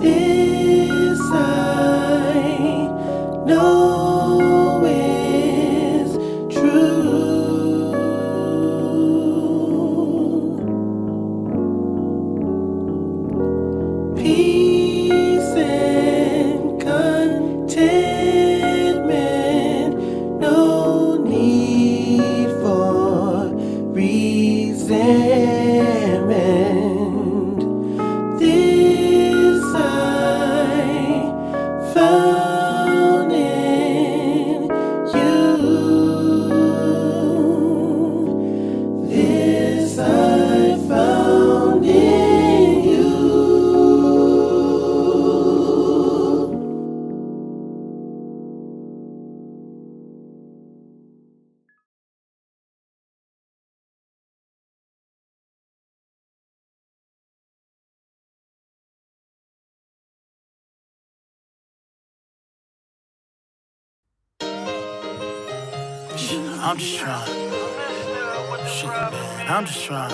This I know is true. Peace and contentment, no need for resentment. This I found in you. This I found in you. I'm just trying. Shit, man. I'm just trying.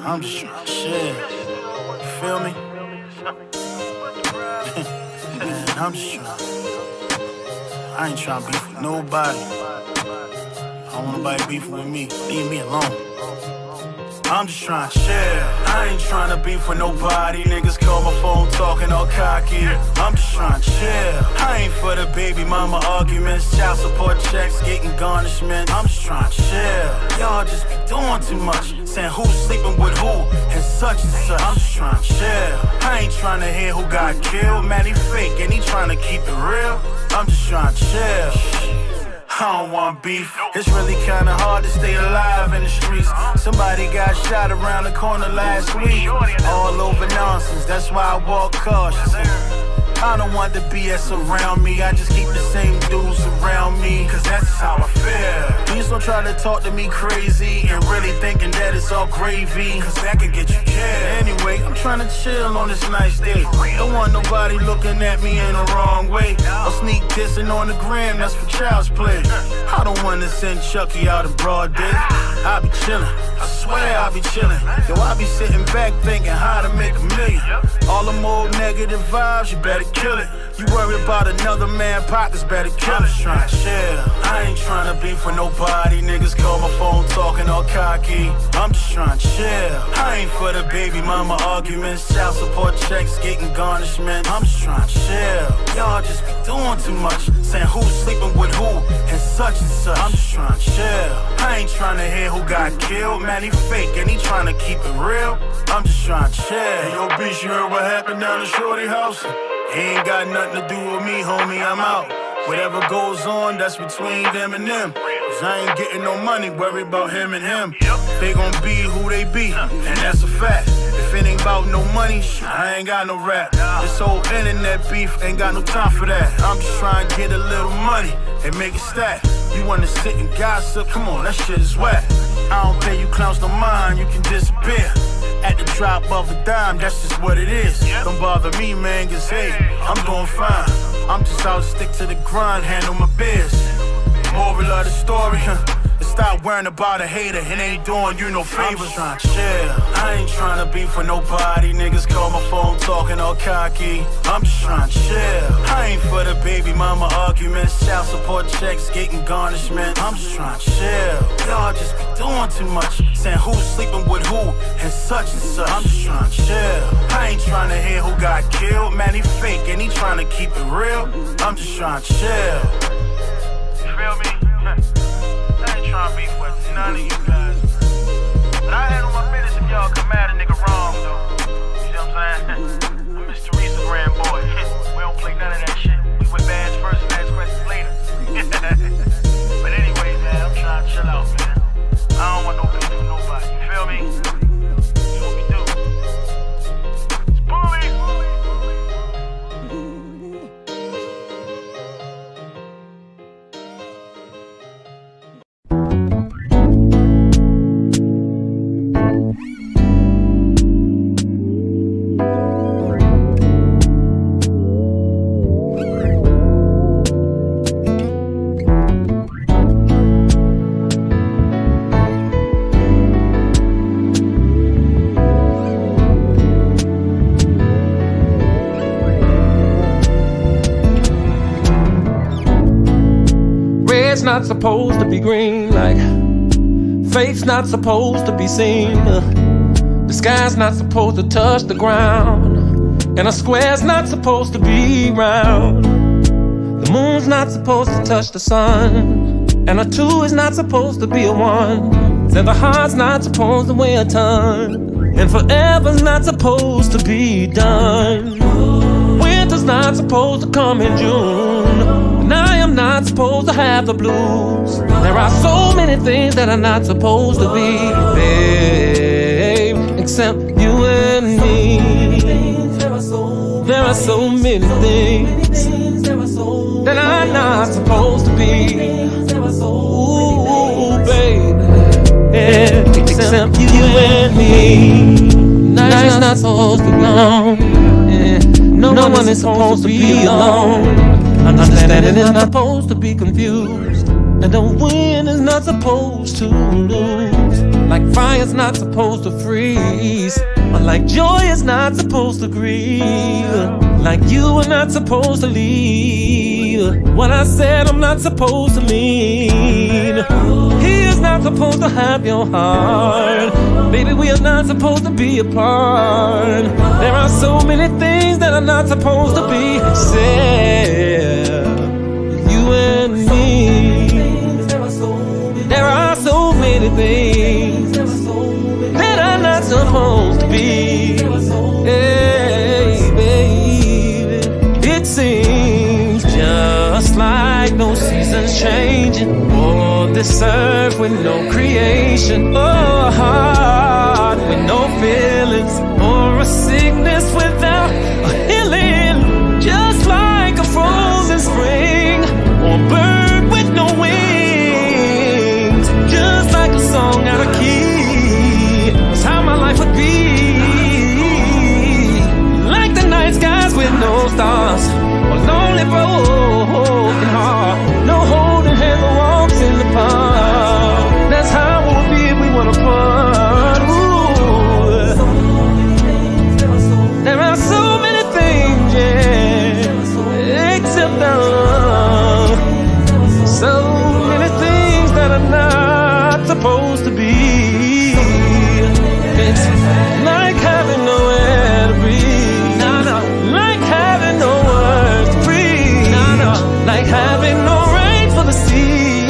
I'm just trying. Shit. You feel me? Man, I'm just trying. I ain't trying to beef with nobody. I don't want nobody beefing with me. Leave me alone. I'm just trying to share. I ain't trying to beef with nobody. Niggas call my phone talking all cocky. I'm just trying to share. I ain't for the baby mama arguments, child support checks, getting garnishment. I'm just trying to share. Y'all just be doing too much, saying who's sleeping with who and such and such. I'm just trying to share. I ain't trying to hear who got killed. Man, he fake and he trying to keep it real. I'm just trying to share. I don't want beef. It's really kinda hard to stay alive in the streets. Somebody got shot around the corner last week. All over nonsense, that's why I walk cautious. I don't want the BS around me. I just keep the same dudes around me, cause that's just how I feel. Please don't try to talk to me crazy and really thinking that it's all gravy, cause that could get you killed. Anyway, I'm trying to chill on this nice day. Don't want nobody looking at me in the wrong way. I'll sneak dissing on the gram, that's for child's play. I don't wanna send Chucky out in broad day. I be chillin', I swear I be chillin'. Yo, I be sitting back thinking how to make a million. All them old negative vibes, you better kill it. You worry about another man pockets, better kill it. I'm just trying to share. I ain't trying to beef with nobody. Niggas call my phone talking all cocky. I'm just trying to share. I ain't for the baby mama arguments, child support checks, getting garnishment. I'm just trying to share. Y'all just be doing too much, saying who's sleeping with who and such and such. I'm just trying to share. I ain't trying to hear who got killed. Man, he fake and he trying to keep it real. I'm just trying to share. Hey, yo, bitch, you heard what happened down the shorty house? Ain't got nothing to do with me, homie, I'm out. Whatever goes on, that's between them and them. Cause I ain't getting no money, worry about him and him. They gon' be who they be, and that's a fact. If it ain't about no money, I ain't got no rap. This whole internet beef, ain't got no time for that. I'm just trying to get a little money and make it stack. You wanna sit and gossip, come on, that shit is whack. I don't pay you clowns no mind, you can disappear. At the drop of a dime, that's just what it is. Don't bother me, man, cause hey, I'm doing fine. I'm just out to stick to the grind, handle my biz. Moral of the story, stop worrying about a hater, it ain't doing you no favors. I'm just trying to share. I ain't trying to beef with nobody. Niggas call my phone talking all cocky. I'm just trying to share. I ain't for the baby mama arguments, child support checks, getting garnishment. I'm just trying to share. Y'all just be doing too much, saying who's sleeping with who and such and such. I'm just trying to share. I ain't trying to hear who got killed. Man, he fake and he trying to keep it real. I'm just trying to share. You feel me? I ain't trying to beef with none of you guys. But I handle my business if y'all come at a nigga wrong, though. You know what I'm saying? I'm Mr. Teresa Grand Boy. We don't play none of that shit. We with bands first and ask questions later. But anyway, man, I'm trying to chill out, man. I don't want no beef with nobody. You feel me? That's what we do. It's bully. not supposed to be green, like faith's not supposed to be seen. The sky's not supposed to touch the ground, and a square's not supposed to be round. The moon's not supposed to touch the sun, and a two is not supposed to be a one. Said the heart's not supposed to weigh a ton, and forever's not supposed to be done. Winter's not supposed to come in June, and I am not supposed to have the blues. There are so many things that are not supposed to be, babe, except you and me. There are so many things that I'm not supposed to be. Ooh, baby, yeah, except you and me. Night's not supposed to be long. Yeah. No one is supposed to be alone. Understanding is not supposed to be confused, and the wind is not supposed to lose. Like fire's not supposed to freeze, like joy is not supposed to grieve, like you are not supposed to leave what I said I'm not supposed to mean. He is not supposed to have your heart, baby, we are not supposed to be apart. There are so many things that are not supposed to be except you and me. There are so many things that are not supposed to be. Hey, baby, it seems just like no seasons changing, or this earth with no creation, or a heart with no feelings, or a sickness without a healing. Just like a frozen spring, or a bird with no wings. Just like a song out of key, that's how my life would be. Like the night skies with no stars, or lonely broken heart. No holding hands or walks in the park. That's how it would be if we went apart. Ooh. There are so many things, yeah, except our love. So many things that are not supposed to be. It's like having nowhere to breathe. Like having no words to breathe. Like having no rain for the sea.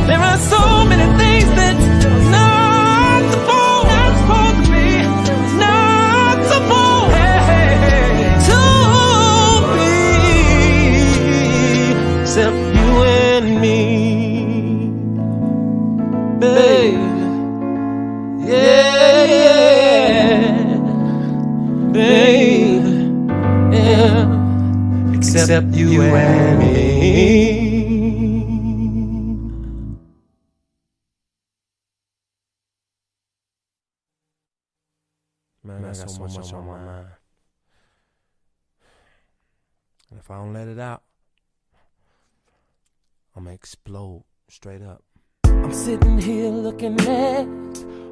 There are so many things that's not supposed to be. Not supposed to be. Except you and me, babe. Yeah, babe, yeah, except you and me. Man, I got so much on my mind, and if I don't let it out, I'm gonna explode straight up. I'm sitting here looking at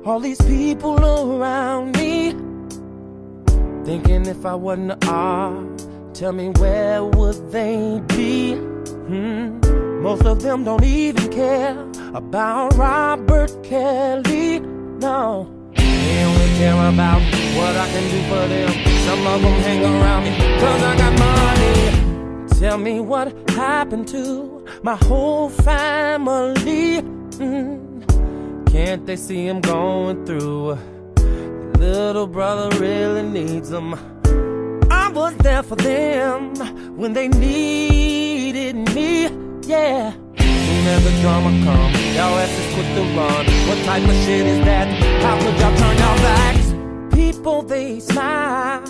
all these people around me, thinking if I wasn't an art, tell me where would they be? Most of them don't even care about Robert Kelly, no. They only care about what I can do for them. Some of them hang around me cause I got money. Tell me what happened to my whole family. Can't they see him going through? Little brother really needs them. I was there for them when they needed me, yeah. Soon as the drama come, y'all asses quick to run. What type of shit is that? How could y'all turn y'all backs? People, they smile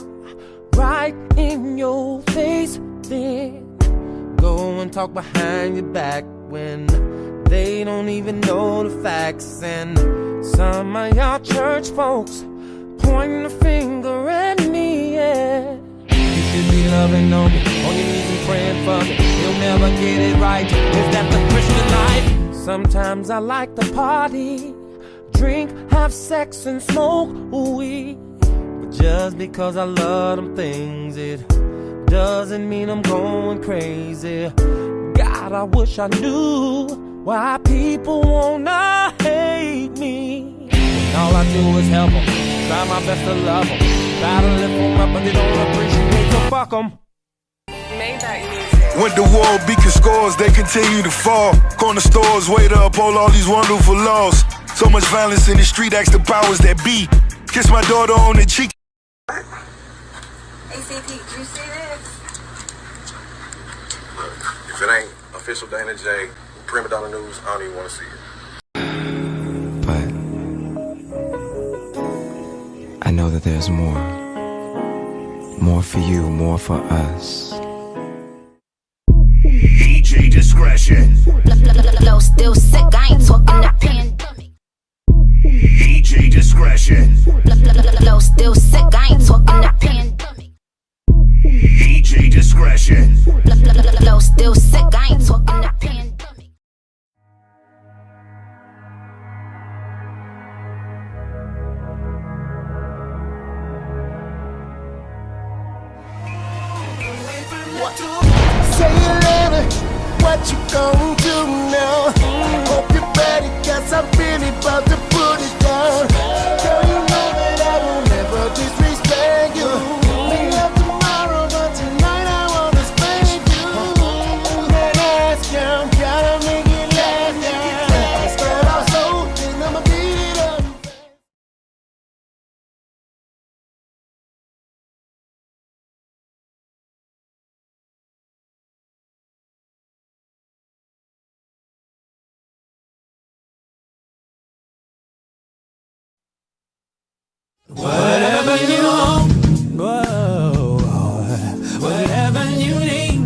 right in your face, then go and talk behind your back when they don't even know the facts. And some of y'all church folks pointing the finger at me, yeah. You should be loving on me, on your knees and praying for me. You'll never get it right. Is that the Christian life? Sometimes I like to party, drink, have sex and smoke weed. But just because I love them things, it doesn't mean I'm going crazy. God God, I wish I knew why people wanna hate me. And all I do is help them, try my best to love them, try to lift them up, but they don't appreciate, so fuck them. When the war beacon scores, they continue to fall. Corner stores, way to uphold all these wonderful laws. So much violence in the street, ask the powers that be. Kiss my daughter on the cheek. ACP, do you see this? Look, if it ain't official Dana J, Prima Donna News, I don't even want to see it. But I know that there's more. More for you, more for us. DJ discretion. Low, still sick, I ain't talking the pandemic. DJ discretion. Low, still sick, I ain't talking the pandemic. DJ discretion. Low, still sick, I ain't talking the pandemic. Say it louder, what you gon' do now? Hope you're ready, cause I'm really about to put it down. Girl, you know that I will never disrespect you. We love tomorrow, but tonight I wanna spank you. That ass down, gotta make it last now. Start off slow, then I'ma beat it up. Whatever you want, whoa, whatever you need,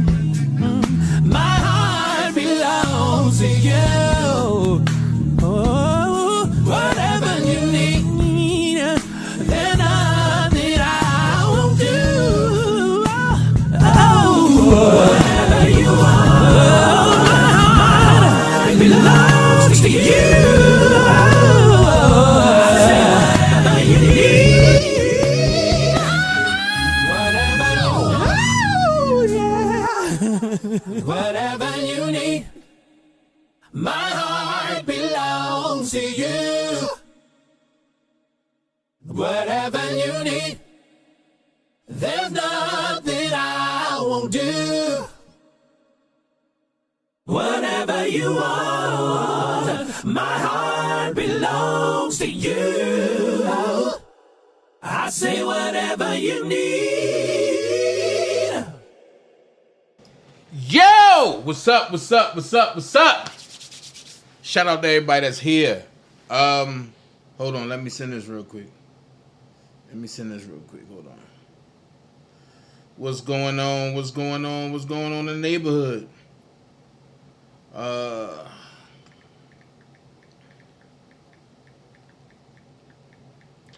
my heart belongs to you. Oh, whatever you need, there's nothing I won't do. Oh, whatever you want, my heart belongs to you. Whatever you need, my heart belongs to you. Whatever you need, there's nothing I won't do. Whatever you want, my heart belongs to you. I say whatever you need. Yo! What's up? What's up? What's up? What's up? Shout out to everybody that's here. Hold on, let me send this real quick. Hold on. What's going on? What's going on? What's going on in the neighborhood?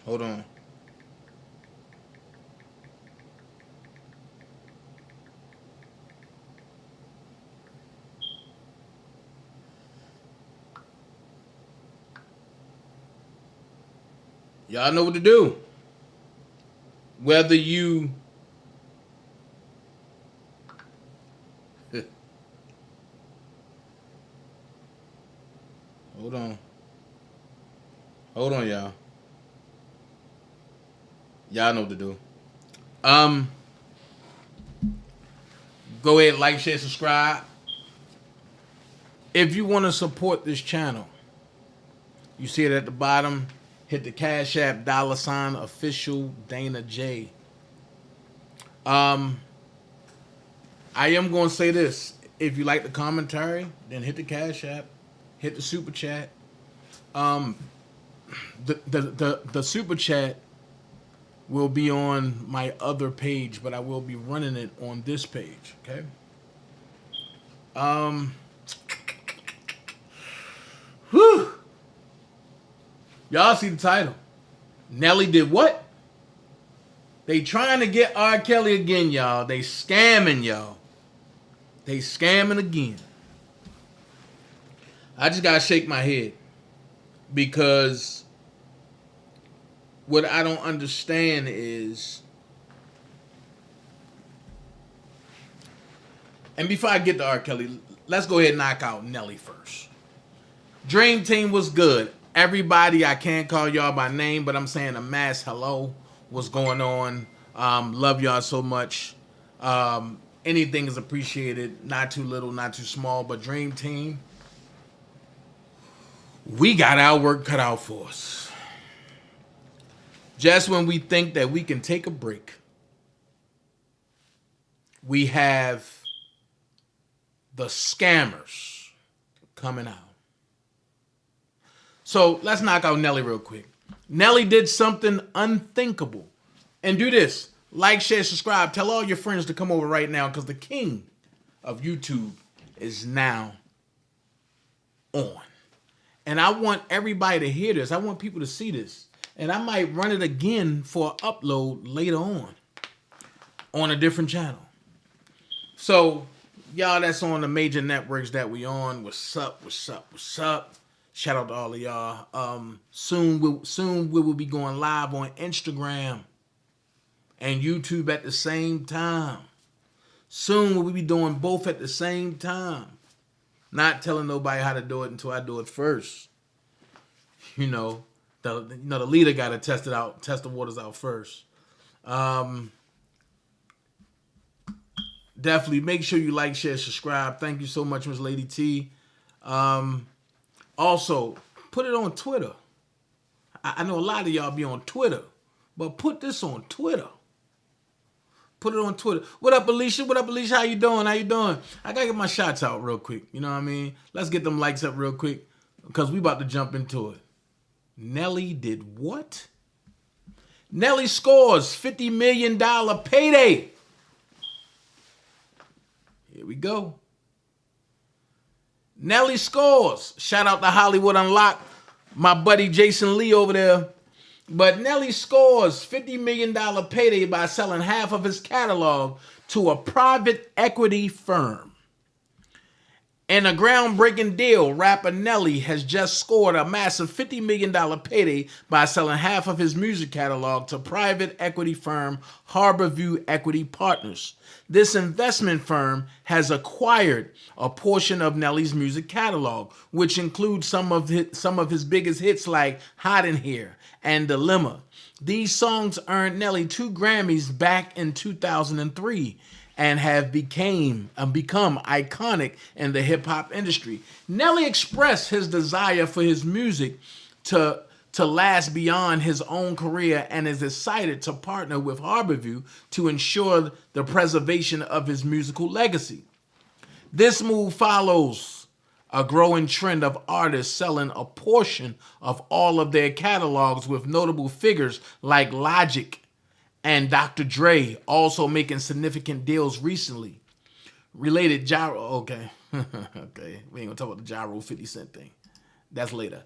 Hold on. Y'all know what to do. Whether you Hold on, y'all. Y'all know what to do. Go ahead, like, share, subscribe. If you want to support this channel, you see it at the bottom. Hit the Cash App, $ official Dana J. I am going to say this. If you like the commentary, then hit the Cash App, hit the Super Chat. The Super Chat will be on my other page, but I will be running it on this page, okay? Whew. Y'all see the title. Nelly did what? They trying to get R. Kelly again, y'all. They scamming, y'all. They scamming again. I just gotta shake my head. Because what I don't understand is, and before I get to R. Kelly, let's go ahead and knock out Nelly first. Dream Team was good. Everybody, I can't call y'all by name, but I'm saying a mass hello. What's going on? Love y'all so much. Anything is appreciated. Not too little, not too small, but Dream Team, we got our work cut out for us. Just when we think that we can take a break, we have the scammers coming out. So let's knock out Nelly real quick. Nelly did something unthinkable. And do this. Like, share, subscribe. Tell all your friends to come over right now because the king of YouTube is now on. And I want everybody to hear this. I want people to see this. And I might run it again for an upload later on a different channel. So, y'all that's on the major networks that we on, what's up, what's up, what's up? Shout out to all of y'all. Soon we will be going live on Instagram and YouTube at the same time. Soon we'll be doing both at the same time. Not telling nobody how to do it until I do it first. You know, the leader got to test the waters out first. Definitely make sure you like, share, subscribe. Thank you so much, Miss Lady T. Also, put it on Twitter. I know a lot of y'all be on Twitter, but put this on Twitter. Put it on Twitter. What up, Alicia? What up, Alicia? How you doing? How you doing? I gotta get my shots out real quick. You know what I mean? Let's get them likes up real quick because we about to jump into it. Nelly did what? Nelly scores $50 million payday. Here we go. Nelly scores. Shout out to Hollywood Unlocked, my buddy Jason Lee over there. But Nelly scores $50 million payday by selling half of his catalog to a private equity firm. In a groundbreaking deal, rapper Nelly has just scored a massive $50 million payday by selling half of his music catalog to private equity firm Harborview Equity Partners. This investment firm has acquired a portion of Nelly's music catalog, which includes some of his biggest hits like Hot in Here and Dilemma. These songs earned Nelly 2 Grammys back in 2003 and have become iconic in the hip-hop industry. Nelly expressed his desire for his music to last beyond his own career and is excited to partner with Harborview to ensure the preservation of his musical legacy. This move follows a growing trend of artists selling a portion of all of their catalogs, with notable figures like Logic and Dr. Dre also making significant deals recently. Related gyro, okay. Okay, we ain't gonna talk about the gyro 50 Cent thing. That's later.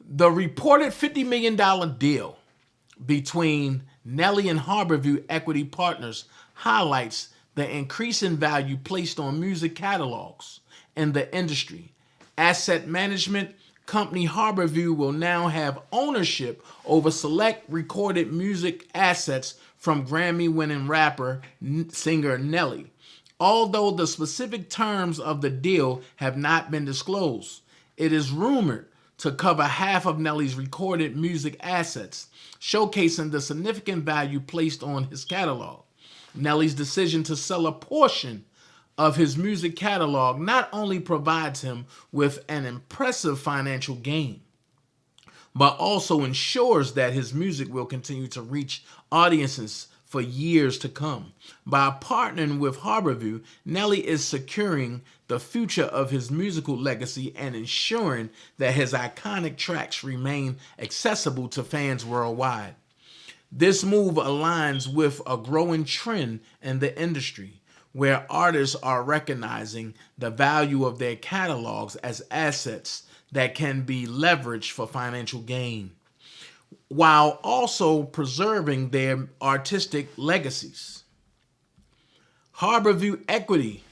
The reported $50 million deal between Nelly and Harborview Equity Partners highlights the increasing value placed on music catalogs in the industry. Asset management company Harborview will now have ownership over select recorded music assets from Grammy-winning rapper, singer Nelly. Although the specific terms of the deal have not been disclosed, it is rumored to cover half of Nelly's recorded music assets, showcasing the significant value placed on his catalog. Nelly's decision to sell a portion of his music catalog not only provides him with an impressive financial gain, but also ensures that his music will continue to reach audiences for years to come. By partnering with Harborview, Nelly is securing the future of his musical legacy and ensuring that his iconic tracks remain accessible to fans worldwide. This move aligns with a growing trend in the industry, where artists are recognizing the value of their catalogs as assets that can be leveraged for financial gain, while also preserving their artistic legacies. Harborview Equity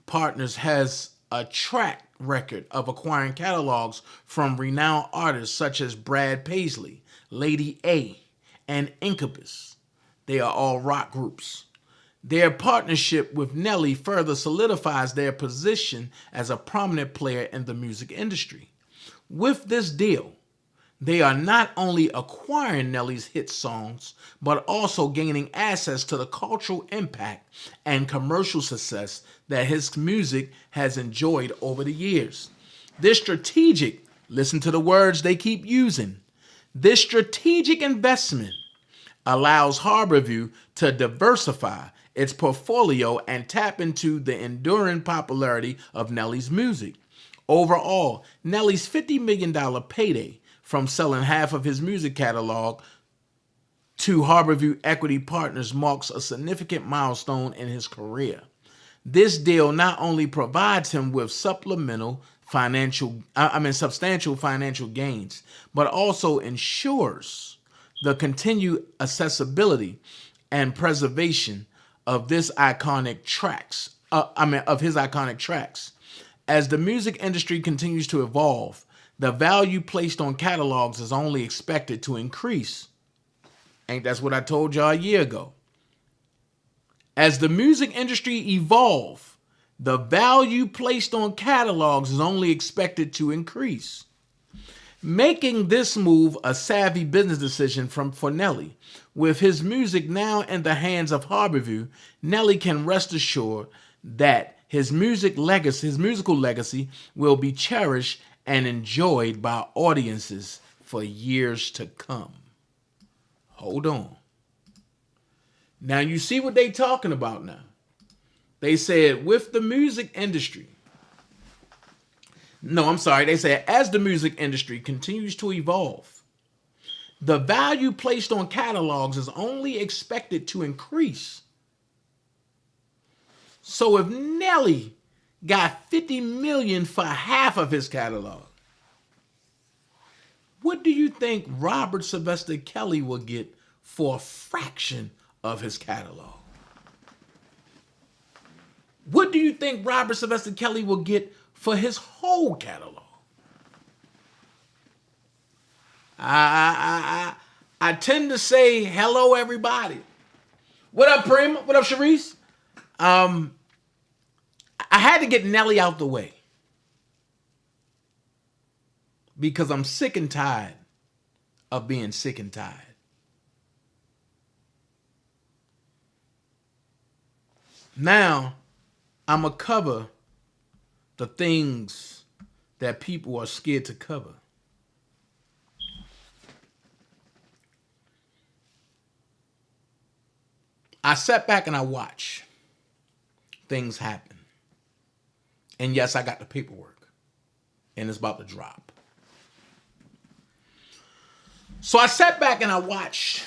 Partners has a track record of acquiring catalogs from renowned artists such as Brad Paisley, Lady A, and Incubus. They are all rock groups. Their partnership with Nelly further solidifies their position as a prominent player in the music industry. With this deal, they are not only acquiring Nelly's hit songs, but also gaining access to the cultural impact and commercial success that his music has enjoyed over the years. This strategic, listen to the words they keep using, this strategic investment allows Harborview to diversify its portfolio and tap into the enduring popularity of Nelly's music. Overall, Nelly's $50 million payday from selling half of his music catalog to Harborview Equity Partners marks a significant milestone in his career. This deal not only provides him with substantial financial gains, but also ensures the continued accessibility and preservation of his iconic tracks. As the music industry continues to evolve, the value placed on catalogs is only expected to increase. Ain't that's what I told y'all a year ago? As the music industry evolves, the value placed on catalogs is only expected to increase. Making this move a savvy business decision for Nelly. With his music now in the hands of Harborview, Nelly can rest assured that his musical legacy will be cherished and enjoyed by audiences for years to come. Hold on. Now you see what they talking about now. They said with the music industry. No, I'm sorry. They said as the music industry continues to evolve, the value placed on catalogs is only expected to increase. So if Nelly got $50 million for half of his catalog, what do you think Robert Sylvester Kelly will get for a fraction of his catalog? What do you think Robert Sylvester Kelly will get for his whole catalog? I tend to say hello, everybody. What up, Prima? What up, Sharice? I had to get Nelly out the way because I'm sick and tired of being sick and tired. Now, I'm going to cover the things that people are scared to cover. I sat back and I watched things happen. And yes, I got the paperwork. And it's about to drop. So I sat back and I watched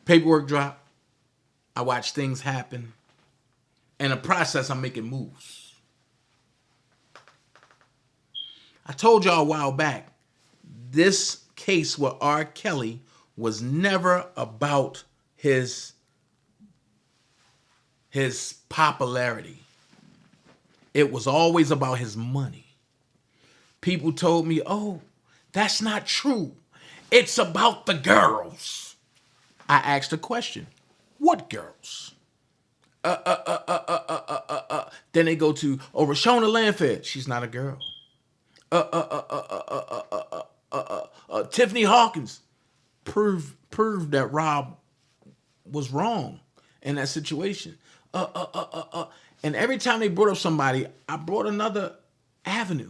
paperwork drop. I watched things happen. In the process, I'm making moves. I told y'all a while back, this case with R. Kelly was never about his popularity. It was always about his money. People told me, oh, that's not true. It's about the girls. I asked a question. What girls? Then they go to, oh, Rashona Lanford. She's not a girl. Tiffany Hawkins. Prove that Rob was wrong in that situation. And every time they brought up somebody, I brought another avenue.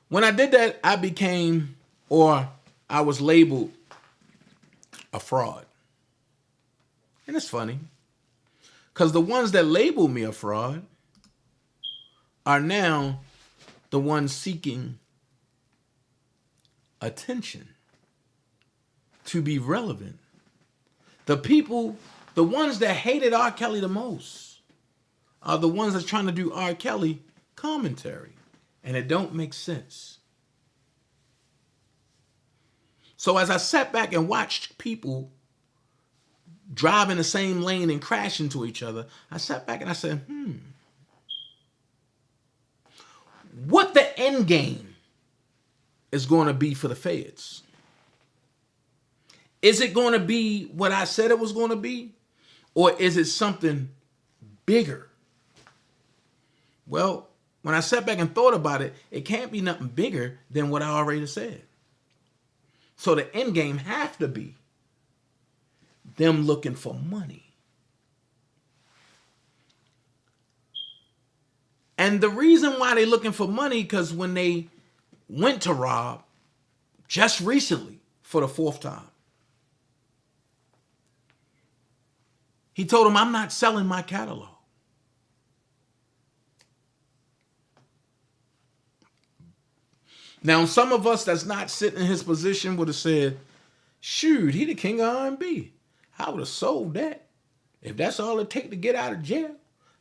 When I did that, I was labeled a fraud. And it's funny, because the ones that label me a fraud are now the ones seeking attention to be relevant. The ones that hated R. Kelly the most are the ones that's trying to do R. Kelly commentary. And it don't make sense. So as I sat back and watched people drive in the same lane and crash into each other, I sat back and I said, what the end game is going to be for the feds? Is it going to be what I said it was going to be? Or is it something bigger? Well, when I sat back and thought about it, it can't be nothing bigger than what I already said. So the end game have to be them looking for money. And the reason why they're looking for money, because when they went to Rob just recently for the 4th time, he told him, I'm not selling my catalog. Now, some of us that's not sitting in his position would have said, shoot, he the king of R&B. I would have sold that. If that's all it take to get out of jail,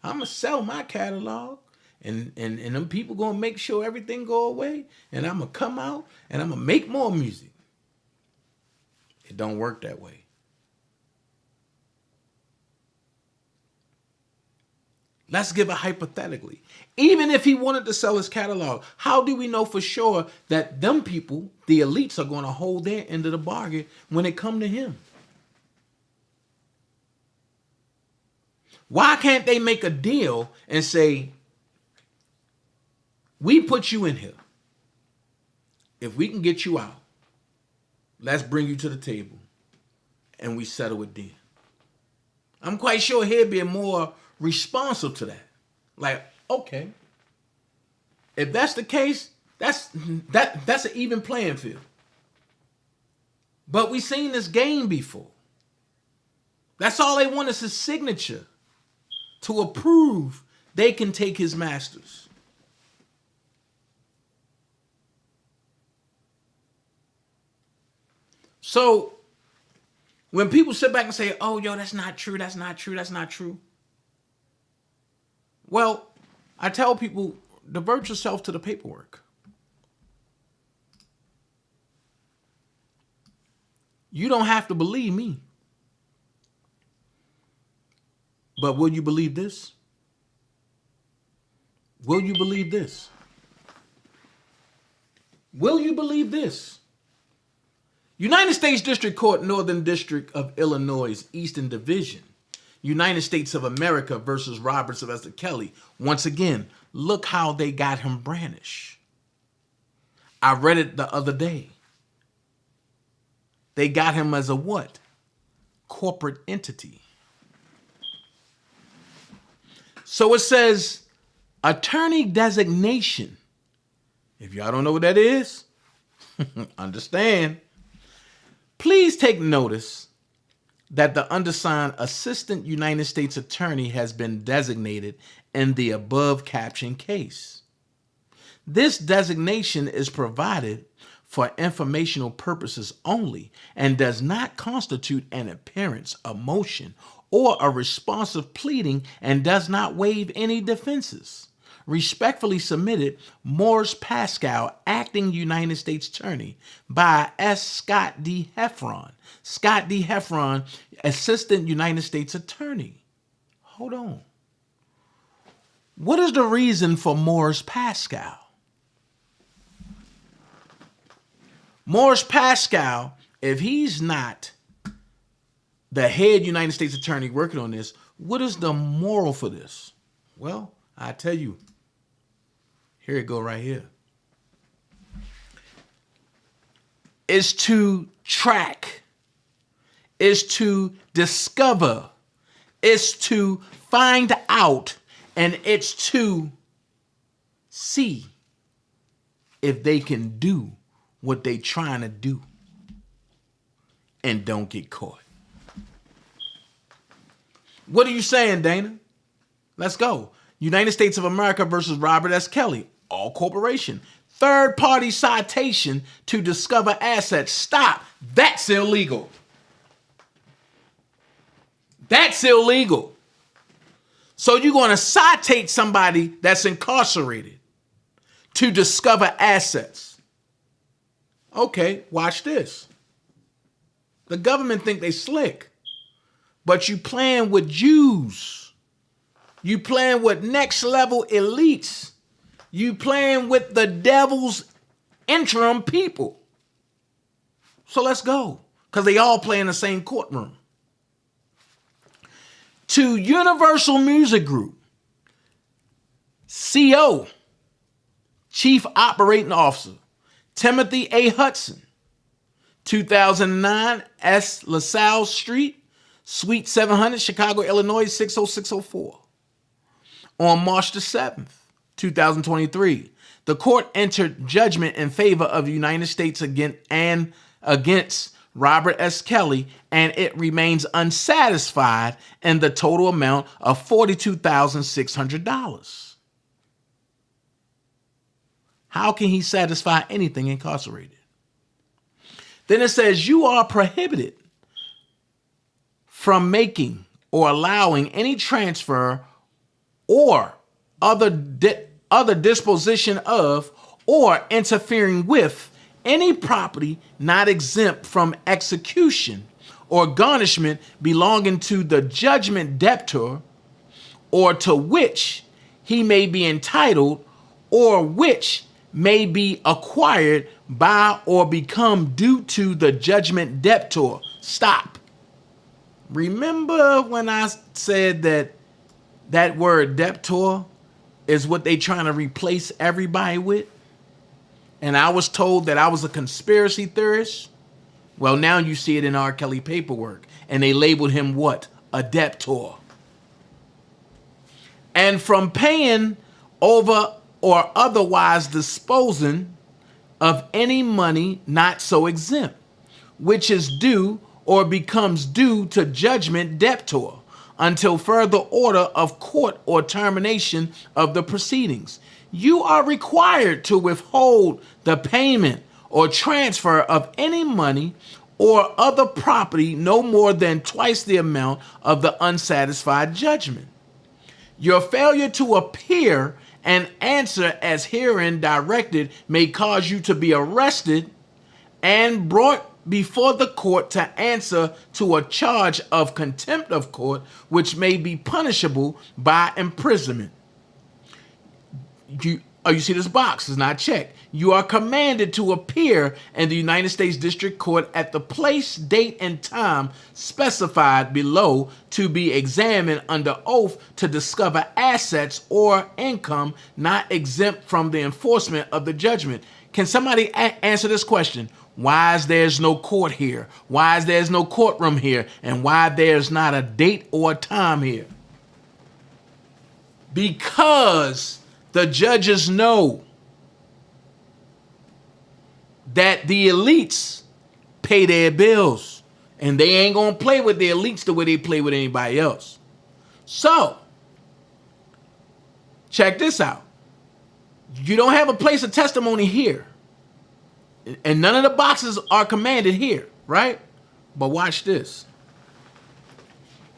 I'm going to sell my catalog. And them people going to make sure everything go away. And I'm going to come out and I'm going to make more music. It don't work that way. Let's give it hypothetically. Even if he wanted to sell his catalog, how do we know for sure that them people, the elites, are going to hold their end of the bargain when it come to him? Why can't they make a deal and say, we put you in here. If we can get you out, let's bring you to the table and we settle it then. I'm quite sure he'd be more responsive to that. Like, okay, if that's the case, that's an even playing field. But we seen this game before. That's all they want is his signature to approve they can take his masters. So when people sit back and say, oh, yo, that's not true, that's not true, that's not true. Well, I tell people, divert yourself to the paperwork. You don't have to believe me. But will you believe this? Will you believe this? Will you believe this? United States District Court, Northern District of Illinois, Eastern Division. United States of America versus Robert Sylvester Kelly. Once again, look how they got him brandished. I read it the other day. They got him as a what? Corporate entity. So it says attorney designation. If y'all don't know what that is, understand. Please take notice that the undersigned Assistant United States Attorney has been designated in the above captioned case. This designation is provided for informational purposes only and does not constitute an appearance, a motion, or a responsive pleading and does not waive any defenses. Respectfully submitted, Morris Pascal, Acting United States Attorney, by S. Scott D. Heffron. Scott D. Heffron, Assistant United States Attorney. Hold on. What is the reason for Morris Pascal? Morris Pascal, if he's not the head United States Attorney working on this, what is the moral for this? Well, I tell you. Here it go right here. Is to track, is to discover, is to find out, and it's to see if they can do what they trying to do and don't get caught. What are you saying, Dana? Let's go. United States of America versus Robert S. Kelly, all corporation. Third party citation to discover assets. Stop. That's illegal. That's illegal. So you're going to citate somebody that's incarcerated to discover assets. Okay, watch this. The government think they slick, but you playing with Jews. You playing with next level elites. You playing with the devil's interim people. So let's go. because they all play in the same courtroom. To Universal Music Group, CO, Chief Operating Officer, Timothy A. Hudson, 2009 S. LaSalle Street, Suite 700, Chicago, Illinois, 60604. On March the 7th, 2023, the court entered judgment in favor of the United States against Robert S. Kelly, and it remains unsatisfied in the total amount of $42,600. How can he satisfy anything incarcerated? Then it says you are prohibited from making or allowing any transfer or other disposition of or interfering with any property not exempt from execution or garnishment belonging to the judgment debtor, or to which he may be entitled, or which may be acquired by or become due to the judgment debtor. Stop. Remember when I said that word debtor is what they trying to replace everybody with? And I was told that I was a conspiracy theorist. Well, now you see it in R. Kelly paperwork. And they labeled him what? A debtor. And from paying over or otherwise disposing of any money not so exempt, which is due or becomes due to judgment debtor, until further order of court or termination of the proceedings. You are required to withhold the payment or transfer of any money or other property no more than twice the amount of the unsatisfied judgment. Your failure to appear and answer as herein directed may cause you to be arrested and brought before the court to answer to a charge of contempt of court, which may be punishable by imprisonment. You see this box is not checked. You are commanded to appear in the United States District Court at the place, date, and time specified below to be examined under oath to discover assets or income not exempt from the enforcement of the judgment. Can somebody answer this question? Why is there's no court here? Why is there's no courtroom here? And why there's not a date or a time here? Because the judges know that the elites pay their bills, and they ain't gonna play with the elites the way they play with anybody else. So, check this out. You don't have a place of testimony here, and none of the boxes are commanded here, right? But watch this.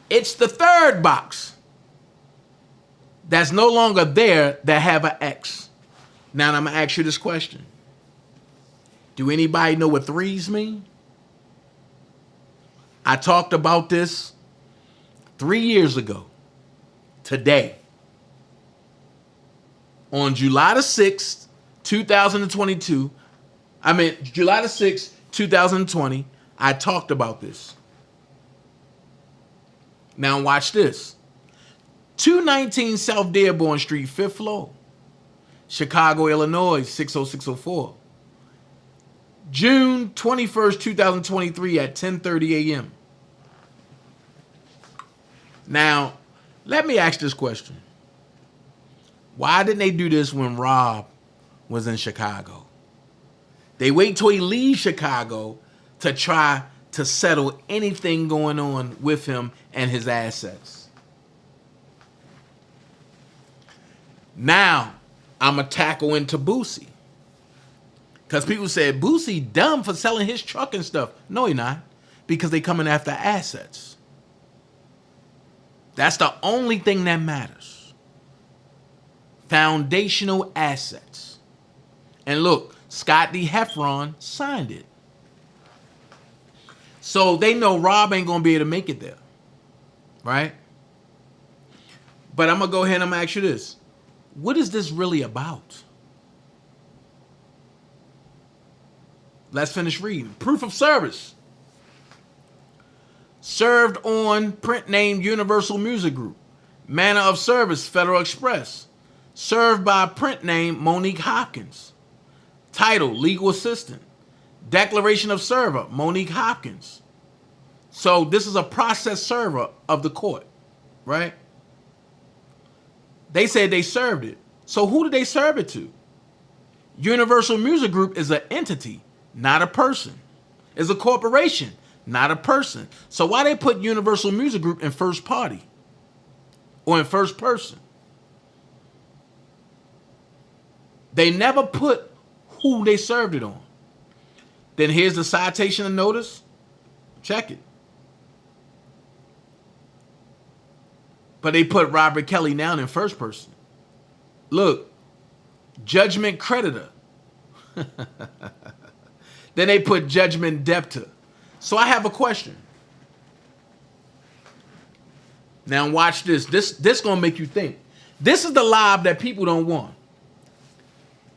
It's the third box that's no longer there that have an X. Now I'm gonna ask you this question. Do anybody know what threes mean? I talked about this 3 years ago today. On July the 6th, 2022, July the 6th, 2020, I talked about this. Now watch this. 219 South Dearborn Street, 5th floor, Chicago, Illinois, 60604. June 21st, 2023 at 10:30 a.m. Now, let me ask this question. Why didn't they do this when Rob was in Chicago? They wait till he leaves Chicago to try to settle anything going on with him and his assets. Now, I'm going to tackle into Boosie. Because people said, Boosie dumb for selling his truck and stuff. No, he not. Because they coming after assets. That's the only thing that matters. Foundational assets. And look, Scott D. Heffron signed it. So they know Rob ain't going to be able to make it there. Right? But I'm going to go ahead and I'm going to ask you this. What is this really about? Let's finish reading. Proof of service. Served on print name Universal Music Group. Manner of service Federal Express. Served by print name Monique Hopkins. Title legal assistant. Declaration of server Monique Hopkins. So this is a process server of the court, right? They said they served it. So who did they serve it to? Universal Music Group is an entity, not a person. It's a corporation, not a person. So why they put Universal Music Group in first party or in first person? They never put who they served it on. Then here's the citation of notice. Check it. But they put Robert Kelly now in first person. Look, judgment creditor. Then they put judgment debtor. So I have a question. Now watch this. This gonna make you think. This is the live that people don't want.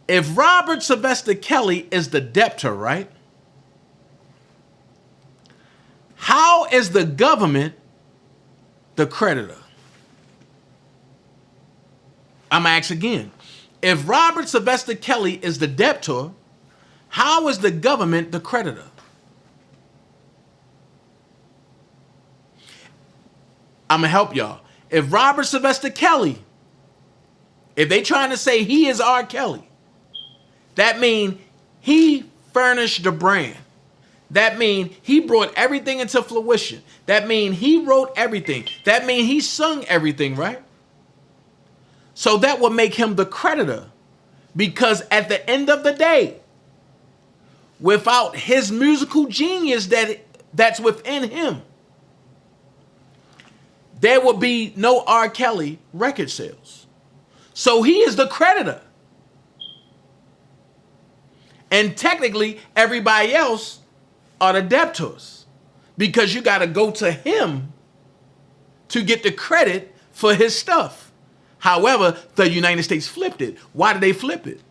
If Robert Sylvester Kelly is the debtor, right? How is the government the creditor? I'm gonna ask again. If Robert Sylvester Kelly is the debtor, how is the government the creditor? I'm gonna help y'all. If Robert Sylvester Kelly, if they trying to say he is R. Kelly, that means he furnished the brand. That means he brought everything into fruition. That means he wrote everything. That means he sung everything, right? So that would make him the creditor, because at the end of the day, without his musical genius that's within him, there would be no R. Kelly record sales. So he is the creditor. And technically, everybody else are the debtors, because you got to go to him to get the credit for his stuff. However, the United States flipped it. Why did they flip it?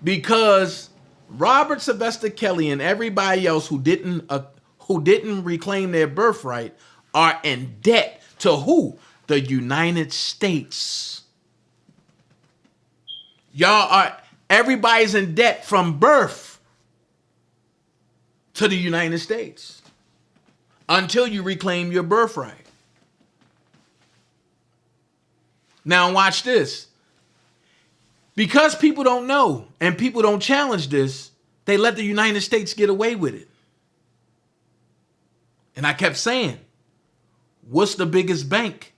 Because Robert Sylvester Kelly and everybody else who didn't reclaim their birthright are in debt to who? The United States. Everybody's in debt from birth to the United States until you reclaim your birthright. Now watch this. Because people don't know and people don't challenge this, they let the United States get away with it. And I kept saying, what's the biggest bank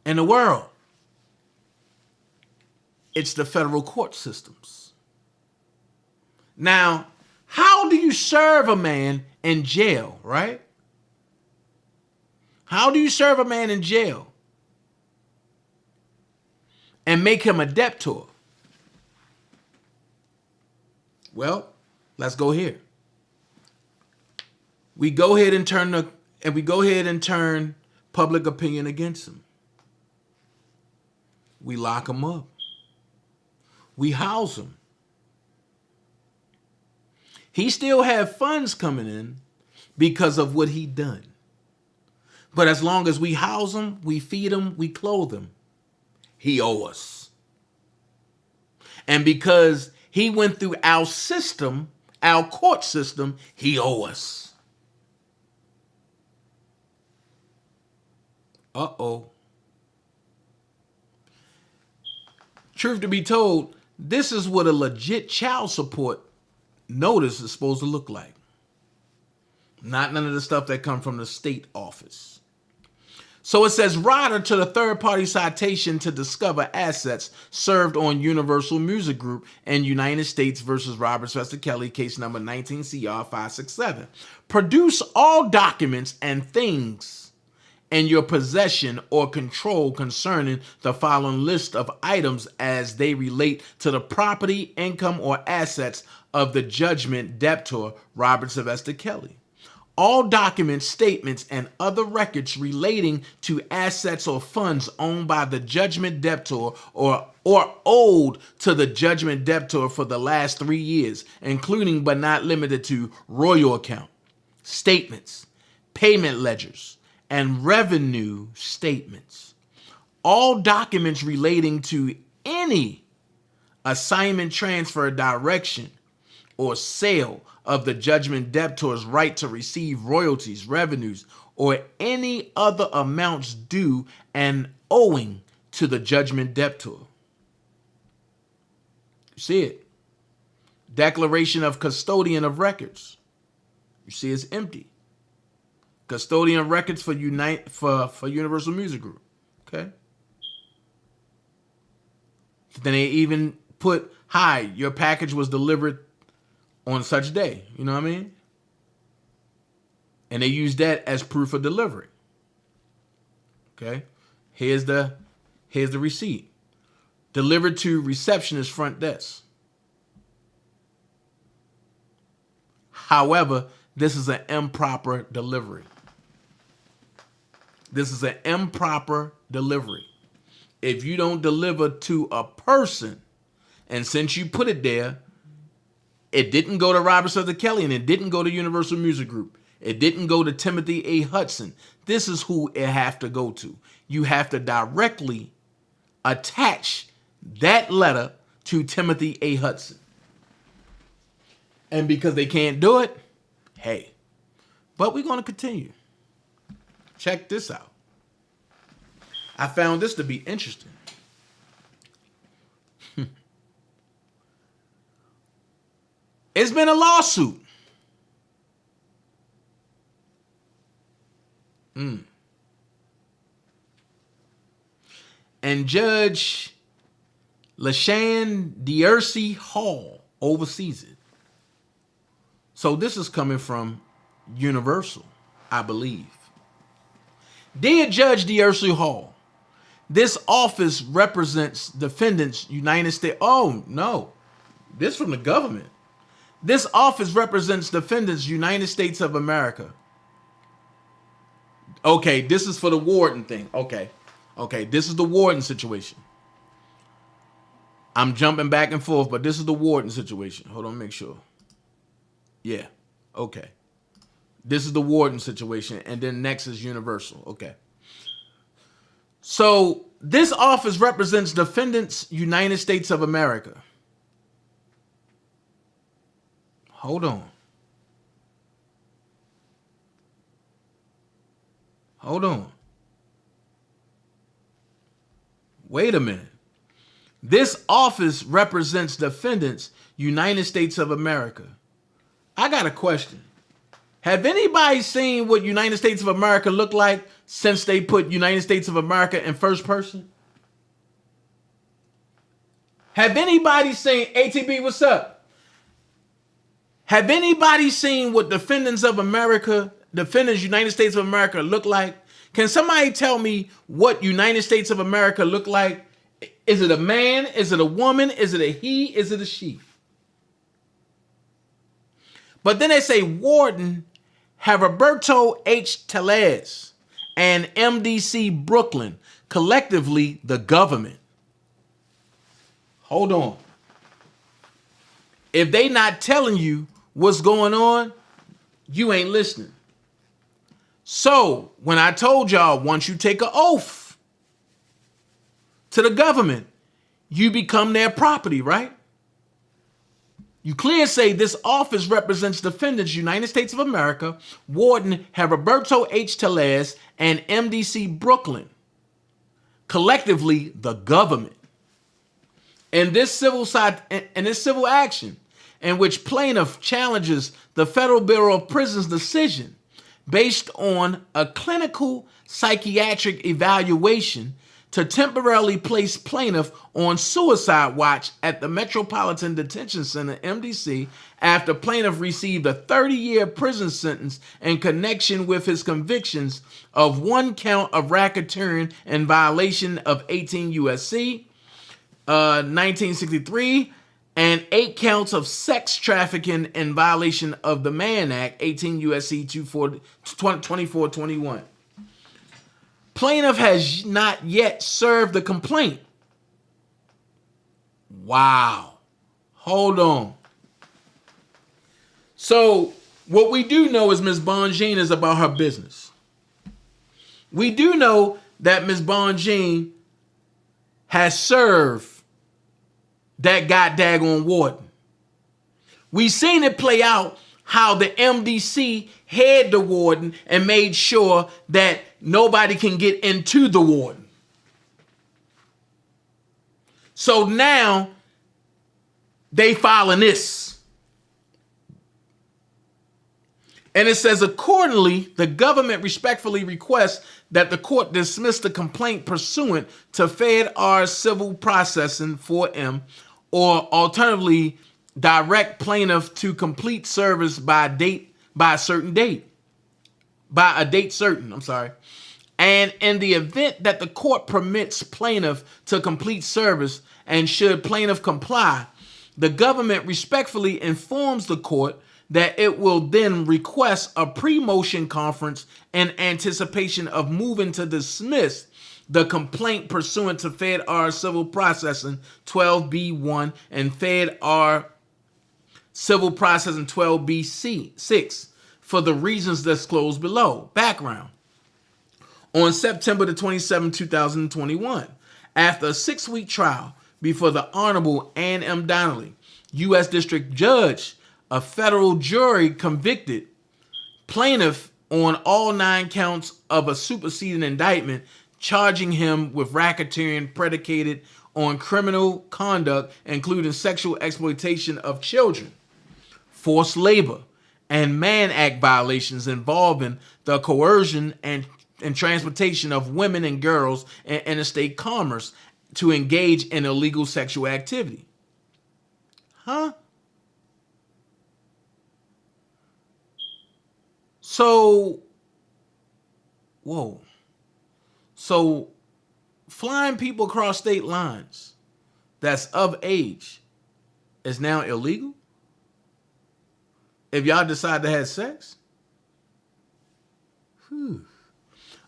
in the world? It's the federal court systems. Now, how do you serve a man in jail, right? How do you serve a man in jail and make him a debtor? Well, let's go here. We go ahead and turn public opinion against him. We lock him up. We house him. He still have funds coming in because of what he done. But as long as we house him, we feed him, we clothe him, he owe us. And because he went through our system, our court system, he owe us. Uh-oh. Truth to be told, this is what a legit child support notice is supposed to look like. Not none of the stuff that come from the state office. So it says, rider to the third-party citation to discover assets served on Universal Music Group and United States versus Robert Sylvester Kelly, case number 19 CR 567. Produce all documents and things in your possession or control concerning the following list of items as they relate to the property, income, or assets of the judgment debtor, Robert Sylvester Kelly. All documents, statements, and other records relating to assets or funds owned by the judgment debtor or owed to the judgment debtor for the last 3 years, including but not limited to royal account, statements, payment ledgers, and revenue statements. All documents relating to any assignment, transfer, direction, or sale of the judgment debtor's right to receive royalties, revenues, or any other amounts due and owing to the judgment debtor. You see it? Declaration of custodian of records. You see it's empty. Custodian of records for Universal Music Group. Okay. Then they even put, hi, your package was delivered on such day. You know what I mean? And they use that as proof of delivery. Okay. Here's the receipt. Delivered to receptionist front desk. However, this is an improper delivery. This is an improper delivery. If you don't deliver to a person, and since you put it there, it didn't go to Robert Sutherland Kelly, and it didn't go to Universal Music Group. It didn't go to Timothy A. Hudson. This is who it have to go to. You have to directly attach that letter to Timothy A. Hudson. And because they can't do it, hey. But we're going to continue. Check this out. I found this to be interesting. It's been a lawsuit. And Judge LaShann D'Arcy Hall oversees it. So this is coming from Universal, I believe. Dear Judge D'Arcy Hall, this office represents defendants United States. Oh, no. This from the government. This office represents defendants United States of America. Okay, this is for the warden thing. Okay, this is the warden situation. I'm jumping back and forth, but this is the warden situation. Hold on, make sure. Yeah, okay. This is the warden situation, and then next is Universal. Okay. So this office represents defendants United States of America. Hold on. Hold on. Wait a minute. This office represents defendants United States of America. I got a question. Have anybody seen what United States of America look like since they put United States of America in first person? Have anybody seen, ATB, what's up? Have anybody seen what defendants United States of America look like? Can somebody tell me what United States of America look like? Is it a man? Is it a woman? Is it a he? Is it a she? But then they say Warden Heriberto H. Tellez and MDC Brooklyn, collectively the government. Hold on. If they not telling you what's going on, you ain't listening. So when I told y'all, once you take an oath to the government, you become their property, right? You clearly say this office represents defendants United States of America, Warden Heriberto H. Tellez, and MDC Brooklyn, collectively the government. In this civil action, in which plaintiff challenges the Federal Bureau of Prisons' decision based on a clinical psychiatric evaluation to temporarily place plaintiff on suicide watch at the Metropolitan Detention Center, MDC, after plaintiff received a 30-year prison sentence in connection with his convictions of 1 count of racketeering in violation of 18 U.S.C. 1963 and 8 counts of sex trafficking in violation of the Mann Act, 18 U.S.C. 2421. Plaintiff has not yet served the complaint. Wow. Hold on. So What we do know is Miss Bonjean is about her business. We do know that Miss Bonjean has served that daggone warden. We seen it play out how the MDC had the warden and made sure that nobody can get into the warden. So now they filing this. And it says, accordingly, the government respectfully requests that the court dismiss the complaint pursuant to FedR civil processing 4M, or alternatively, direct plaintiff to complete service by a date certain. And in the event that the court permits plaintiff to complete service, and should plaintiff comply, the government respectfully informs the court that it will then request a pre-motion conference in anticipation of moving to dismiss the complaint pursuant to FedR Civil Processing 12B1 and FedR Civil Processing 12B6 for the reasons disclosed below. Background. On September the 27th, 2021, after a 6-week trial before the Honorable Ann M. Donnelly, U.S. District Judge, a federal jury convicted plaintiff on all 9 counts of a superseding indictment, charging him with racketeering predicated on criminal conduct, including sexual exploitation of children, forced labor, and Mann Act violations involving the coercion and transportation of women and girls in interstate commerce to engage in illegal sexual activity. Huh? So, whoa. So, flying people across state lines that's of age is now illegal? If y'all decide to have sex? Whew.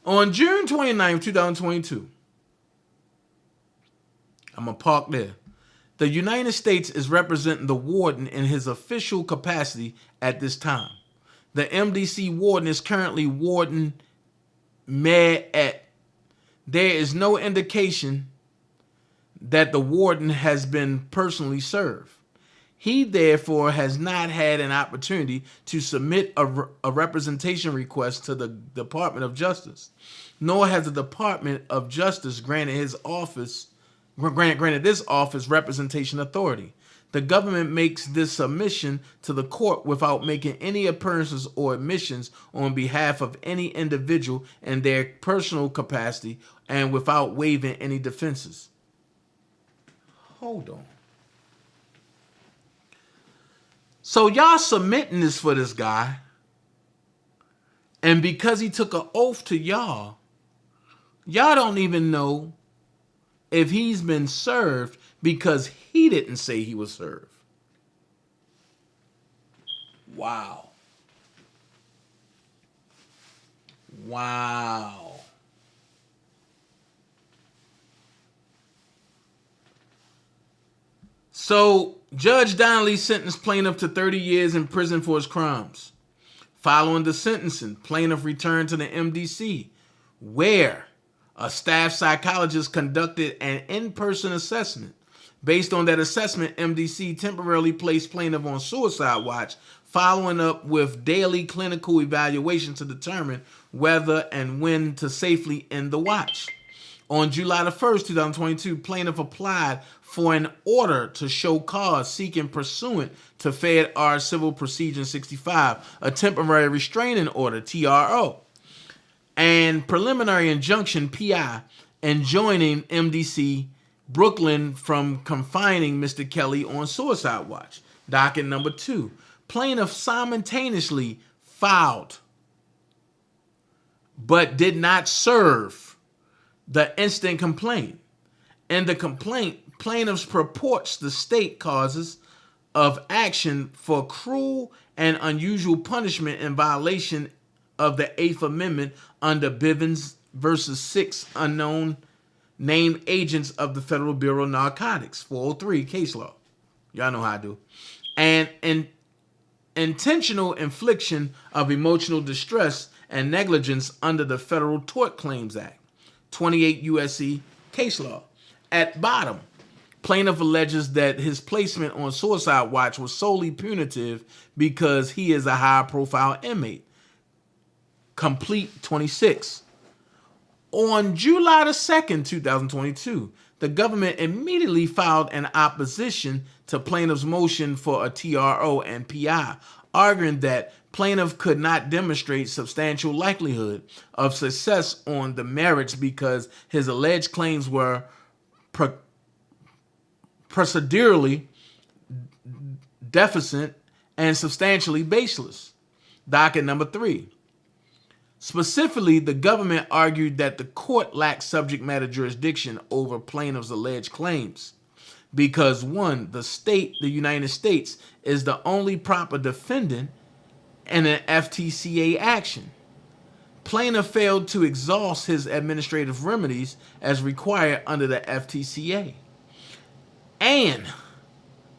On June 29th, 2022, I'm going to park there. The United States is representing the warden in his official capacity at this time. The MDC warden is currently Warden Med. There is no indication that the warden has been personally served. He therefore has not had an opportunity to submit a representation request to the Department of Justice, nor has the Department of Justice granted this office representation authority. The government makes this submission to the court without making any appearances or admissions on behalf of any individual in their personal capacity and without waiving any defenses. Hold on. So y'all submitting this for this guy, and because he took an oath to y'all don't even know if he's been served because he didn't say he was served. Wow. Wow. So, Judge Donnelly sentenced plaintiff to 30 years in prison for his crimes. Following the sentencing, plaintiff returned to the MDC, where a staff psychologist conducted an in-person assessment. Based on that assessment, MDC temporarily placed plaintiff on suicide watch, following up with daily clinical evaluation to determine whether and when to safely end the watch. On July the 1st, 2022, plaintiff applied for an order to show cause seeking pursuant to FedR Civil Procedure 65, a temporary restraining order, TRO, and preliminary injunction, PI, enjoining MDC Brooklyn from confining Mr. Kelly on suicide watch. Docket number 2. Plaintiff simultaneously filed but did not serve the instant complaint. In the complaint, plaintiffs purports the state causes of action for cruel and unusual punishment in violation of the 8th Amendment under Bivens versus 6 unknown named agents of the Federal Bureau of Narcotics, 403 case law. Y'all know how I do. And intentional infliction of emotional distress and negligence under the Federal Tort Claims Act, 28 U.S.C. case law. At bottom, plaintiff alleges that his placement on suicide watch was solely punitive because he is a high-profile inmate. Complete 26. On July the 2nd, 2022, the government immediately filed an opposition to plaintiff's motion for a TRO and PI, arguing that plaintiff could not demonstrate substantial likelihood of success on the merits because his alleged claims were procedurally deficient and substantially baseless. Docket number 3. Specifically, the government argued that the court lacked subject matter jurisdiction over plaintiff's alleged claims because, 1, the United States, is the only proper defendant in an FTCA action. Plaintiff failed to exhaust his administrative remedies as required under the FTCA. And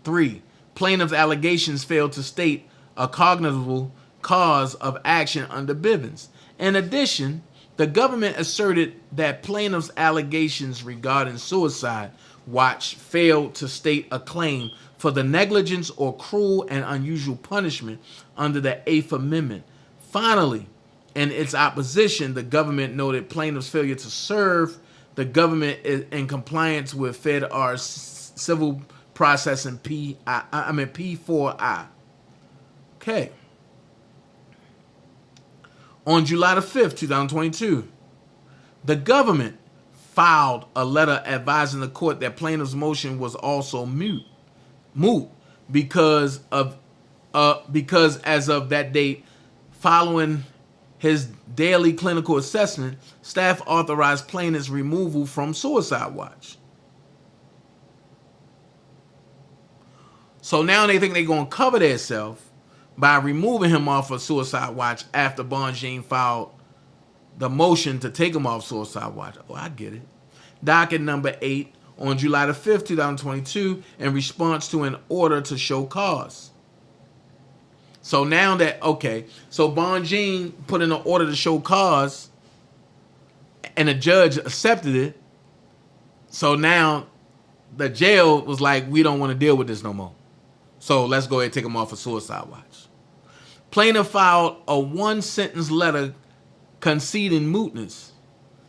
3, plaintiff's allegations failed to state a cognizable cause of action under Bivens. In addition, the government asserted that plaintiff's allegations regarding suicide watch failed to state a claim for the negligence or cruel and unusual punishment under the 8th Amendment. Finally, in its opposition, the government noted plaintiff's failure to serve the government in compliance with FedR civil processing P4I. Okay. On July the 5th, 2022, the government filed a letter advising the court that plaintiff's motion was also moot because as of that date, following his daily clinical assessment, staff authorized plaintiff's removal from suicide watch. So now they think they're going to cover themselves by removing him off of suicide watch after Bonjean filed the motion to take him off suicide watch. Oh, I get it. Docket number 8 on July the 5th, 2022, in response to an order to show cause. So now that, okay, so Bonjean put in an order to show cause and the judge accepted it. So now the jail was like, we don't want to deal with this no more. So let's go ahead and take him off of suicide watch. Plaintiff filed a 1-sentence letter conceding mootness.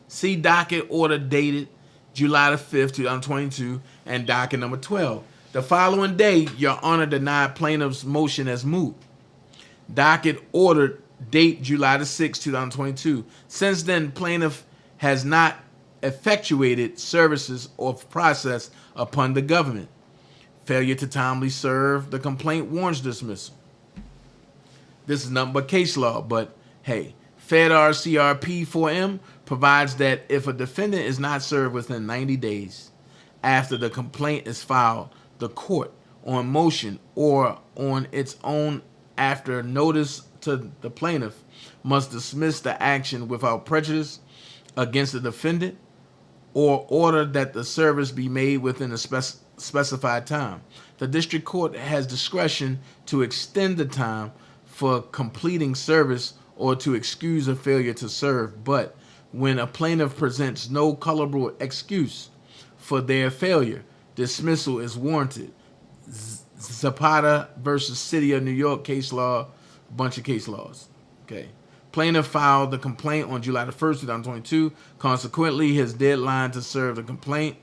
See docket order dated July the 5th, 2022, and docket number 12. The following day, Your Honor denied plaintiff's motion as moot. Docket order date July the 6th, 2022. Since then, plaintiff has not effectuated services or process upon the government. Failure to timely serve the complaint warrants dismissal. This is nothing but case law, but hey, FedR CRP 4M provides that if a defendant is not served within 90 days after the complaint is filed, the court, on motion or on its own after notice to the plaintiff, must dismiss the action without prejudice against the defendant or order that the service be made within a specified time. The district court has discretion to extend the time for completing service or to excuse a failure to serve, but when a plaintiff presents no colorable excuse for their failure, dismissal is warranted. Zapata versus City of New York case law, bunch of case laws. Okay. Plaintiff filed the complaint on July the 1st, 2022. Consequently, his deadline to serve the complaint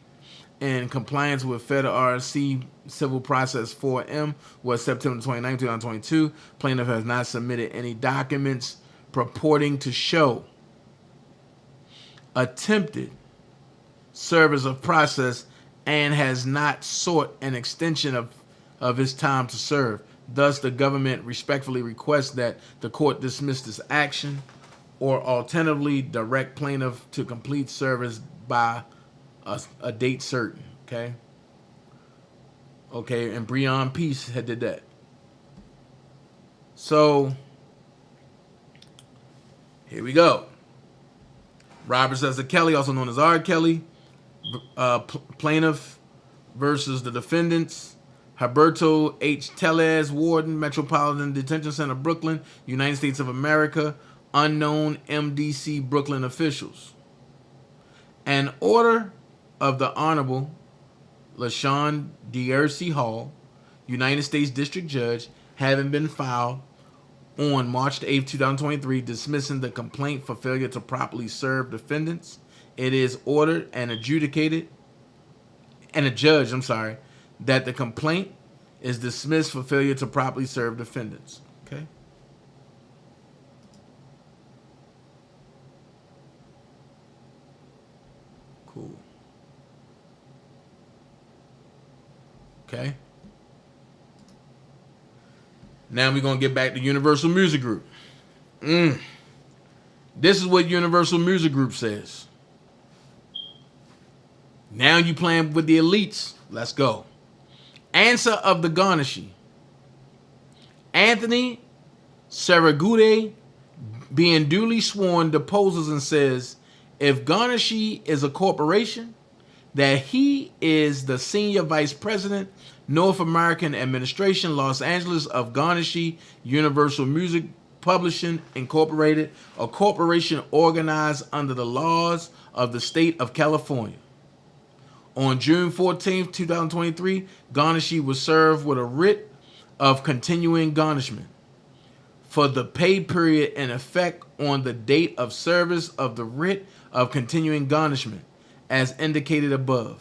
in compliance with Federal RC Civil Process 4M was September 29, 2022. Plaintiff has not submitted any documents purporting to show attempted service of process and has not sought an extension of his time to serve. Thus, the government respectfully requests that the court dismiss this action or alternatively direct plaintiff to complete service by a date certain. Okay. Okay, and Breon Peace had did that. So here we go. Robert Cesar Kelly, also known as R. Kelly, plaintiff versus the defendants, Herberto H. Tellez, Warden, Metropolitan Detention Center, Brooklyn, United States of America. Unknown MDC Brooklyn officials. An order of the Honorable LaShawn D'Arcy Hall, United States District Judge, having been filed on March 8, 2023, dismissing the complaint for failure to properly serve defendants. It is ordered and adjudicated, and adjudged, that the complaint is dismissed for failure to properly serve defendants. Okay? Cool. Okay? Now we're going to get back to Universal Music Group. This is what Universal Music Group says. Now you playing with the elites. Let's go. Answer of the garnishee. Anthony Saragude, being duly sworn, deposes and says, if garnishee is a corporation, that he is the senior vice president, North American Administration, Los Angeles, of Garnishee Universal Music Publishing Incorporated, a corporation organized under the laws of the state of California. On June 14, 2023, Garnishee was served with a writ of continuing garnishment for the pay period in effect on the date of service of the writ of continuing garnishment, as indicated above.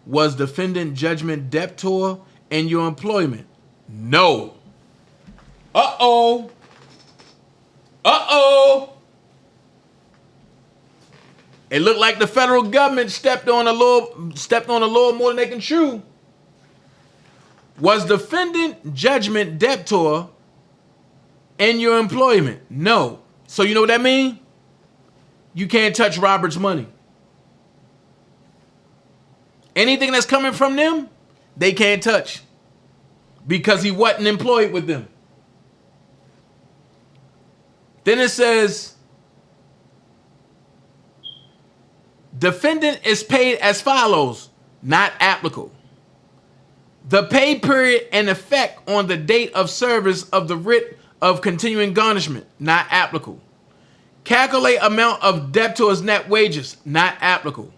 Was defendant judgment debtor in your employment? No. Uh-oh. Uh-oh. It looked like the federal government stepped on a little more than they can chew. Was defendant judgment debtor in your employment? No. So you know what that means? You can't touch Robert's money. Anything that's coming from them, they can't touch because he wasn't employed with them. Then it says, defendant is paid as follows, not applicable. The pay period in effect on the date of service of the writ of continuing garnishment, not applicable. Calculate amount of debtor's net wages, not applicable.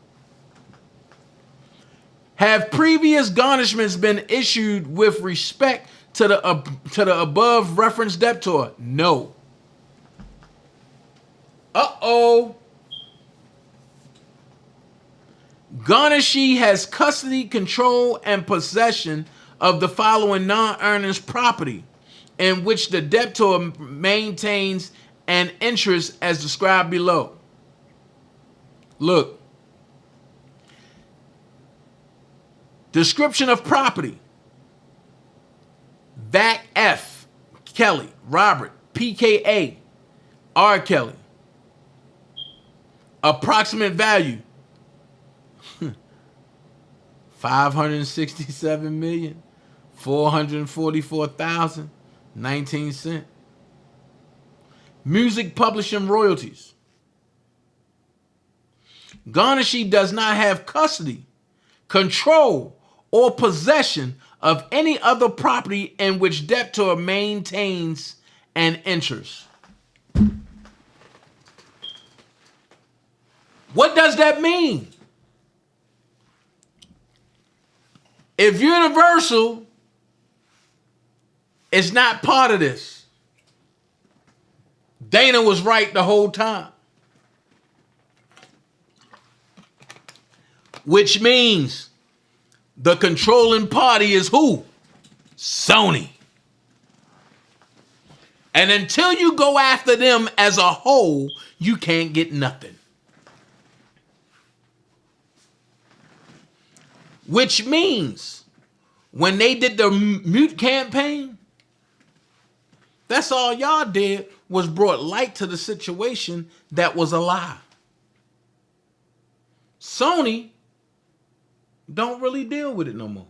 Have previous garnishments been issued with respect to the above referenced debtor? No. Uh-oh. Garnishee has custody, control, and possession of the following non-earners property in which the debtor maintains an interest as described below. Look. Description of property. Vac F. Kelly. Robert. PKA. R. Kelly. Approximate value. $567,444,019. Music publishing royalties. Garnishee does not have custody, control, or possession of any other property in which debtor maintains an interest. What does that mean? If Universal is not part of this, Dana was right the whole time. Which means the controlling party is who? Sony. And until you go after them as a whole, you can't get nothing. Which means when they did the mute campaign, that's all y'all did was brought light to the situation that was a lie. Sony don't really deal with it no more.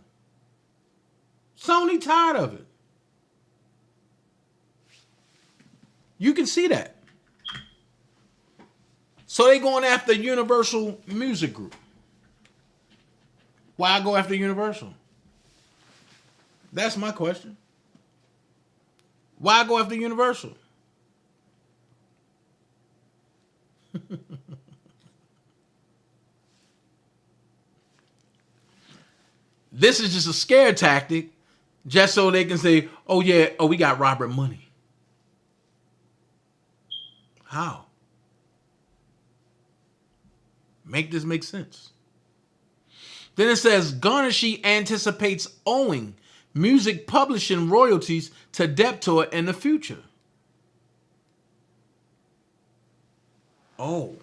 Sony tired of it. You can see that. So they going after Universal Music Group. Why go after Universal? That's my question. Why go after Universal? This is just a scare tactic, just so they can say, oh yeah, oh, we got Robert money. How? Make this make sense. Then it says, Garnishy anticipates owing music publishing royalties to debtor in the future. Oh.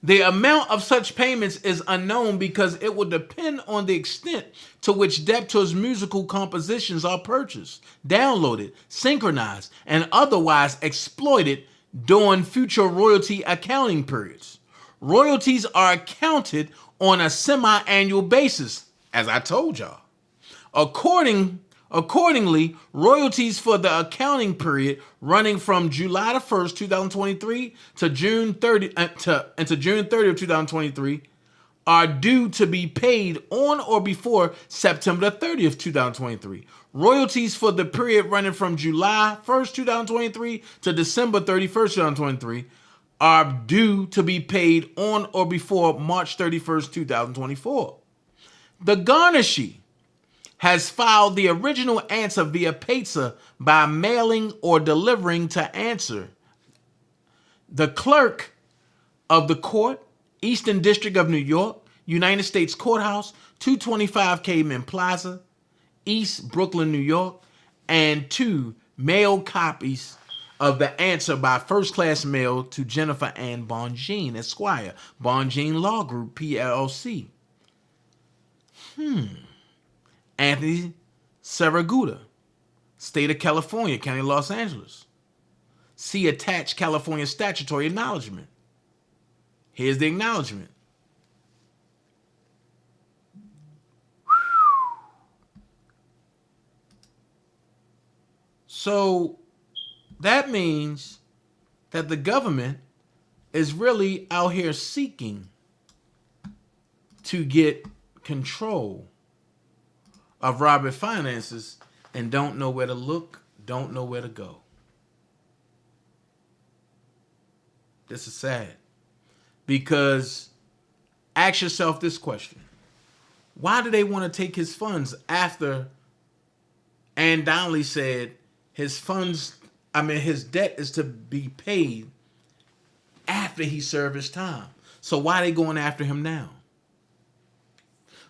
The amount of such payments is unknown because it will depend on the extent to which debtor's musical compositions are purchased, downloaded, synchronized, and otherwise exploited during future royalty accounting periods. Royalties are accounted on a semi-annual basis, as I told y'all. Accordingly, royalties for the accounting period running from July the 1st, 2023 to June 30 to June 30th, 2023 are due to be paid on or before September the 30th, 2023. Royalties for the period running from July 1st, 2023 to December 31st, 2023 are due to be paid on or before March 31st, 2024. The Garnishy has filed the original answer via pizza by mailing or delivering to answer. The clerk of the court, Eastern District of New York, United States Courthouse, 225 Caveman Plaza, East Brooklyn, New York, and 2 mailed copies of the answer by first class mail to Jennifer Ann Bonjean, Esquire, Bonjean Law Group, PLC. Anthony Saraguda, State of California, County of Los Angeles. See attached California statutory acknowledgement. Here's the acknowledgement. So that means that the government is really out here seeking to get control of Robert finances and don't know where to look, don't know where to go. This is sad. Because ask yourself this question. Why do they want to take his funds after Ann Donnelly said his debt is to be paid after he served his time? So why are they going after him now?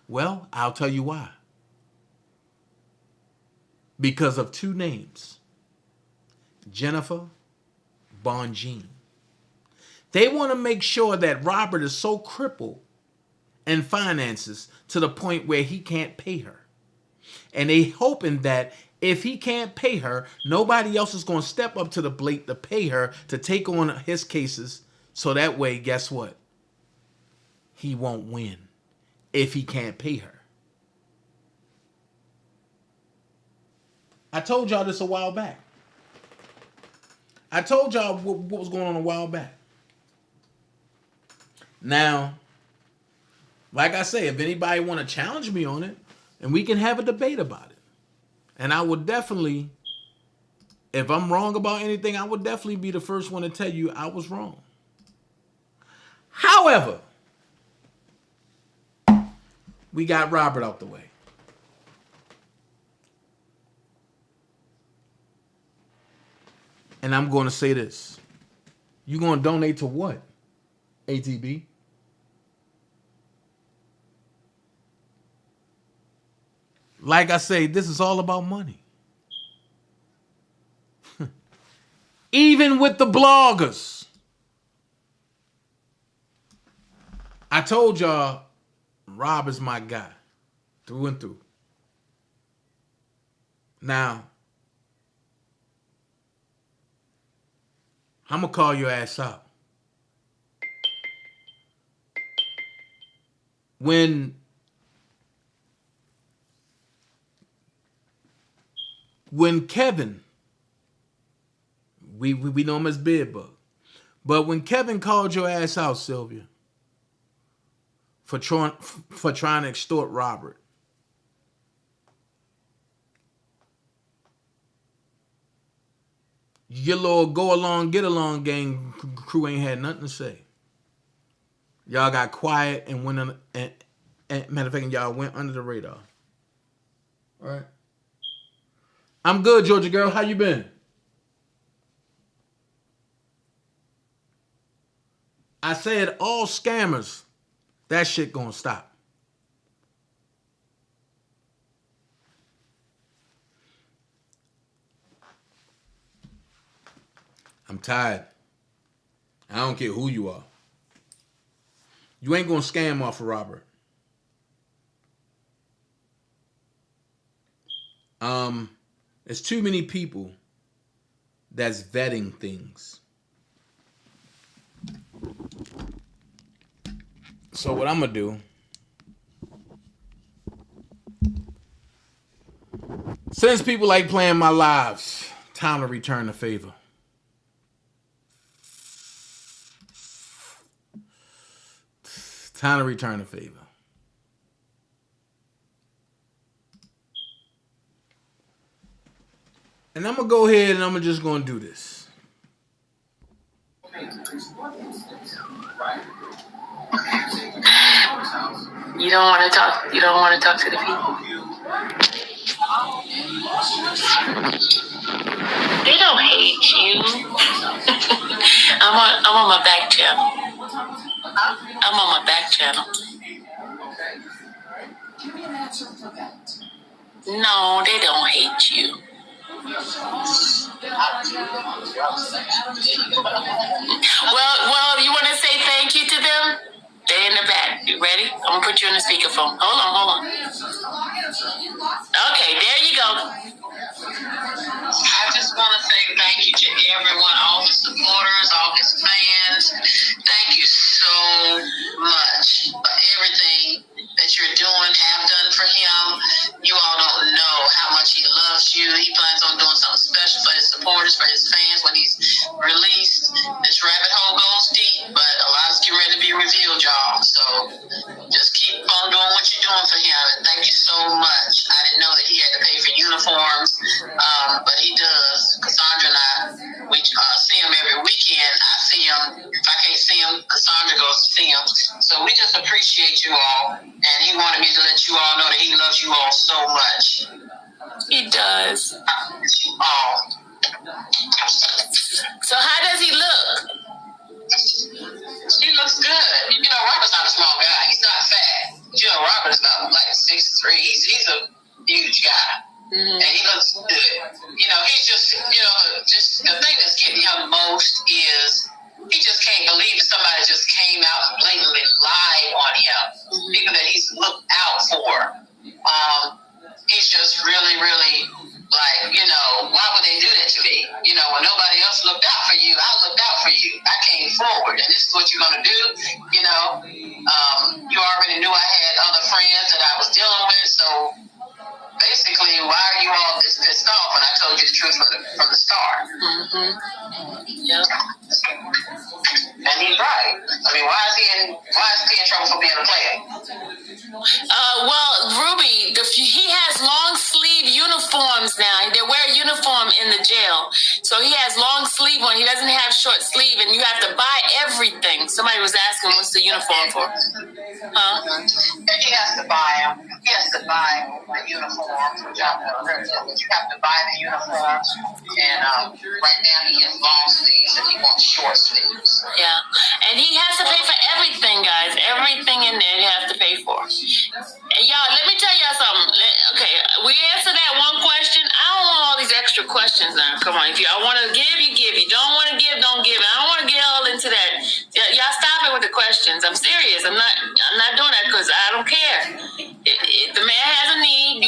Well, I'll tell you why. Because of 2 names. Jennifer Bonjean. They want to make sure that Robert is so crippled in finances to the point where he can't pay her. And they hoping that if he can't pay her, nobody else is going to step up to the plate to pay her to take on his cases. So that way, guess what? He won't win if he can't pay her. I told y'all this a while back. I told y'all what was going on a while back. Now, like I say, if anybody want to challenge me on it, and we can have a debate about it. And I would definitely, if I'm wrong about anything, I would definitely be the first one to tell you I was wrong. However, we got Robert out the way. And I'm going to say this. You going to donate to what, ATB? Like I say, this is all about money. Even with the bloggers. I told y'all, Rob is my guy. Through and through. Now, I'm going to call your ass out. When Kevin, we know him as Bedbug, but when Kevin called your ass out, Sylvia, for trying to extort Robert, Your little go along, get along gang crew ain't had nothing to say. Y'all got quiet and went on, and matter of fact, y'all went under the radar. All right. I'm good, Georgia girl. How you been? I said all scammers, that shit gonna stop. I'm tired. I don't care who you are. You ain't gonna scam off of Robert. There's too many people that's vetting things. So what I'm gonna do, since people like playing my lives, time to return the favor. Time to return the favor. And I'm going to go ahead and I'm just going to do this. You don't want to talk. You don't want to talk to the people. They don't hate you. I'm on my back channel. I'm on my back channel. No, they don't hate you. Well, you want to say thank you to them? They're in the back. You ready? I'm gonna put you on the speakerphone. Hold on. Okay, there you go. I just want to say thank you to everyone, all his supporters, all his fans. Thank you so much for everything that you're doing, have done for him. You all don't know how much he loves you. He plans on doing something special for his supporters, for his fans when he's released. This rabbit hole goes deep, but a lot is getting ready to be revealed, y'all. So just keep on doing what you're doing for him. And thank you so much. I didn't know that he had to pay for uniforms, but he does. Cassandra and I, we see him every weekend. I see him. If I can't see him, Cassandra goes to see him. So we just appreciate you all. And he wanted me to let you all know that he loves you all so much. He does. Oh. So how does he look? He looks good. You know, Robert's not a small guy. He's not fat. You know, Robert's about like 6'3". He's a huge guy. Mm-hmm. And he looks good. You know, he's just, just the thing that's getting him most is he just can't believe that somebody just came out and blatantly lied on him. Mm-hmm. People that he's looked out for. He's just really, really like, why would they do that to me? When nobody else looked out for you, I looked out for you. I came forward, and this is what you're going to do. You already knew I had other friends that I was dealing with, so basically, why are you all this pissed off when I told you the truth from the start? Mm-hmm. Yep. And he's right. I mean, why is he in trouble for being a player? Well, Ruby, he has long sleeve uniforms now. They wear a uniform in the jail. So he has long sleeve on. He doesn't have short sleeve, and you have to buy everything. Somebody was asking, what's the uniform for? Huh? He has to buy them. He has to buy the uniforms, which I've never heard of. You have to buy the uniforms, and right now he has long sleeves, and he wants short sleeves. Yeah, and he has to pay for everything, guys. Everything in there he has to pay for. And y'all, let me tell y'all something. Okay, we answered that one question. I don't want all these extra questions now. Come on, if y'all want to give, you give. You don't want to give, don't give. I don't want to get all into that. Y'all stop it with the questions. I'm serious. I'm not doing that because I don't care. If the man has a need,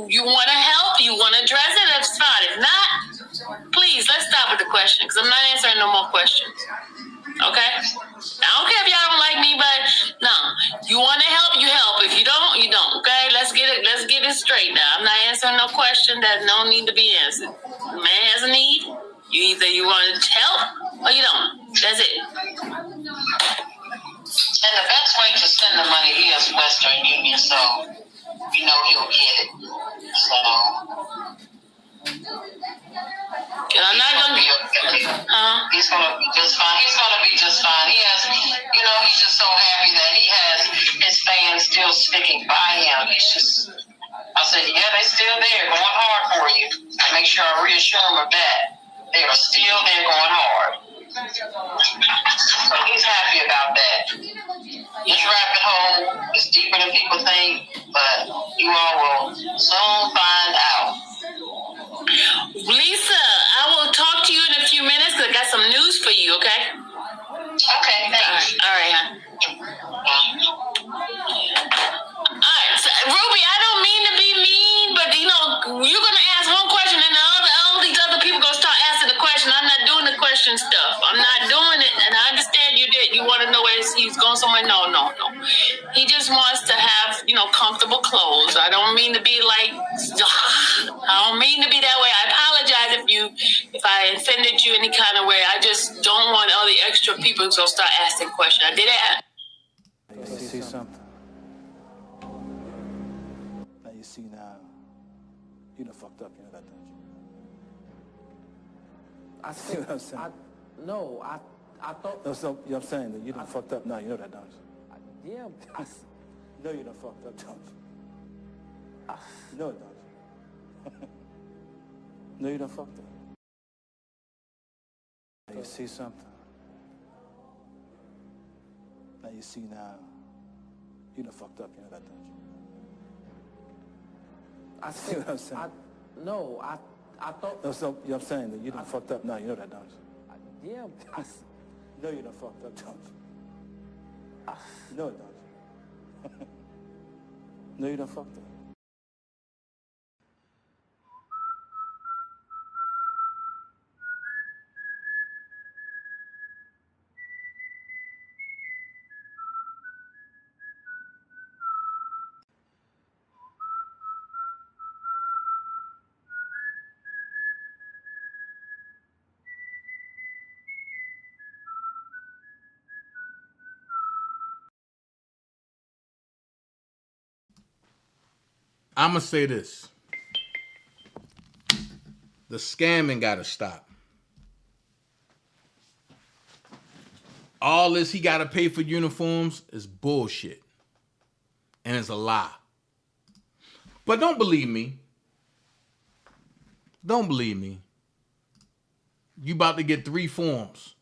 you want to help, you want to address it, that's fine. If not, please, let's stop with the question because I'm not answering no more questions. Okay? I don't care if y'all don't like me, but no. You want to help, you help. If you don't, you don't. Okay? Let's get it straight now. I'm not answering no question that no need to be answered. The man has a need. You want to help or you don't. That's it. And the best way to send the money is Western Union, so he'll get it. So. And I'm not gonna He's just, I said, yeah, they still there, going hard for you. I make sure I reassure him of that. They are still there going hard. So he's happy about that. This rabbit hole is deeper than people think, but you all will soon find out. Lisa, I will talk to you in a few minutes because I got some news for you, okay? Okay, thanks. All right, hon. All right, so, Ruby, I don't mean to be mean, but you know, you're gonna ask one question and all these other people gonna start asking the question. I'm not doing the question stuff. I'm not doing it, and I understand you did. You want to know where he's going somewhere? No. He just wants to have, comfortable clothes. I don't mean to be like, I don't mean to be that way. I apologize if I offended you any kind of way. I just don't want all the extra people to start asking questions. I did that. You see something? Now you see now. You done fucked up, you know that, don't you? I see what I'm saying. I thought... No, so, you know what I'm saying? That you done fucked up now, you know that, don't you? Yeah. No, you done fucked up, don't you? You know it, don't you? No, you done fucked up. Now you see something? Now you see now. You done fucked up, you know that, don't you? I see what I'm saying. I thought... No, so, you know what I'm saying? That you done fucked up now, you know that, don't you? Yeah. No, you done fucked up, don't you? You know it, don't you? No, you done fucked up. I'm going to say this. The scamming got to stop. All this he got to pay for uniforms is bullshit. And it's a lie. But don't believe me. Don't believe me. You about to get 3 forms.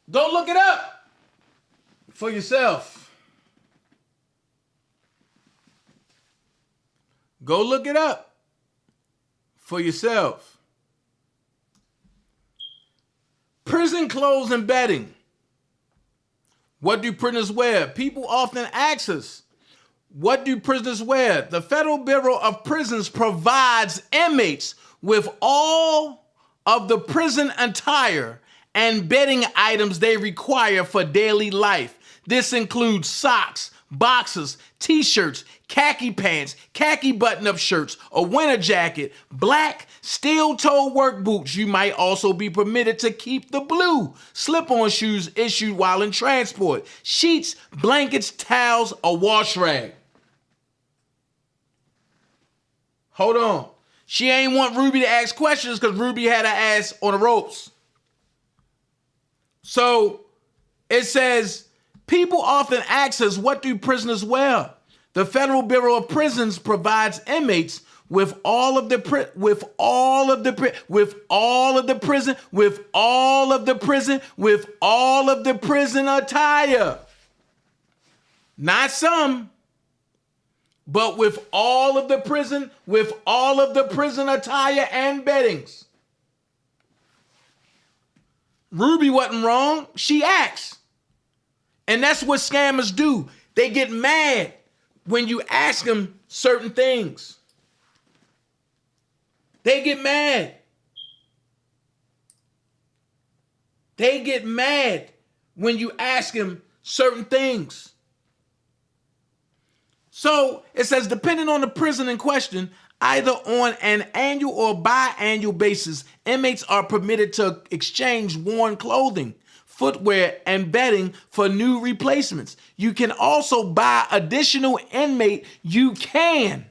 Go look it up for yourself. Go look it up for yourself. Prison clothes and bedding. What do prisoners wear? People often ask us, what do prisoners wear? The Federal Bureau of Prisons provides inmates with all of the prison attire and bedding items they require for daily life. This includes socks, boxers, t-shirts, khaki pants, khaki button-up shirts, a winter jacket, black steel-toe work boots. You might also be permitted to keep the blue slip-on shoes issued while in transport, sheets, blankets, towels, a wash rag. Hold on. She ain't want Ruby to ask questions because Ruby had her ass on the ropes. So it says, people often ask us, what do prisoners wear? The Federal Bureau of Prisons provides inmates with all of the prison attire. Not some, but with all of the prison attire and beddings. Ruby wasn't wrong. She asked. And that's what scammers do. They get mad when you ask them certain things. They get mad. They get mad when you ask them certain things. So it says, depending on the prison in question, either on an annual or biannual basis, inmates are permitted to exchange worn clothing, footwear, and bedding for new replacements. You can also buy additional inmate. You can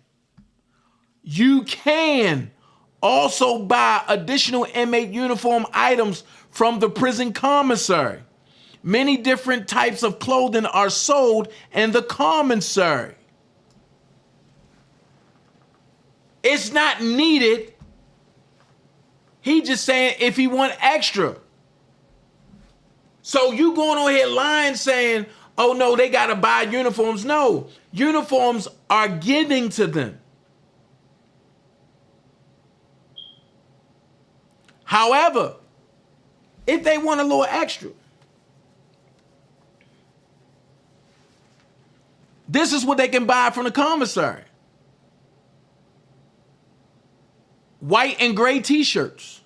also buy additional inmate uniform items from the prison commissary. Many different types of clothing are sold in the commissary. It's not needed. He just saying if he want extra. So you going on here lying saying, oh no, they got to buy uniforms. No, uniforms are giving to them. However, if they want a little extra, this is what they can buy from the commissary. White and gray t-shirts,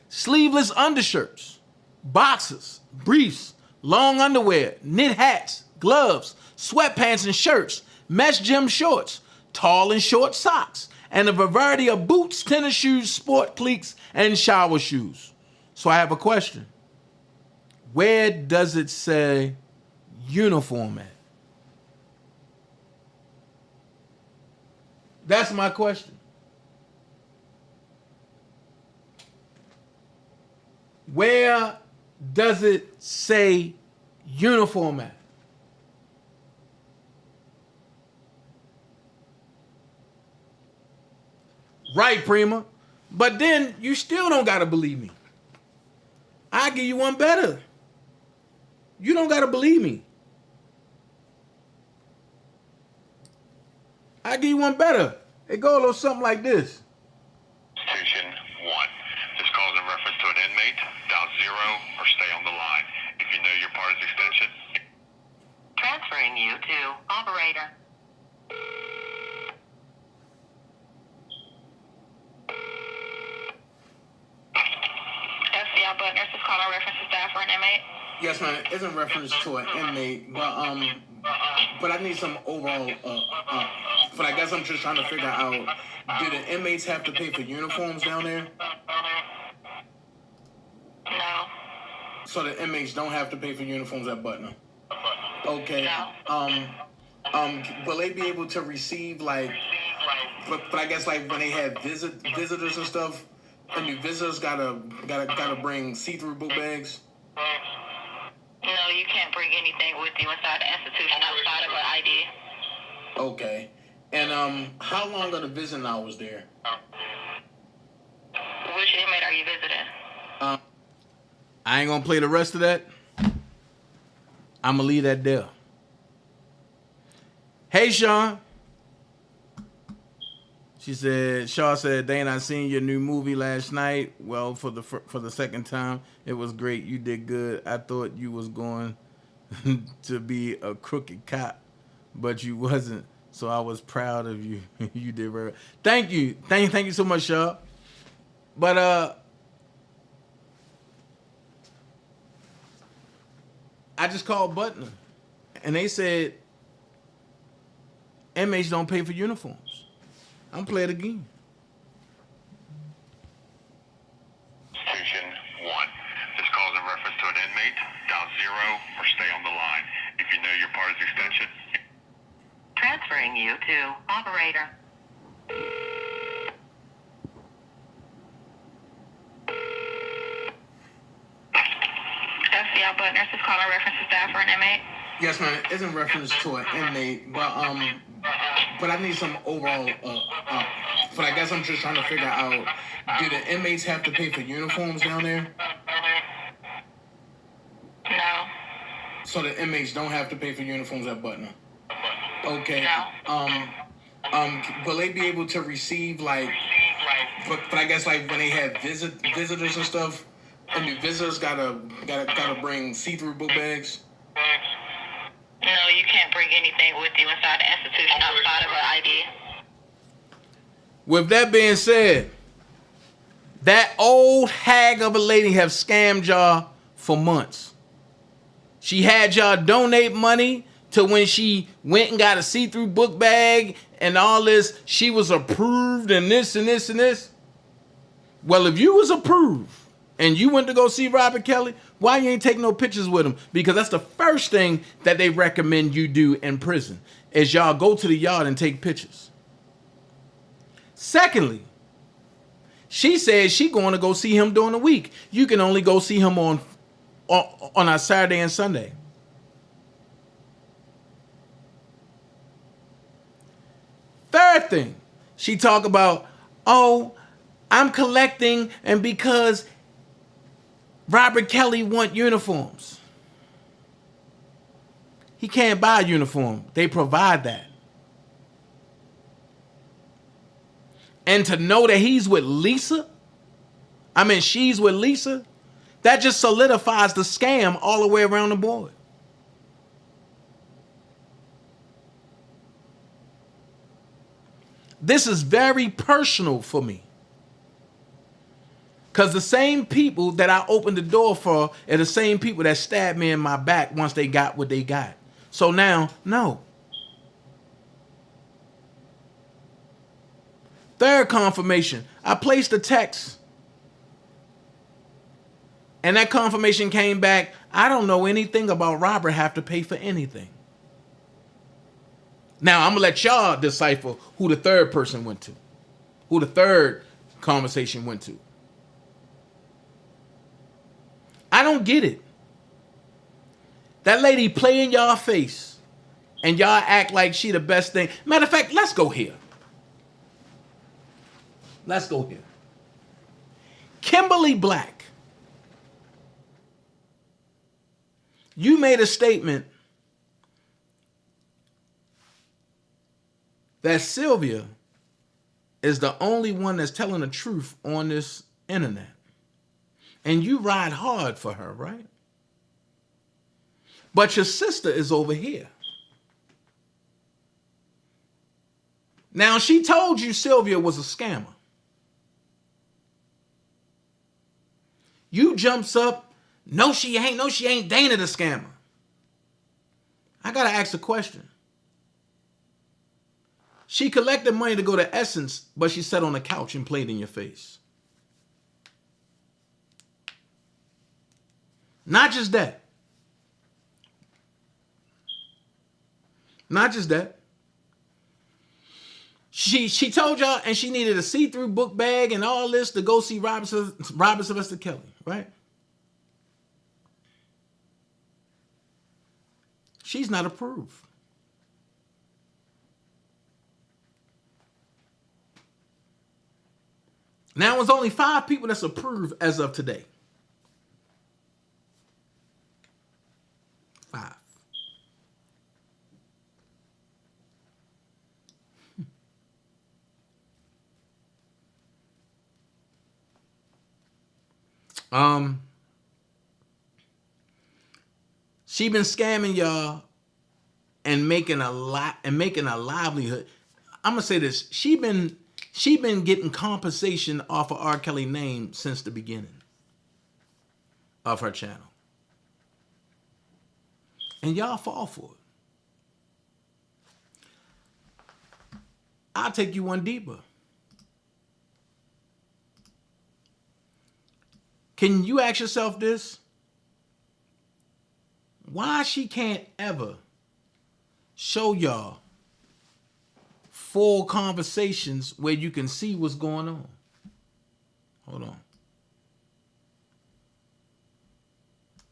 sleeveless undershirts, boxers, briefs, long underwear, knit hats, gloves, sweatpants and shirts, mesh gym shorts, tall and short socks, and a variety of boots, tennis shoes, sport cleats, and shower shoes. So I have a question. Where does it say uniform at? That's my question. Where does it say uniform at? Right, Prima. But then you still don't got to believe me. I'll give you one better. You don't got to believe me. I'll give you one better. It goes a little something like this. Citation 1. This call is in reference to an inmate. Dial 0 or stay on the line. If you know your party's extension. Transferring you to operator. FCL Butler, this is calling reference to staff or an inmate. Yes, ma'am. It's in reference to an inmate, but I need some overall. But I guess I'm just trying to figure out: do the inmates have to pay for uniforms down there? No. So the inmates don't have to pay for uniforms at Butner. Okay. No. Will they be able to receive like? But I guess like when they have visitors and stuff, I mean visitors gotta bring see-through book bags. No, you can't bring anything with you inside the institution outside of an ID. Okay. And how long are the visiting hours there? Which inmate are you visiting? I ain't gonna play the rest of that. I'm gonna leave that there. Hey, Sean. She said, Shaw said, Dane, I seen your new movie last night. Well, for the second time, it was great. You did good. I thought you was going to be a crooked cop, but you wasn't. So I was proud of you. You did very well. Thank you. Thank you so much, Shaw. But I just called Butner, and they said inmates don't pay for uniforms. I'm playing it again. Station 1. This call is in reference to an inmate. Dial 0 or stay on the line. If you know your party's extension. Transferring you to operator. FCL Butler, this is calling reference to staff or an inmate. Yes, ma'am. It's in reference to an inmate, but I need some overall. But I guess I'm just trying to figure out: do the inmates have to pay for uniforms down there? No. So the inmates don't have to pay for uniforms at Butner. Okay. No. Will they be able to receive like? But I guess like when they have visitors and stuff, I mean visitors gotta bring see-through book bags. No, you can't bring anything with you inside the institution outside of an ID. With that being said, that old hag of a lady have scammed y'all for months. She had y'all donate money to when she went and got a see-through book bag and all this. She was approved and this and this and this. Well, if you was approved and you went to go see Robert Kelly, why you ain't take no pictures with him? Because that's the first thing that they recommend you do in prison is y'all go to the yard and take pictures. Secondly, she said she going to go see him during the week. You can only go see him on on our Saturday and Sunday. Third thing, she talk about, oh, I'm collecting and because Robert Kelly want uniforms. He can't buy a uniform. They provide that. And to know that he's with Lisa, she's with Lisa, that just solidifies the scam all the way around the board. This is very personal for me. Because the same people that I opened the door for are the same people that stabbed me in my back once they got what they got. So now, no. Third confirmation, I placed a text. And that confirmation came back, I don't know anything about Robert have to pay for anything. Now, I'm going to let y'all decipher who the third person went to. Who the third conversation went to. I don't get it. That lady play in y'all face. And y'all act like she the best thing. Matter of fact, let's go here. Let's go here. Kimberly Black. You made a statement that Sylvia is the only one that's telling the truth on this internet. And you ride hard for her, right? But your sister is over here. Now, she told you Sylvia was a scammer. You jumps up, no she ain't Dana the scammer. I gotta ask a question. She collected money to go to Essence, but she sat on the couch and played in your face. Not just that. Not just that. She told y'all and she needed a see-through book bag and all this to go see Robert Sylvester Kelly, right? She's not approved. Now it's only 5 people that's approved as of today. 5. She been scamming y'all and making a livelihood. I'm gonna say this. She been getting compensation off of R. Kelly name since the beginning of her channel. And y'all fall for it. I'll take you one deeper. Can you ask yourself this? Why she can't ever show y'all full conversations where you can see what's going on? Hold on.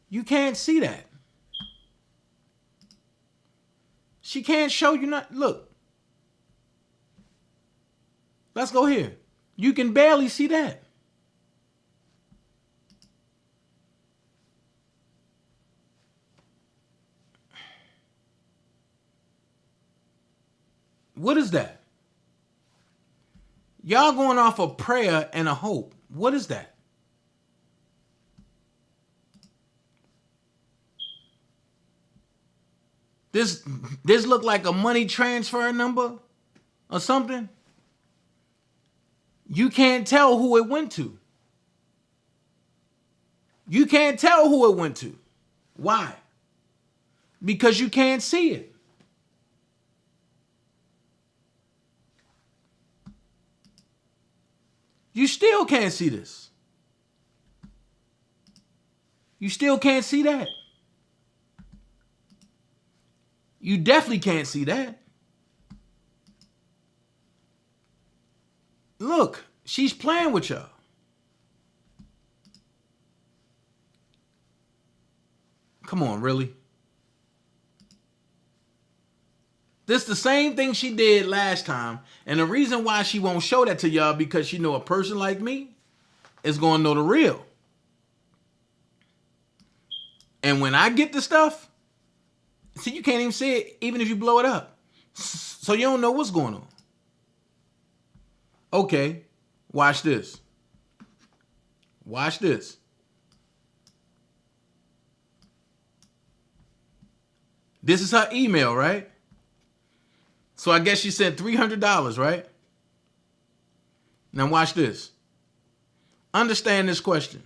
You can't see that. She can't show you not. Look. Let's go here. You can barely see that. What is that? Y'all going off a prayer and a hope. What is that? This look like a money transfer number or something? You can't tell who it went to. You can't tell who it went to. Why? Because you can't see it. You still can't see this. You still can't see that. You definitely can't see that. Look, she's playing with y'all. Come on, really? This the same thing she did last time. And the reason why she won't show that to y'all because she know a person like me is going to know the real. And when I get the stuff, see, you can't even see it even if you blow it up. So you don't know what's going on. Okay, watch this. Watch this. This is her email, right? So I guess she sent $300, right? Now watch this. Understand this question.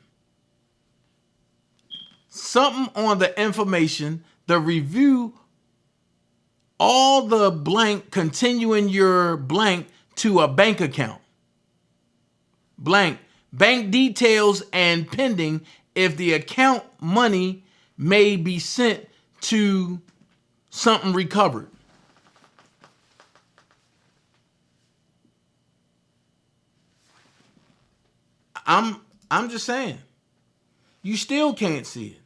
Something on the information, the review, all the blank, continuing your blank to a bank account. Blank. Bank details and pending if the account money may be sent to something recovered. I'm just saying. You still can't see it.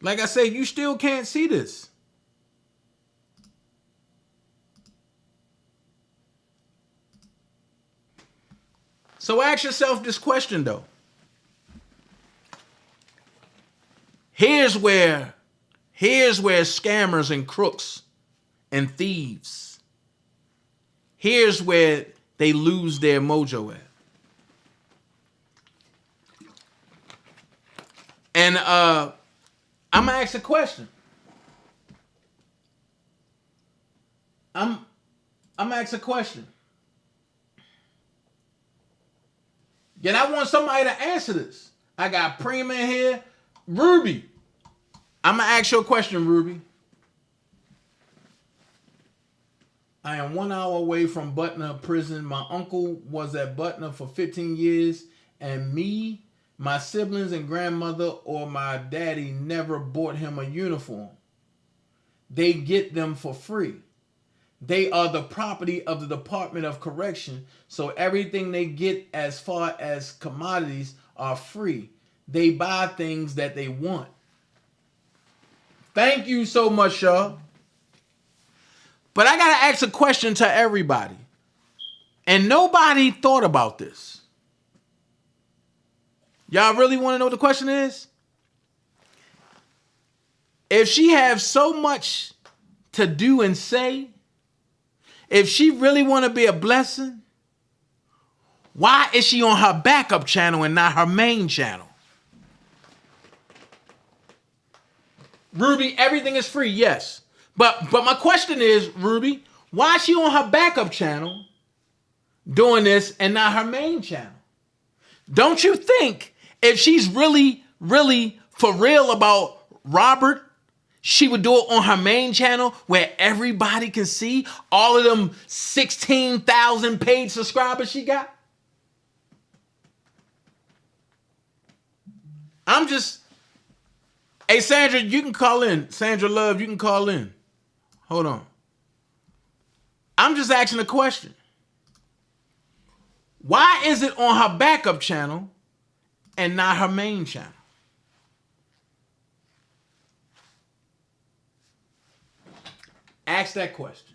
Like I say, you still can't see this. So ask yourself this question, though. Here's where scammers and crooks and thieves, here's where they lose their mojo at. And I'm gonna ask a question. I'm gonna ask a question. Yet I want somebody to answer this. I got Prima in here. Ruby, I'm going to ask you a question, Ruby. I am 1 hour away from Butner prison. My uncle was at Butner for 15 years, and me, my siblings and grandmother or my daddy never bought him a uniform. They get them for free. They are the property of the Department of Correction, so everything they get as far as commodities are free. They buy things that they want. Thank you so much, y'all. But I got to ask a question to everybody. And nobody thought about this. Y'all really want to know what the question is? If she has so much to do and say, if she really want to be a blessing, why is she on her backup channel and not her main channel? Ruby, everything is free, yes. But my question is, Ruby, why is she on her backup channel doing this and not her main channel? Don't you think if she's really, really for real about Robert, she would do it on her main channel where everybody can see all of them 16,000 paid subscribers she got? I'm just... Hey, Sandra, you can call in. Sandra Love, you can call in. Hold on. I'm just asking a question. Why is it on her backup channel and not her main channel? Ask that question.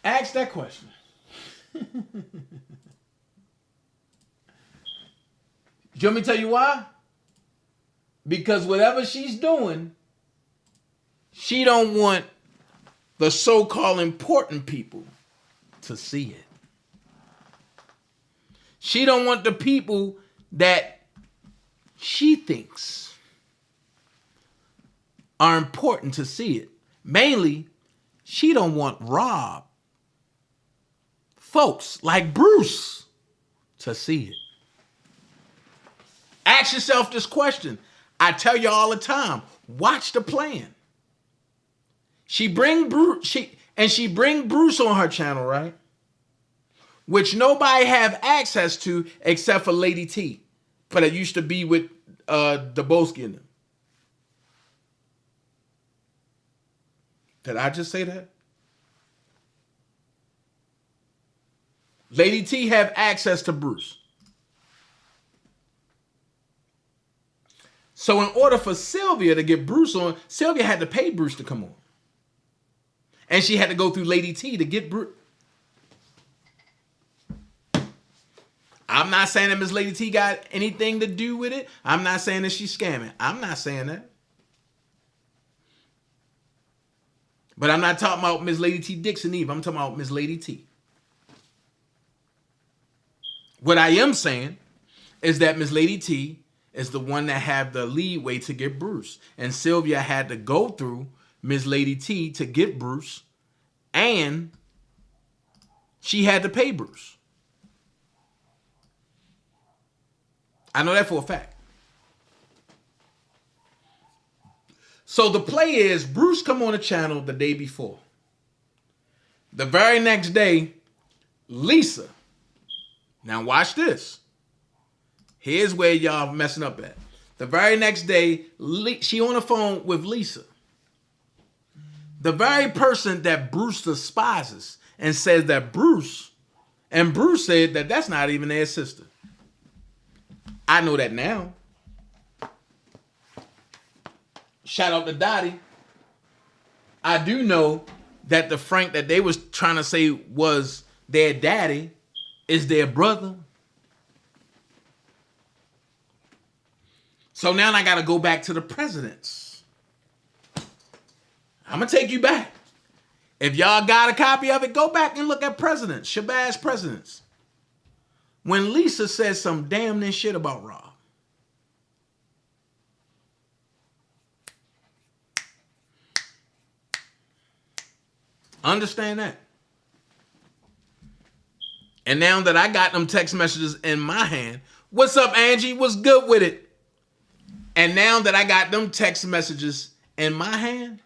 Ask that question. You want me to tell you why? Because whatever she's doing, she don't want the so-called important people to see it. She don't want the people that she thinks are important to see it. Mainly, she don't want Rob, folks like Bruce, to see it. Ask yourself this question. I tell you all the time, watch the plan. She bring Bruce on her channel, right? Which nobody have access to except for Lady T. But it used to be with Daboski and them. Did I just say that? Lady T have access to Bruce. So in order for Sylvia to get Bruce on, Sylvia had to pay Bruce to come on. And she had to go through Lady T to get Bruce. I'm not saying that Miss Lady T got anything to do with it. I'm not saying that she's scamming. I'm not saying that. But I'm not talking about Miss Lady T Dixon Eve. I'm talking about Miss Lady T. What I am saying is that Miss Lady T is the one that had the leeway to get Bruce. And Sylvia had to go through Miss Lady T to get Bruce. And she had to pay Bruce. I know that for a fact. So the play is Bruce come on the channel the day before. The very next day, Lisa. Now watch this. Here's where y'all messing up at. The very next day, she on the phone with Lisa. The very person that Bruce despises and says that Bruce said that that's not even their sister. I know that now. Shout out to Dottie. I do know that the Frank that they was trying to say was their daddy is their brother. So now I got to go back to the presidents. I'm going to take you back. If y'all got a copy of it, go back and look at presidents, Shabazz presidents. When Lisa says some damn this shit about Rob. Understand that. And now that I got them text messages in my hand, what's up, Angie? What's good with it? And now that I got them text messages in my hand,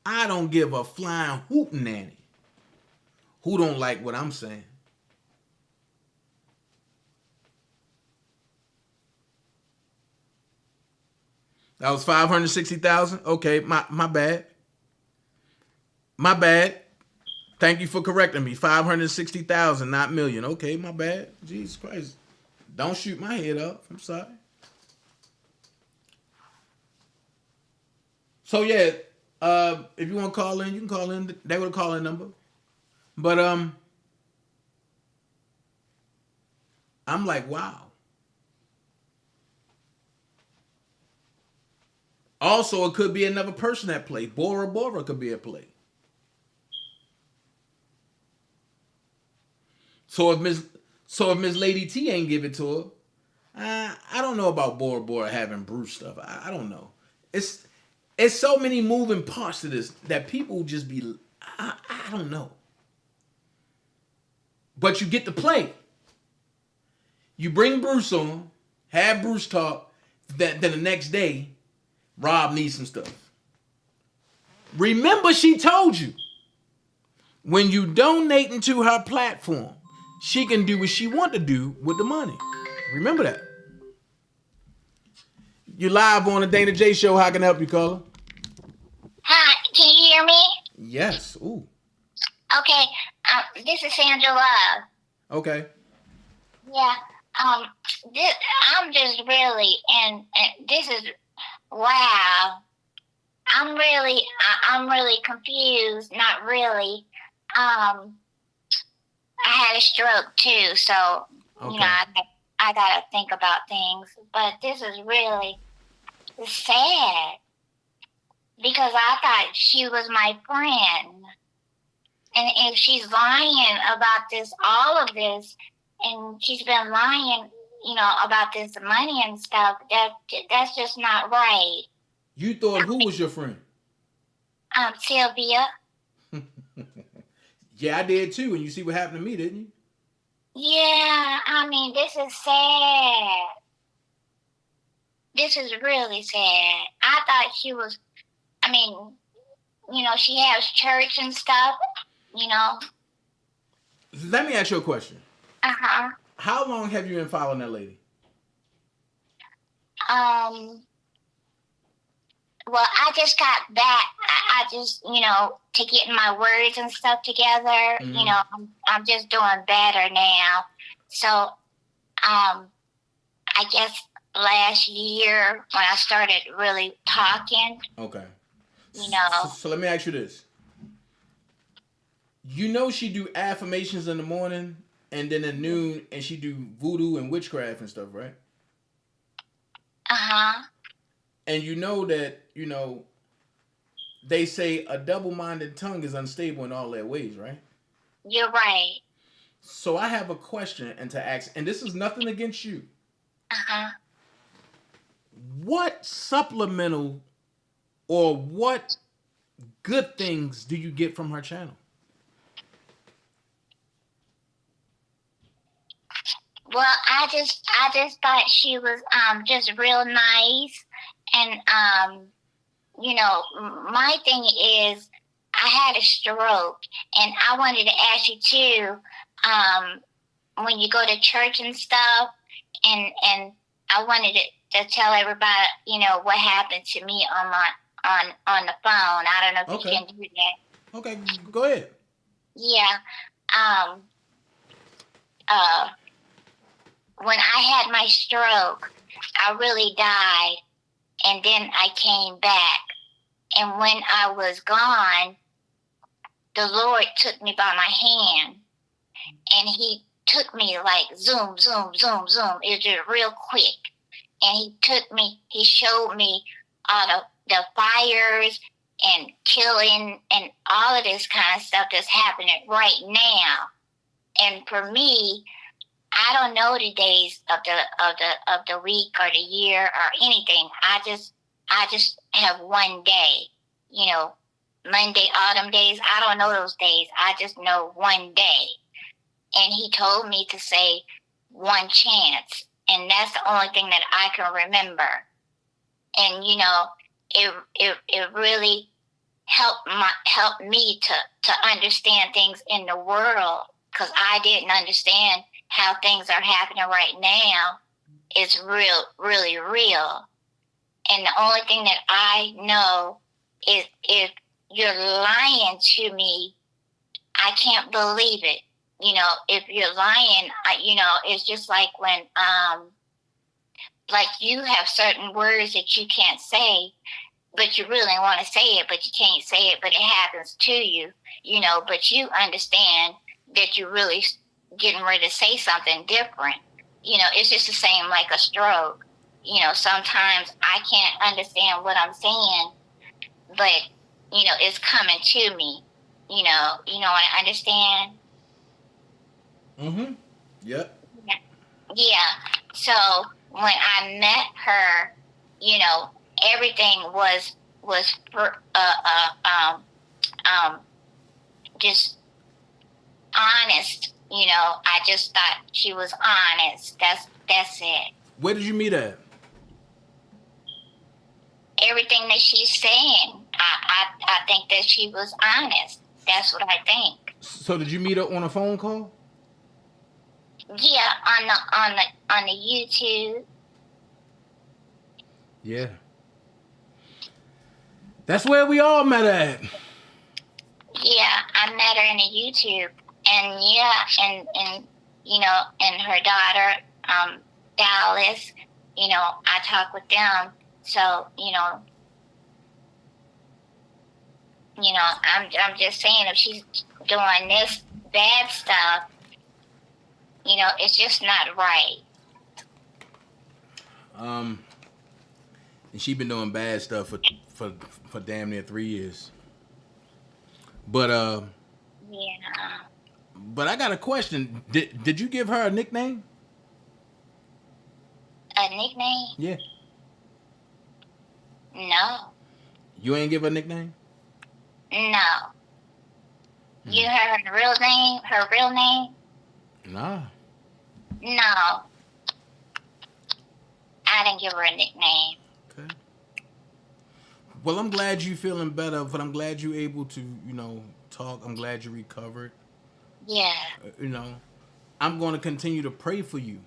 I don't give a flying hootenanny who don't like what I'm saying. That was 560,000. Okay, my bad. My bad. Thank you for correcting me. 560,000, not million. Okay, my bad. Jesus Christ. Don't shoot my head up. I'm sorry. So yeah, if you want to call in, you can call in. They would call in number. But I'm like, wow. Also, it could be another person at play. Bora Bora could be at play. So if Miss Lady T ain't give it to her, I don't know about Bora Bora having Bruce stuff. I don't know. It's so many moving parts to this that people just be, I don't know. But you get to play. You bring Bruce on, have Bruce talk, then the next day, Rob needs some stuff. Remember, she told you, when you donate into her platform, she can do what she want to do with the money. Remember that. You live on the Dana J Show. How can I help you, caller? Hi, can you hear me? Yes. Ooh. Okay, this is Sandra Love. Okay. Yeah, I'm just really, and this is, wow. I'm really confused. Not really. I had a stroke too, so okay. You know, I gotta think about things. But this is really sad because I thought she was my friend, and if she's lying about this, all of this, and she's been lying, you know, about this money and stuff, that's just not right. You thought who was your friend? Sylvia. Yeah, I did too. And you see what happened to me, didn't you? Yeah, I mean, this is sad. This is really sad. I thought she was, I mean, you know, she has church and stuff, you know. Let me ask you a question. Uh-huh. How long have you been following that lady? Well, I just got back. I just, to getting my words and stuff together. I'm just doing better now. So, I guess last year when I started really talking. Okay. So let me ask you this. She do affirmations in the morning and then at noon, and she do voodoo and witchcraft and stuff, right? Uh-huh. And that, they say a double-minded tongue is unstable in all their ways, right? You're right. So I have a question and to ask, and this is nothing against you. Uh-huh. What supplemental or what good things do you get from her channel? Well, I just thought she was just real nice, and my thing is I had a stroke, and I wanted to ask you too, when you go to church and stuff, and I wanted to tell everybody, what happened to me on the phone. I don't know if you can do that. Okay, go ahead. Yeah. When I had my stroke, I really died, and then I came back. And when I was gone, the Lord took me by my hand, and he took me like zoom, zoom, zoom, zoom. It was just real quick. And he showed me all the fires and killing and all of this kind of stuff that's happening right now. And for me, I don't know the days of the week or the year or anything. I just have one day, Monday, autumn days. I don't know those days. I just know one day. And he told me to say one chance, and that's the only thing that I can remember. And it really helped me to understand things in the world, because I didn't understand how things are happening right now. Is really real. And the only thing that I know is if you're lying to me, I can't believe it. If you're lying, it's just like when, like you have certain words that you can't say, but you really want to say it, but you can't say it, but it happens to you, but you understand that you're really getting ready to say something different. It's just the same like a stroke. Sometimes I can't understand what I'm saying, but, it's coming to me. You know what I understand? Mm-hmm. Yep. Yeah. So when I met her, everything was just honest. I just thought she was honest. That's it. Where did you meet her? Everything that she's saying, I think that she was honest. That's what I think. So did you meet her on a phone call? Yeah, on the YouTube. Yeah. That's where we all met at. Yeah, I met her in the YouTube. And yeah, and her daughter, Dallas, I talk with them. So, I'm just saying, if she's doing this bad stuff, it's just not right. And she been doing bad stuff for damn near 3 years. But yeah. But I got a question. Did you give her a nickname? A nickname? Yeah. No. You ain't give her a nickname? No. You heard her real name? Her real name? Nah. No. I didn't give her a nickname. Okay. Well, I'm glad you feeling better, but I'm glad you able to, talk. I'm glad you recovered. Yeah. I'm going to continue to pray for you.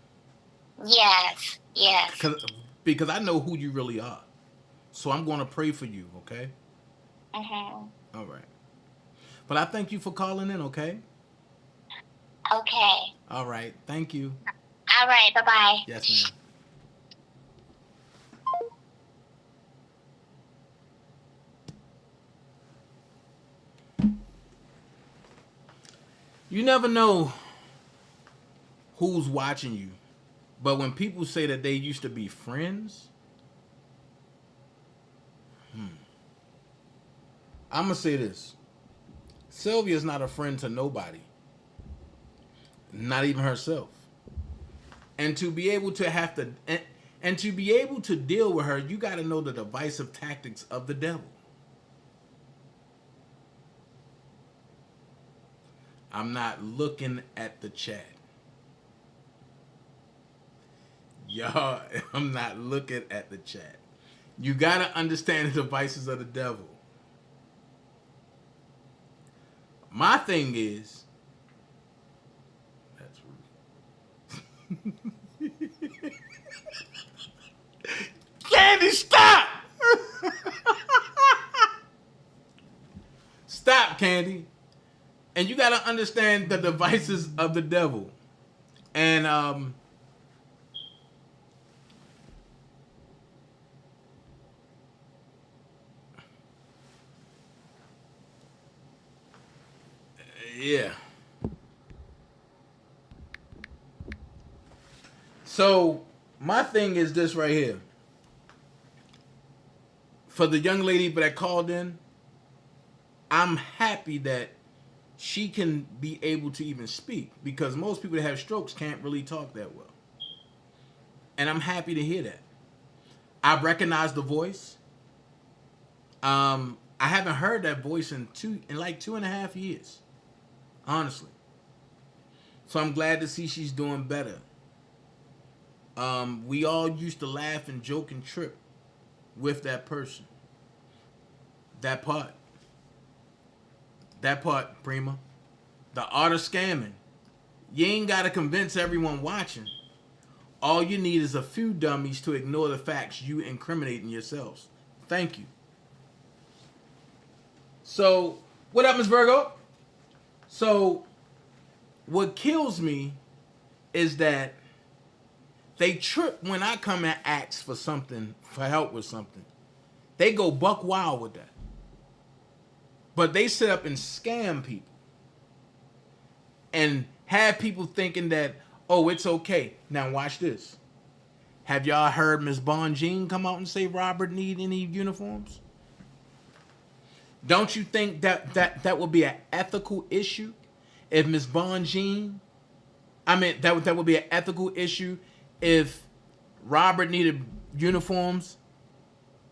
Yes. Because I know who you really are. So I'm going to pray for you, okay? Mhm. All right. But I thank you for calling in, okay? Okay. All right. Thank you. All right. Bye bye. Yes, ma'am. You never know who's watching you. But when people say that they used to be friends, I'm going to say this. Sylvia's not a friend to nobody. Not even herself. And to be able to have to... And to be able to deal with her, you got to know the divisive tactics of the devil. I'm not looking at the chat. Y'all, I'm not looking at the chat. You got to understand the devices of the devil. My thing is, that's rude. Candy, stop! Stop, Candy. And you got to understand the devices of the devil. And yeah. So my thing is this right here. For the young lady that called in, I'm happy that she can be able to even speak, because most people that have strokes can't really talk that well. And I'm happy to hear that. I recognize the voice. I haven't heard that voice in like 2.5 years. Honestly. So I'm glad to see she's doing better. We all used to laugh and joke and trip with that person. That part, Prima. The art of scamming. You ain't got to convince everyone watching. All you need is a few dummies to ignore the facts you incriminating yourselves. Thank you. So, what up, Ms. Virgo? So, what kills me is that they trip when I come and ask for something, for help with something. They go buck wild with that. But they sit up and scam people. And have people thinking that, oh, it's okay. Now watch this. Have y'all heard Miss Bonjean come out and say Robert need any uniforms? Don't you think that would be an ethical issue if Miss Bonjean, that would be an ethical issue if Robert needed uniforms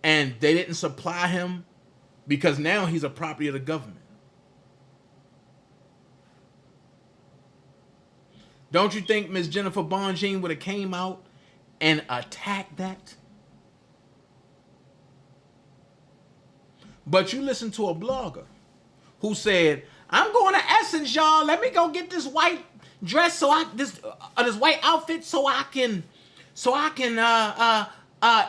and they didn't supply him, because now he's a property of the government. Don't you think Miss Jennifer Bonjean would have came out and attacked that? But you listen to a blogger who said, I'm going to Essence, y'all. Let me go get this white dress this white outfit so I can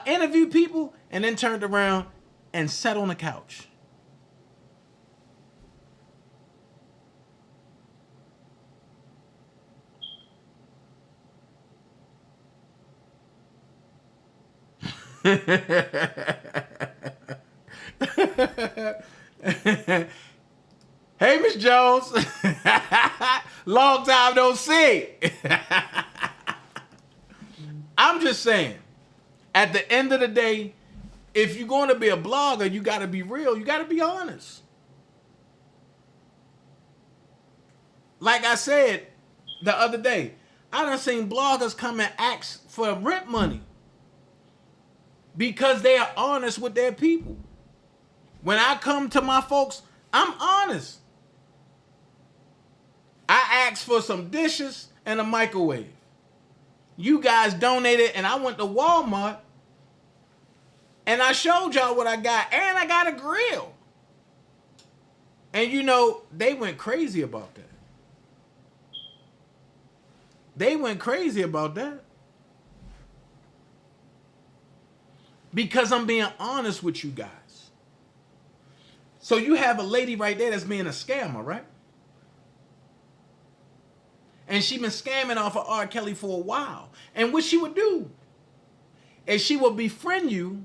interview people, and then turned around and sat on the couch. Hey, Miss Jones. Long time no see. I'm just saying, at the end of the day, if you're going to be a blogger, you got to be real. You got to be honest. Like I said the other day, I done seen bloggers come and ask for rent money because they are honest with their people. When I come to my folks, I'm honest. I asked for some dishes and a microwave. You guys donated, and I went to Walmart and I showed y'all what I got, and I got a grill. And you know, they went crazy about that. Because I'm being honest with you guys. So you have a lady right there that's being a scammer, right? And she been scamming off of R. Kelly for a while. And what she would do is she would befriend you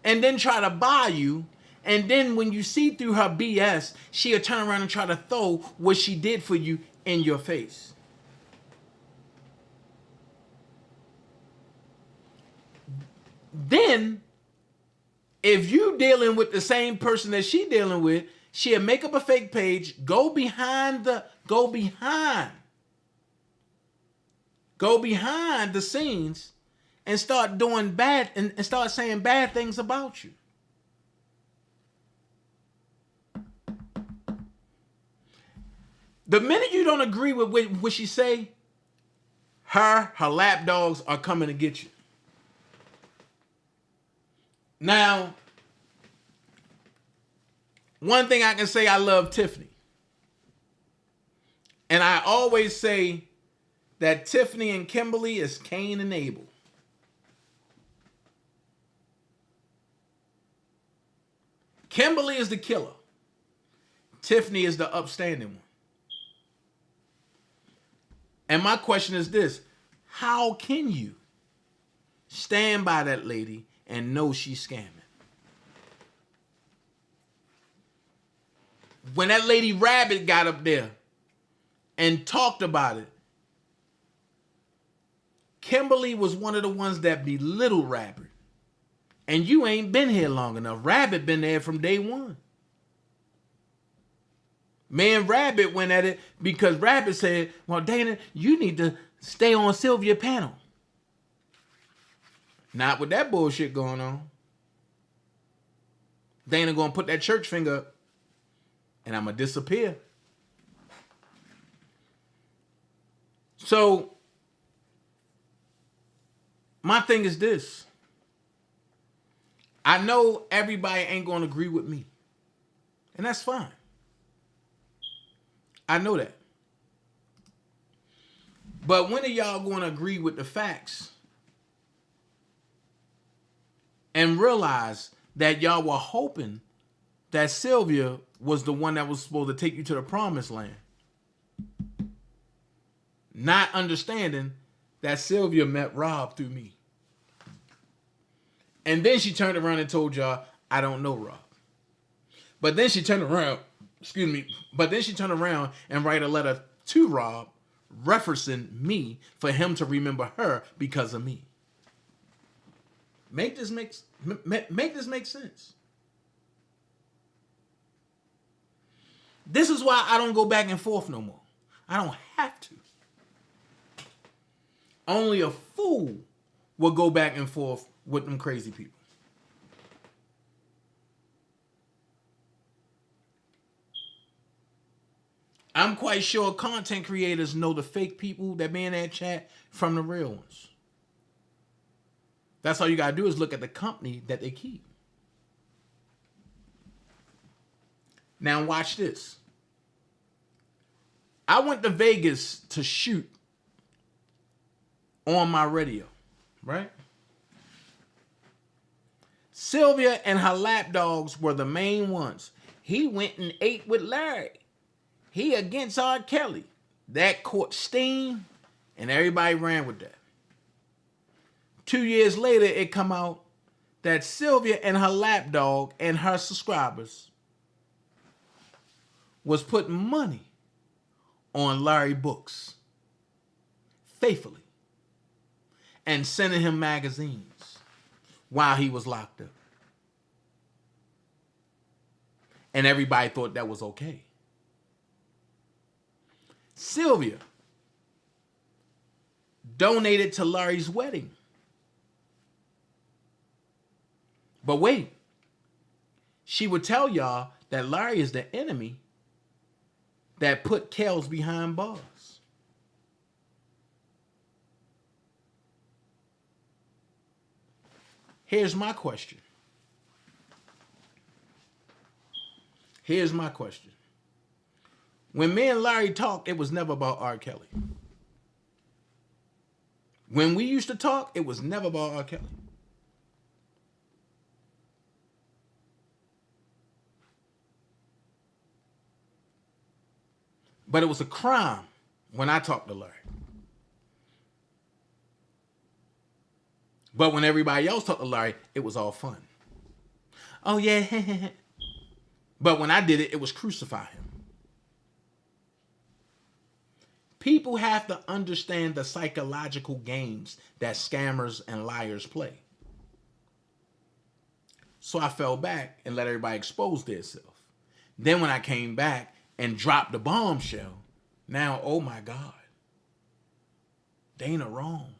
and then try to buy you. And then when you see through her BS, she'll turn around and try to throw what she did for you in your face. Then, if you dealing with the same person that she dealing with, she'll make up a fake page, go behind the scenes and start doing bad and start saying bad things about you. The minute you don't agree with what she say, her lapdogs are coming to get you. Now, one thing I can say, I love Tiffany. And I always say that Tiffany and Kimberly is Cain and Abel. Kimberly is the killer. Tiffany is the upstanding one. And my question is this: how can you stand by that lady and know she's scamming? When that lady Rabbit got up there and talked about it, Kimberly was one of the ones that belittled Rabbit. And you ain't been here long enough. Rabbit been there from day one. Me and Rabbit went at it because Rabbit said, well, Dana, you need to stay on Sylvia's panel. Not with that bullshit going on. Dana gonna put that church finger up and I'm gonna disappear. So, my thing is this. I know everybody ain't gonna agree with me. And that's fine. I know that. But when are y'all gonna agree with the facts and realize that y'all were hoping that Sylvia was the one that was supposed to take you to the promised land? Not understanding that Sylvia met Rob through me. And then she turned around and told y'all, I don't know Rob. But then she turned around, and write a letter to Rob referencing me for him to remember her because of me. Make this make sense. This is why I don't go back and forth no more. I don't have to. Only a fool will go back and forth with them crazy people. I'm quite sure content creators know the fake people that be in that chat from the real ones. That's all you gotta do is look at the company that they keep. Now watch this. I went to Vegas to shoot on my radio, right? Sylvia and her lapdogs were the main ones. He went and ate with Larry. He against R. Kelly. That caught steam, and everybody ran with that. 2 years later, it come out that Sylvia and her lapdog and her subscribers was putting money on Larry books faithfully and sending him magazines while he was locked up. And everybody thought that was okay. Sylvia donated to Larry's wedding. But wait, she would tell y'all that Larry is the enemy that put Kells behind bars. Here's my question. When me and Larry talked, it was never about R. Kelly. When we used to talk, it was never about R. Kelly. But it was a crime when I talked to Larry. But when everybody else talked to Larry, it was all fun. Oh, yeah. But when I did it, it was crucify him. People have to understand the psychological games that scammers and liars play. So I fell back and let everybody expose themselves. Then when I came back and dropped the bombshell, now, oh my God, Dana wrong.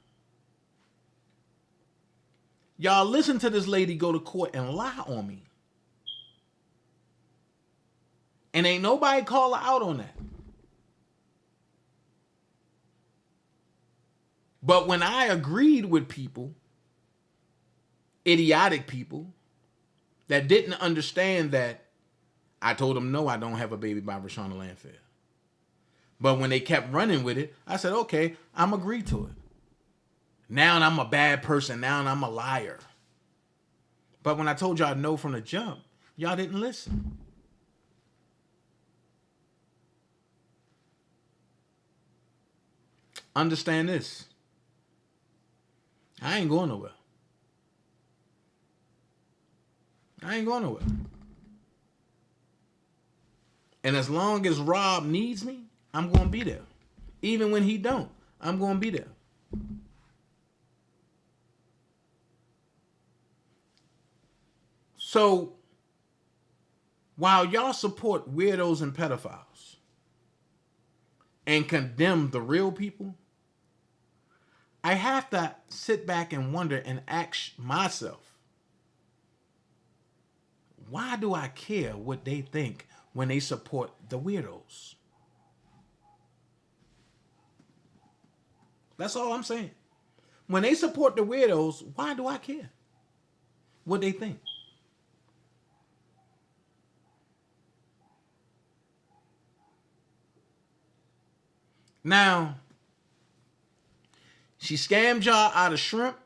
Y'all listen to this lady go to court and lie on me. And ain't nobody call her out on that. But when I agreed with people, idiotic people, that didn't understand that, I told them, no, I don't have a baby by Rashonda Landfair. But when they kept running with it, I said, okay, I'm agree to it. Now I'm a bad person. Now I'm a liar. But when I told y'all no from the jump, y'all didn't listen. Understand this. I ain't going nowhere. I ain't going nowhere. And as long as Rob needs me, I'm going to be there. Even when he don't, I'm going to be there. So, while y'all support weirdos and pedophiles and condemn the real people, I have to sit back and wonder and ask myself, why do I care what they think when they support the weirdos? That's all I'm saying. When they support the weirdos, why do I care what they think? Now, she scammed y'all out of shrimp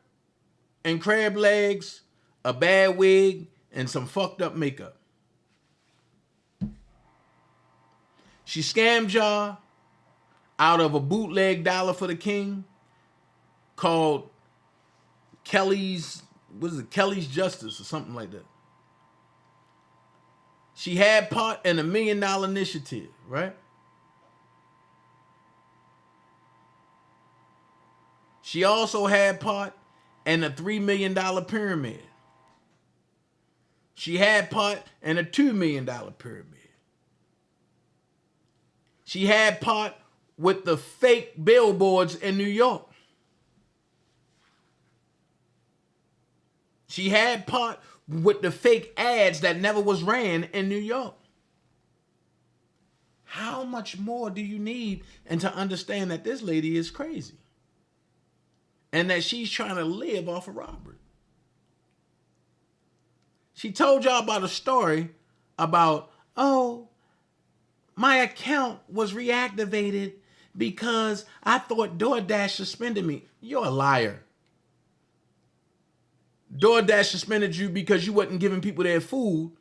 and crab legs, a bad wig, and some fucked up makeup. She scammed y'all out of a bootleg dollar for the king called Kelly's Justice or something like that. She had part in $1 million initiative, right? She also had part in a $3 million pyramid. She had part in a $2 million pyramid. She had part with the fake billboards in New York. She had part with the fake ads that never was ran in New York. How much more do you need and to understand that this lady is crazy? And that she's trying to live off of robbery. She told y'all about a story about, oh, my account was reactivated because I thought DoorDash suspended me. You're a liar. DoorDash suspended you because you wasn't giving people their food.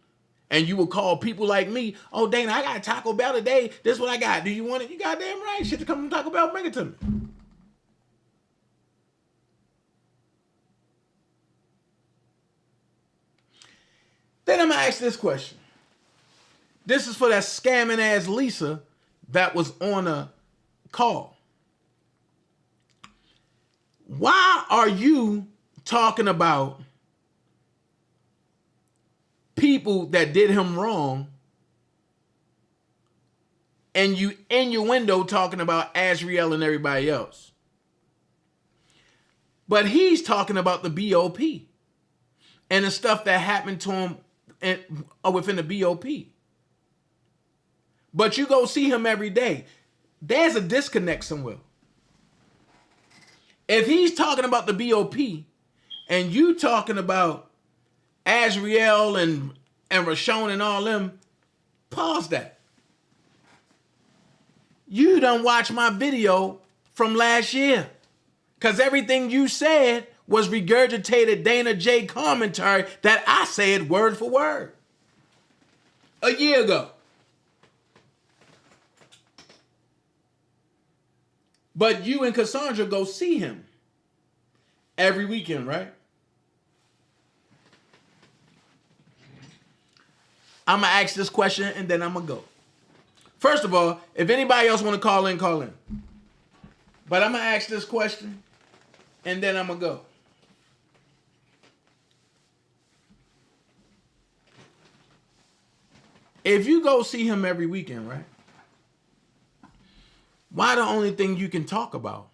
And you would call people like me, oh, Dana, I got Taco Bell today. This is what I got. Do you want it? You goddamn right. Shit to come from Taco Bell, bring it to me. Then I'm going to ask this question. This is for that scamming ass Lisa that was on a call. Why are you talking about people that did him wrong and you innuendo talking about Azriel and everybody else? But he's talking about the BOP and the stuff that happened to him within the BOP. But you go see him every day. There's a disconnect somewhere. If he's talking about the BOP and you talking about Azriel and Rashawn and all them, pause that. You done watch my video from last year. Because everything you said was regurgitated Dana J commentary that I said word for word a year ago. But you and Cassandra go see him every weekend, right? I'm going to ask this question and then I'm going to go. First of all, if anybody else want to call in, call in. But I'm going to ask this question and then I'm going to go. If you go see him every weekend, right? Why the only thing you can talk about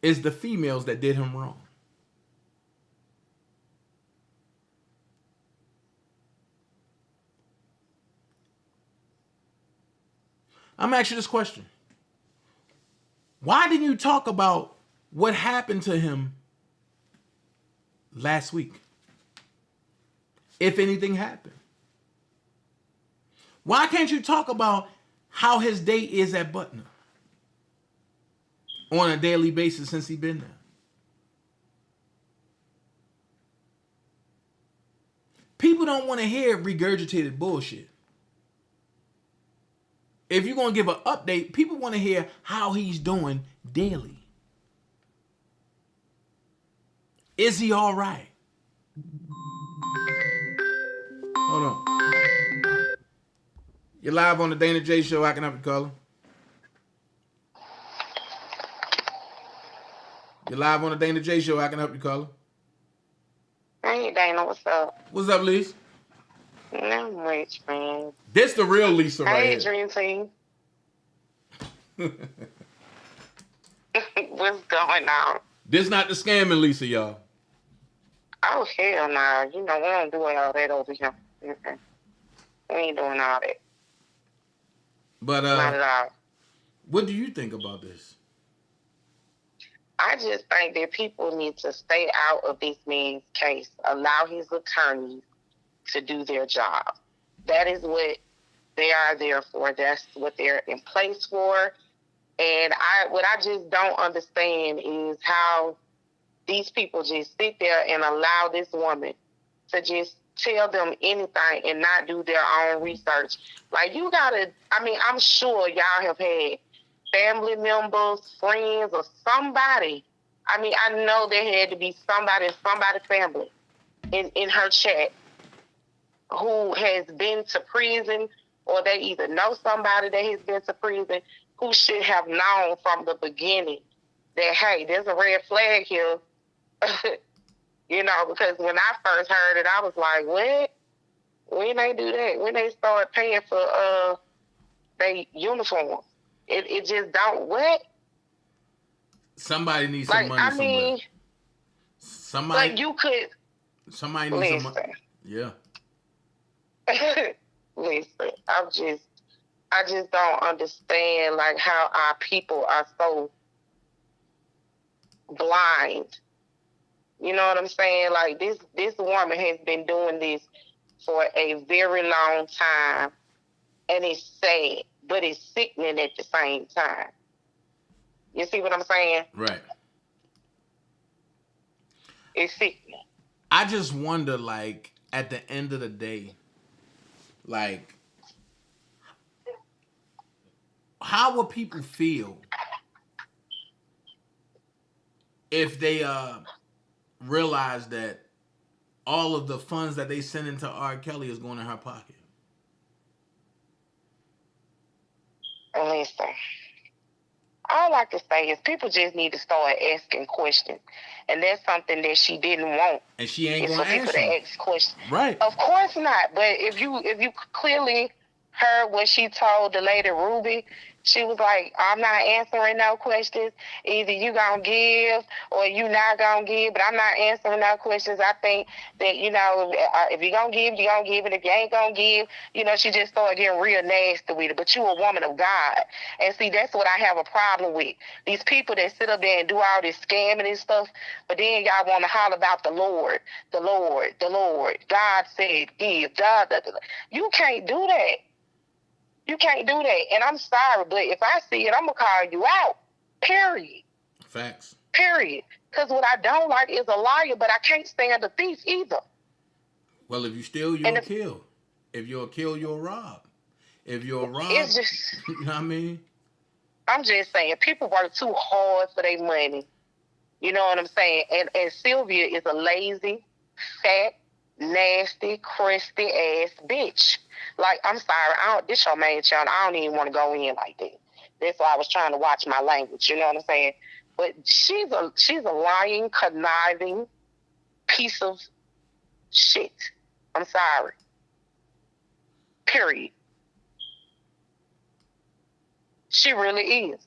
is the females that did him wrong? I'm asking you this question. Why didn't you talk about what happened to him last week? If anything happened. Why can't you talk about how his day is at Butner on a daily basis since he's been there? People don't want to hear regurgitated bullshit. If you're going to give an update, people want to hear how he's doing daily. Is he all right? Hold on. You're live on the Dana J Show. I can help you, caller. You're live on the Dana J Show. I can help you, caller. Hey, Dana. What's up? What's up, Lisa? I'm rich, man. This the real Lisa right Hey, here. Dream Team. What's going on? This not the scamming Lisa, y'all. Oh, hell no. You know, we don't do all that over here. Mm-mm. We ain't doing all that. But not at all. What do you think about this? I just think that people need to stay out of this man's case. Allow his attorneys to do their job. That is what they are there for. That's what they're in place for. And what I just don't understand is how these people just sit there and allow this woman to just tell them anything and not do their own research. Like, you gotta, I mean, I'm sure y'all have had family members, friends, or somebody. I mean, I know there had to be somebody's family in her chat who has been to prison, or they either know somebody that has been to prison who should have known from the beginning that, hey, there's a red flag here. You know, because when I first heard it, I was like, what? When they do that? When they start paying for their uniform? It just don't, what? Somebody needs some money. I mean, somebody. Like, you could. Somebody needs some money. Yeah. Listen, I just don't understand, like, how our people are so blind. You know what I'm saying? Like, this woman has been doing this for a very long time, and it's sad, but it's sickening at the same time. You see what I'm saying? Right. It's sickening. I just wonder, like, at the end of the day, like, how would people feel if they realize that all of the funds that they send into R. Kelly is going in her pocket? Listen, all I can say is people just need to start asking questions, and that's something that she didn't want. And she ain't going to for people answer. to ask questions. Right. Of course not. But if you clearly heard what she told the lady Ruby, she was like, I'm not answering no questions. Either you gonna give or you not gonna give, but I'm not answering no questions. I think that, you know, if you're gonna give, you're gonna give, and if you ain't gonna give, you know, she just started getting real nasty with it. But you a woman of God. And see, that's what I have a problem with. These people that sit up there and do all this scamming and stuff, but then y'all want to holler about the Lord, the Lord, the Lord. God said give. God, you can't do that. You can't do that. And I'm sorry, but if I see it, I'm going to call you out. Period. Facts. Period. Because what I don't like is a liar, but I can't stand a thief either. Well, if you steal, you'll kill. If you'll kill, you'll rob. If you're wrong, it's just, you know what I mean? I'm just saying, people work too hard for their money. You know what I'm saying? And Sylvia is a lazy, fat, nasty, crusty ass bitch. Like, I'm sorry, this your main channel. I don't even want to go in like that. That's why I was trying to watch my language. You know what I'm saying? But she's a lying, conniving piece of shit. I'm sorry. Period. She really is.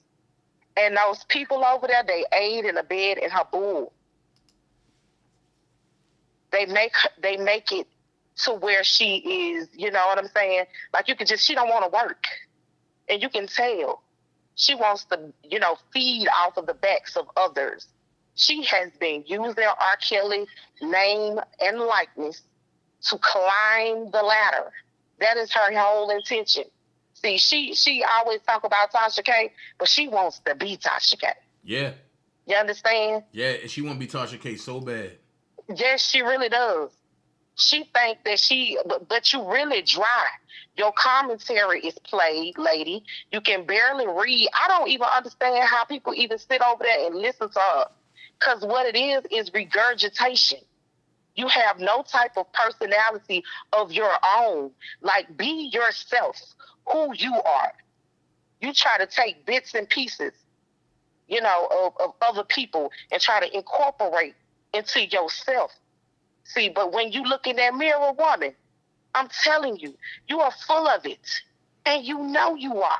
And those people over there, they aid and abet in her bull. They make it to where she is, you know what I'm saying? Like, she don't want to work. And you can tell. She wants to, feed off of the backs of others. She has been using R. Kelly name and likeness to climb the ladder. That is her whole intention. See, she always talk about Tasha K, but she wants to be Tasha K. Yeah. You understand? Yeah, and she want to be Tasha K so bad. Yes, she really does. She think that but you really dry. Your commentary is played, lady. You can barely read. I don't even understand how people even sit over there and listen to her. Because what it is regurgitation. You have no type of personality of your own. Like, be yourself, who you are. You try to take bits and pieces, of other people and try to incorporate into yourself. See, but when you look in that mirror, woman, I'm telling you, you are full of it. And you know you are.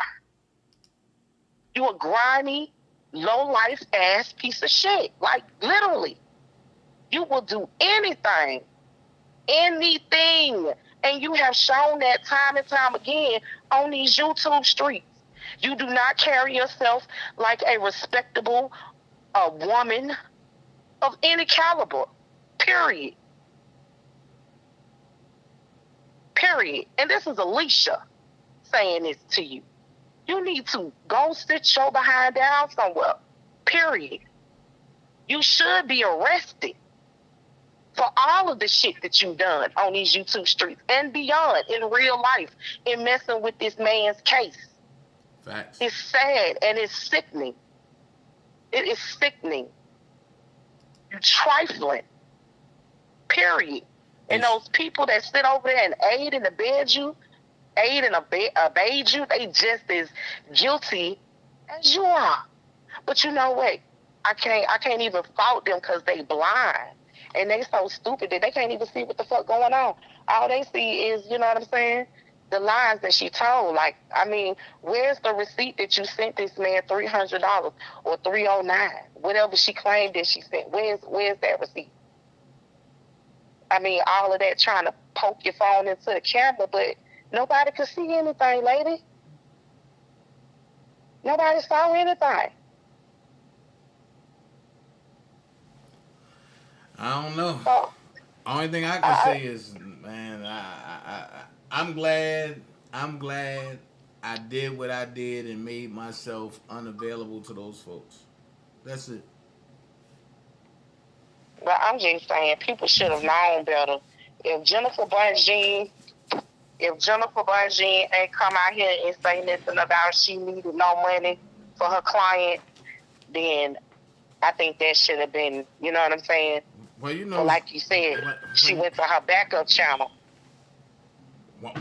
You a grimy, low-life ass piece of shit. Like, literally. You will do anything. Anything. And you have shown that time and time again on these YouTube streets. You do not carry yourself like a respectable woman of any caliber. Period. Period. And this is Alicia saying this to you. You need to go sit your behind down somewhere. Period. You should be arrested for all of the shit that you've done on these YouTube streets and beyond in real life in messing with this man's case. Facts. It's sad and it's sickening. It is sickening. You're trifling. Period. And those people that sit over there and aid and abet you, they just as guilty as you are. But you know what? I can't even fault them because they blind. And they so stupid that they can't even see what the fuck going on. All they see is, you know what I'm saying, the lies that she told. Like, I mean, where's the receipt that you sent this man $300 or $309? Whatever she claimed that she sent. Where's that receipt? I mean, all of that trying to poke your phone into the camera, but nobody could see anything, lady. Nobody saw anything. I don't know. Only thing I can say is, man, I'm glad I did what I did and made myself unavailable to those folks. That's it. But I'm just saying, people should have known better. If Jennifer Bunjean ain't come out here and say nothing about she needed no money for her client, then I think that should have been, you know what I'm saying? Well, but like you said, she went to her backup channel.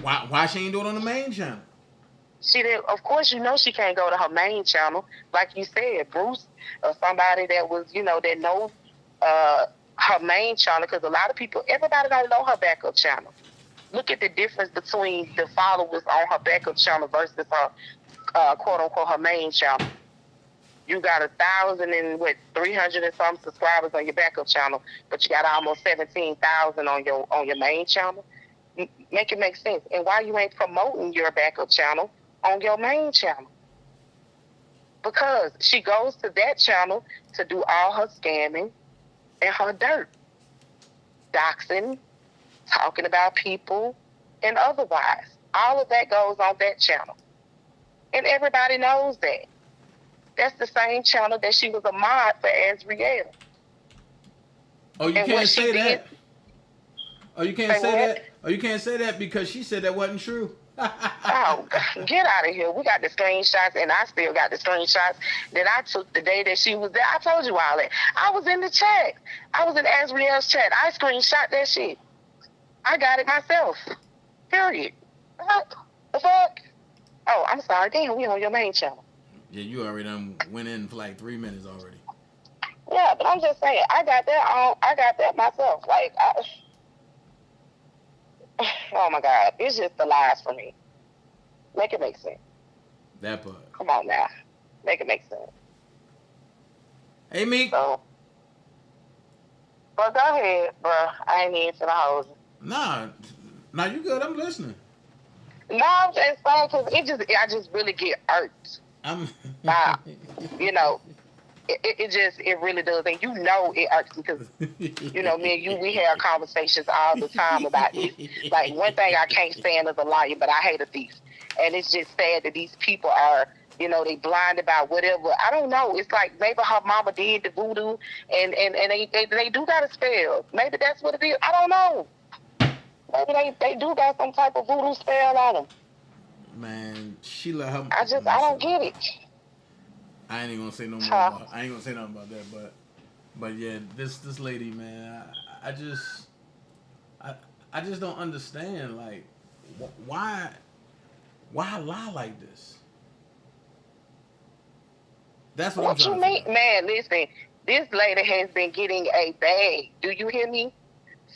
Why she ain't do it on the main channel? She did. Of course, she can't go to her main channel. Like you said, Bruce or somebody that was, that knows her main channel, because a lot of people, everybody don't know her backup channel. Look at the difference between the followers on her backup channel versus her, quote unquote, her main channel. You got 1,300 and some subscribers on your backup channel, but you got almost 17,000 on your main channel. Make it make sense. And why you ain't promoting your backup channel on your main channel? Because she goes to that channel to do all her scamming and her dirt, doxing, talking about people, and otherwise. All of that goes on that channel. And everybody knows that. That's the same channel that she was a mod for Azriel. Oh, you can't say that. Oh, you can't say that. Oh, you can't say that because she said that wasn't true. Oh, get out of here. We got the screenshots, and I still got the screenshots that I took the day that she was there. I told you all that. I was in the chat. I was in Azriel's chat. I screenshot that shit. I got it myself. Period. What the fuck? Oh, I'm sorry. Damn, we on your main channel. Yeah, you already done went in for like 3 minutes already. Yeah, but I'm just saying, I got that myself. Like, oh my God, it's just the lies for me. Make it make sense. That part. Come on now, make it make sense. Hey, Meek. So, but go ahead, bro. I ain't even finna hold you. Nah, you good. I'm listening. No, I'm just saying because I just really get irked. You know, it really does, and you know it irks because you know me and you, we have conversations all the time about this. Like, one thing I can't stand is a liar, but I hate a thief, and it's just sad that these people are, you know, they blind about whatever. I don't know. It's like maybe her mama did the voodoo, and they do got a spell. Maybe that's what it is. I don't know. Maybe they do got some type of voodoo spell on them. Man, she let her. I don't get it. I ain't even gonna say no more. I ain't gonna say nothing about that, but yeah, this lady, man, I just don't understand, like, why lie like this? That's what I'm trying to mean, man. Listen, this lady has been getting a bag. Do you hear me?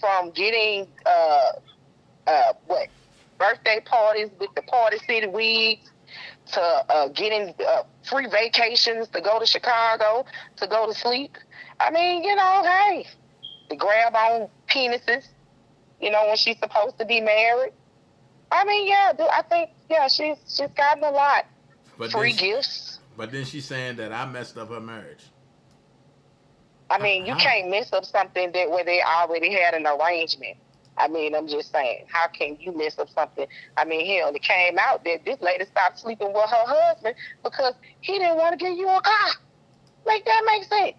From getting birthday parties with the Party City wigs, to getting free vacations to go to Chicago to go to sleep. I mean, you know, hey, to grab on penises, you know, when she's supposed to be married. I mean, yeah, I think, yeah, she's gotten a lot. But free gifts. But then she's saying that I messed up her marriage. I mean, you can't mess up something where they already had an arrangement. I mean, I'm just saying, how can you mess up something? I mean, hell, it came out that this lady stopped sleeping with her husband because he didn't want to give you a car. Make that make sense?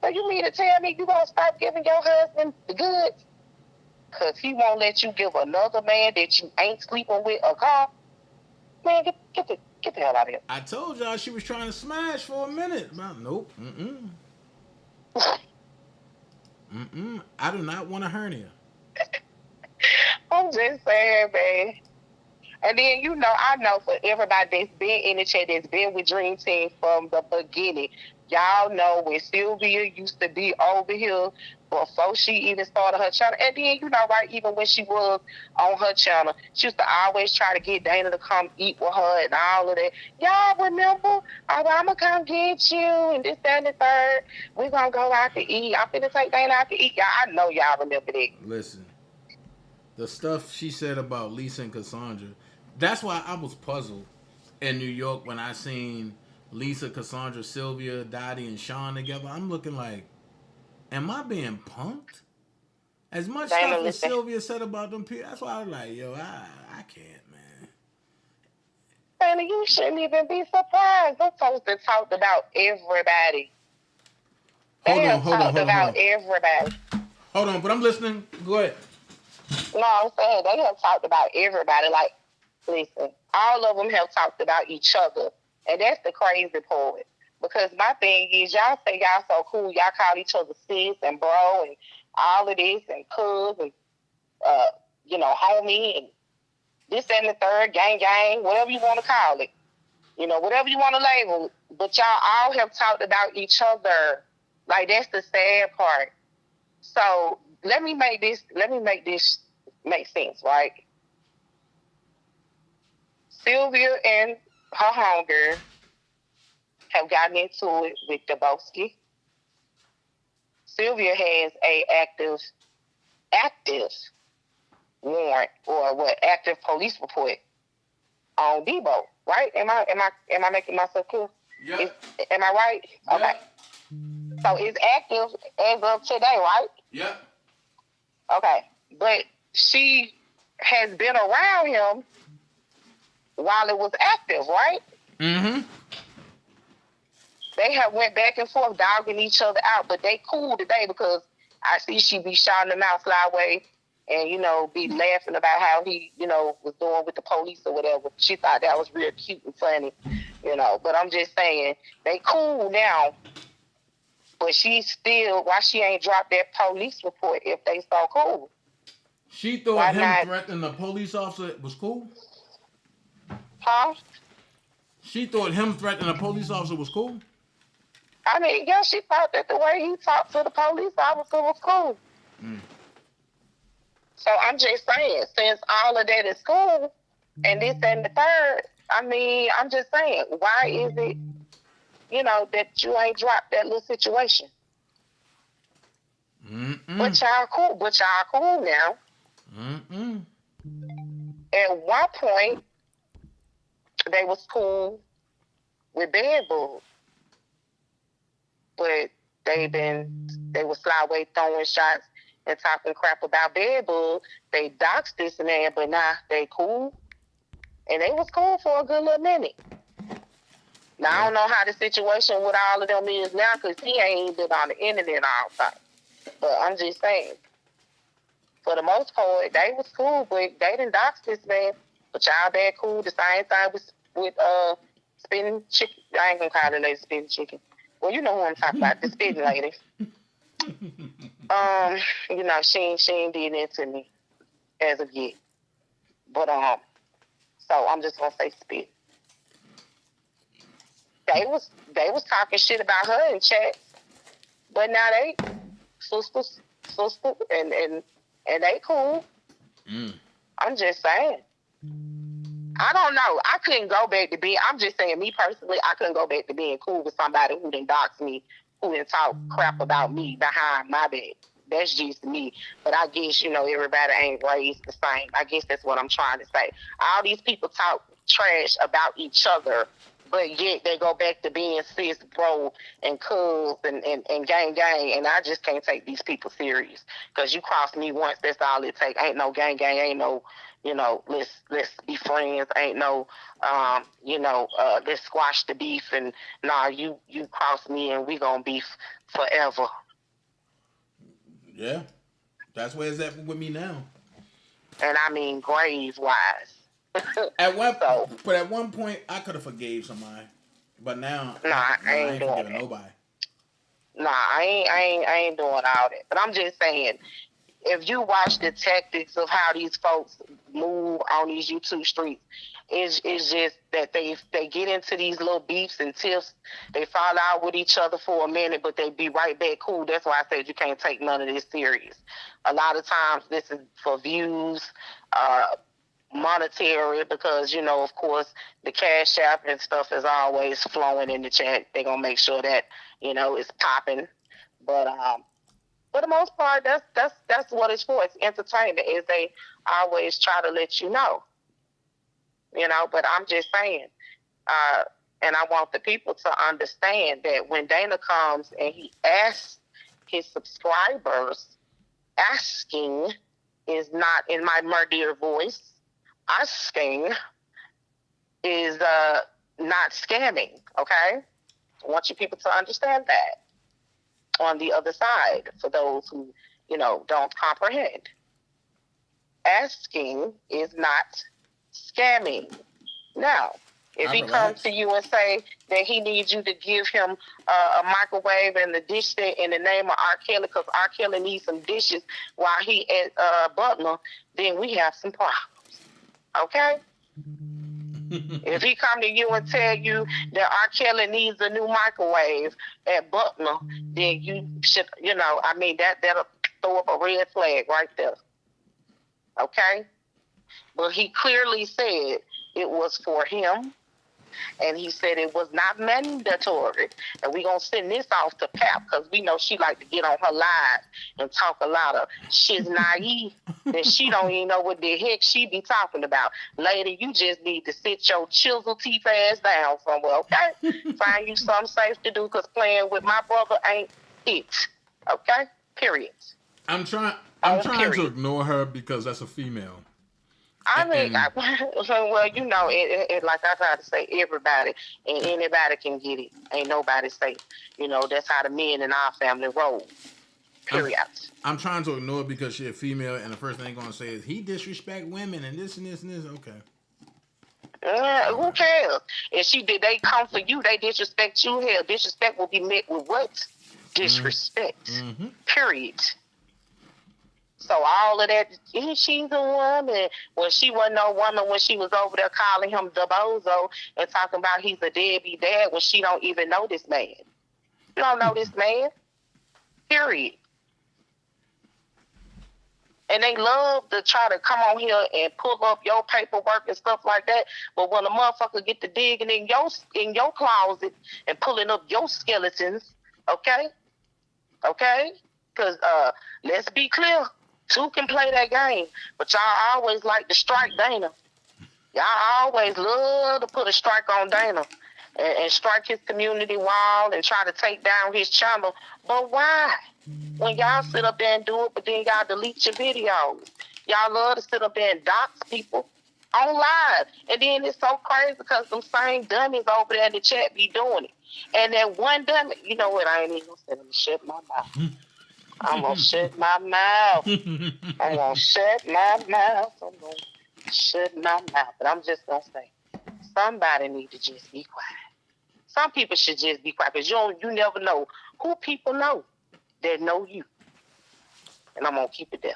So you mean to tell me you gonna stop giving your husband the goods because he won't let you give another man that you ain't sleeping with a car? Man, get the hell out of here. I told y'all she was trying to smash for a minute. Nope. I do not want a hernia. I'm just saying, man. And then, you know, I know for everybody that's been in the chat, that's been with Dream Team from the beginning, y'all know when Sylvia used to be over here before she even started her channel. And then, you know, right, even when she was on her channel, she used to always try to get Dana to come eat with her and all of that. Y'all remember? Oh, I'm going to come get you and this, that, and the third. We're going to go out to eat. I'm finna take Dana out to eat. Y'all, I know y'all remember that. Listen, the stuff she said about Lisa and Cassandra, that's why I was puzzled in New York when I seen Lisa, Cassandra, Sylvia, Dottie, and Sean together. I'm looking like, am I being punked? As much stuff as Sylvia said about them people, that's why I was like, yo, I can't, man. Dana, you shouldn't even be surprised. Those folks that talked about everybody. They have talked about everybody. Hold on, but I'm listening. Go ahead. No, I'm saying they have talked about everybody. Like, listen, all of them have talked about each other. And that's the crazy part. Because my thing is, y'all say y'all so cool. Y'all call each other sis and bro and all of this and cuz and, you know, homie and this and the third, gang, whatever you want to call it. You know, whatever you want to label. But y'all all have talked about each other. Like, that's the sad part. So let me make this make sense, right? Sylvia and her homegirl have gotten into it with Dabowski. Sylvia has a active warrant or active police report on Debo, right? Am I making myself clear? Yeah. Am I right? Yeah. Okay. So it's active as of today, right? Yeah. Okay. But she has been around him while it was active, right? Mm-hmm. They have went back and forth dogging each other out, but they cool today because I see she be shouting them out, Flyway. and, you know, be laughing about how he, you know, was doing with the police or whatever. She thought that was real cute and funny, you know. But I'm just saying, they cool now, but she still, why she ain't dropped that police report if they so cool? She thought him threatening a police officer was cool? Huh? She thought him threatening a police officer was cool? I mean, yeah, she thought that the way he talked to the police officer was cool. So I'm just saying, since all of that is cool, and this and the third, I mean, I'm just saying, why is it, you know, that you ain't dropped that little situation? But y'all cool now. At one point, they was cool with bed bugs, but they was slyway throwing shots and talking crap about bed bugs. They doxed this and that, but now they cool, and they was cool for a good little minute. Now I don't know how the situation with all of them is now, because he ain't been on the internet all the time. But I'm just saying, for the most part, they was cool, but they didn't dox this man. But y'all bad cool. The same thing with spinning chicken. I ain't gonna call the lady spinning chicken. Well, you know who I'm talking about, the spinning lady. You know, she ain't did that to me as of yet. But so I'm just gonna say spit. They was talking shit about her in chat, but now they sisters, and they cool. I'm just saying. I don't know. I couldn't go back to being. I'm just saying, me personally, I couldn't go back to being cool with somebody who didn't dox me, who didn't talk crap about me behind my back. That's just me. But I guess, you know, everybody ain't raised the same. I guess that's what I'm trying to say. All these people talk trash about each other, but yet they go back to being sis, bro, and cuz, and gang, and I just can't take these people serious. Because you cross me once, that's all it takes. Ain't no gang, ain't no, you know, let's be friends. Ain't no, let's squash the beef, and nah, you cross me and we gonna beef forever. Yeah, that's where it's at with me now. And I mean, grave wise. At one point, I could have forgave somebody, but now, I ain't doing forgiving nobody. Nah, I ain't doing all that. But I'm just saying, if you watch the tactics of how these folks move on these YouTube streets, it's just that they get into these little beefs and tiffs. They fall out with each other for a minute, but they be right back cool. That's why I said you can't take none of this serious. A lot of times this is for views, monetary, because, you know, of course, the Cash App and stuff is always flowing in the chat. They're going to make sure that, you know, it's popping. But for the most part, that's what it's for. It's entertainment, is they always try to let you know. You know, but I'm just saying, and I want the people to understand that when Dana comes and he asks his subscribers, asking is not in my murder voice. Asking is not scamming, okay? I want you people to understand that on the other side, for those who, you know, don't comprehend. Asking is not scamming. Now, if he comes to you and say that he needs you to give him a microwave and the dish set in the name of R. Kelly, because R. Kelly needs some dishes while he at Butler, then we have some problems. Okay? If he come to you and tell you that R. Kelly needs a new microwave at Butler, then you should, you know, I mean, that'll throw up a red flag right there. Okay? But he clearly said it was for him, and he said it was not mandatory. And we're going to send this off to Pap, because we know she like to get on her live and talk a lot of shit naive that she don't even know what the heck she be talking about. Lady, you just need to sit your chisel teeth ass down somewhere, okay? Find you something safe to do, because playing with my brother ain't it. Okay? Period. I'm trying to ignore her because that's a female. I mean, well, you know, it like I try to say, everybody and anybody can get it. Ain't nobody safe. You know, that's how the men in our family roll. Period. I'm trying to ignore it because she's a female, and the first thing they're gonna say is he disrespect women and this and this and this. Okay. Who cares? If they come for you, they disrespect you. Hell, disrespect will be met with what? Disrespect. Mm-hmm. Period. So all of that, she's a woman. Well, she wasn't no woman when she was over there calling him the bozo and talking about he's a deadbeat dad when she don't even know this man. You don't know this man. Period. And they love to try to come on here and pull up your paperwork and stuff like that. But when a motherfucker get to digging in your closet and pulling up your skeletons, okay? Because let's be clear, two can play that game, but y'all always like to strike Dana. Y'all always love to put a strike on Dana and strike his community wall and try to take down his channel. But why? When y'all sit up there and do it, but then y'all delete your videos. Y'all love to sit up there and dox people on live. And then it's so crazy because them same dummies over there in the chat be doing it. And that one dummy, you know what, I ain't even gonna shut my mouth. I'm gonna shut my mouth. I'm gonna shut my mouth. I'm gonna shut my mouth. But I'm just gonna say, somebody need to just be quiet. Some people should just be quiet because you never know who people know that know you. And I'm gonna keep it there.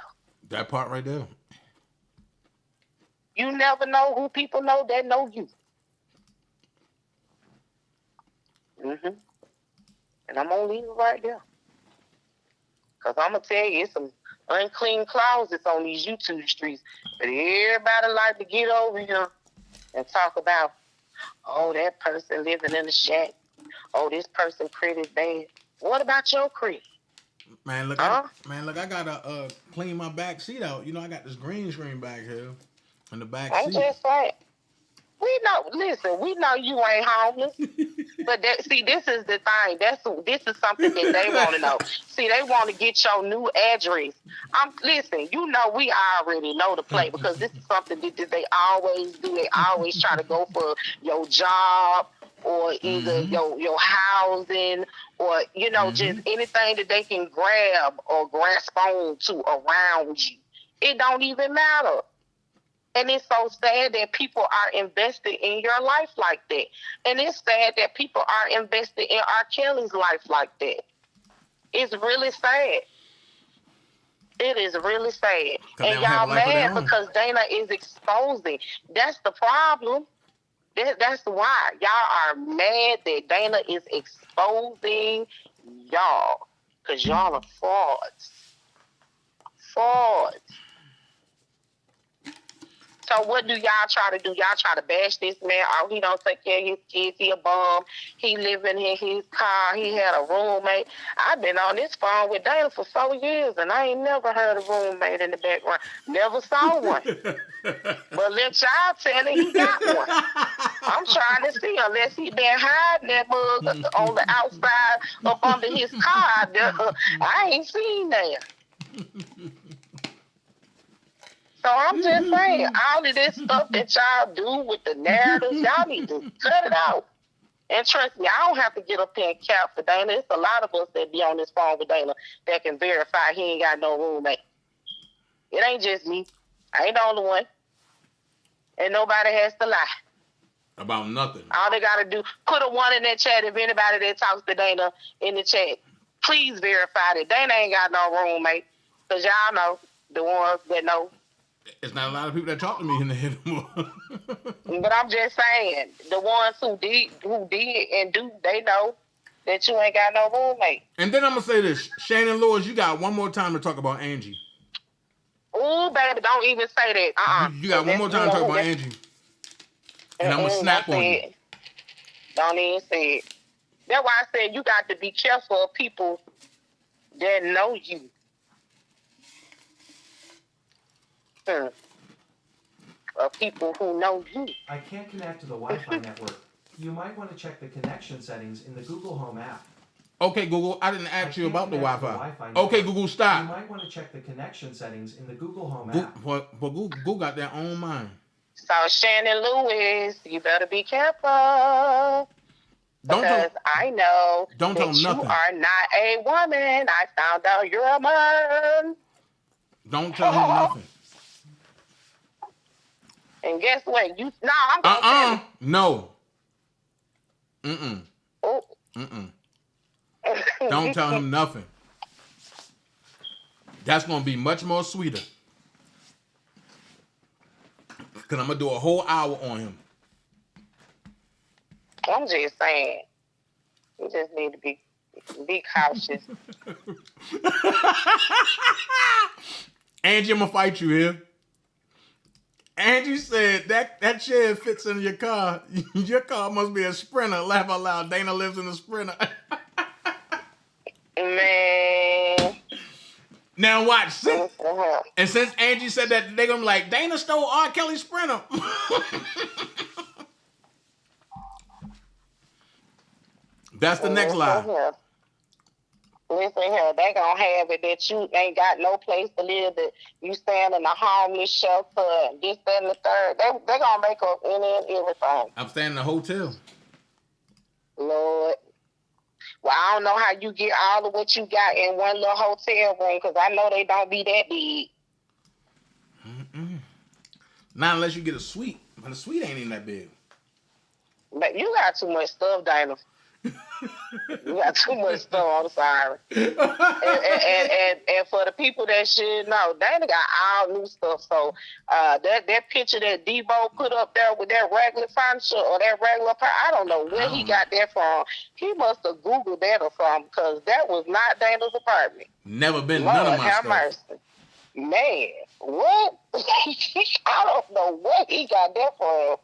That part right there. You never know who people know that know you. And I'm gonna leave it right there. Because I'm gonna tell you, it's some unclean closets on these YouTube streets. But everybody like to get over here and talk about, oh, that person living in a shack. Oh, this person credit bad. What about your credit? Man, look, I gotta clean my back seat out. You know, I got this green screen back here in the back seat. I'm just saying, we know you ain't homeless. But this is the thing. This is something that they want to know. See, they want to get your new address. You know, we already know the play because this is something that they always do. They always try to go for your job or either your housing or, you know, just anything that they can grab or grasp on to around you. It don't even matter. And it's so sad that people are invested in your life like that. And it's sad that people are invested in R. Kelly's life like that. It's really sad. It is really sad. And y'all mad because Dana is exposing. That's the problem. That's why. Y'all are mad that Dana is exposing y'all. Because y'all are frauds. Frauds. So what do y'all try to do? Y'all try to bash this man. Oh, he don't take care of his kids. He a bum. He living in his car. He had a roommate. I've been on this phone with Dana for 4 years, and I ain't never heard a roommate in the background. Never saw one. But let y'all tell him he got one. I'm trying to see, unless he been hiding that mug on the outside up under his car. I ain't seen that. So I'm just saying, all of this stuff that y'all do with the narratives, y'all need to cut it out. And trust me, I don't have to get up here and cap for Dana. It's a lot of us that be on this phone with Dana that can verify he ain't got no roommate. It ain't just me. I ain't the only one. And nobody has to lie. About nothing. All they got to do, put a one in that chat if anybody that talks to Dana in the chat. Please verify that Dana ain't got no roommate. Because y'all know, the ones that know. It's not a lot of people that talk to me in the head anymore. But I'm just saying, the ones who did and do, they know that you ain't got no roommate. And then I'm going to say this. Shannon Lewis, you got one more time to talk about Angie. Ooh, baby, don't even say that. You got one more time to talk about Angie. And I'm going to snap on you. Don't even say it. That's why I said you got to be careful of people that know you. Of people who know you. I can't connect to the Wi-Fi network. You might want to check the connection settings in the Google Home app. Okay, Google, I didn't ask you about the Wi-Fi. Okay, Google, stop. You might want to check the connection settings in the Google Home app. But Google got their own mind. So Shannon Lewis, you better be careful. Because I know don't tell that him you nothing. are not a woman. I found out you're a man. Don't tell him nothing. And guess what? I'm gonna tell you. No. Don't tell him nothing. That's gonna be much more sweeter. Cause I'm gonna do a whole hour on him. I'm just saying. You just need to be cautious. Angie, I'm gonna fight you here. Angie said that chair fits in your car. Your car must be a Sprinter. Laugh out loud. Dana lives in a Sprinter. Man. Now watch. Since Angie said that, they're gonna be like, Dana stole R. Kelly's Sprinter. That's the next lie. Listen here, they gonna have it that you ain't got no place to live, that you stand in a homeless shelter, and this, that, and the third. They gonna make up any and everything. I'm staying in a hotel. Lord. Well, I don't know how you get all of what you got in one little hotel room, because I know they don't be that big. Not unless you get a suite. But a suite ain't even that big. But you got too much stuff, Dana. You got too much stuff. I'm sorry. and for the people that should know, Dana got all new stuff. So that picture that Debo put up there with that regular furniture or that regular I don't know where he got that from. He must have Googled that or something, because that was not Dana's apartment. Never been Lord, none of my have stuff. Mercy. Man, what? I don't know where he got that from.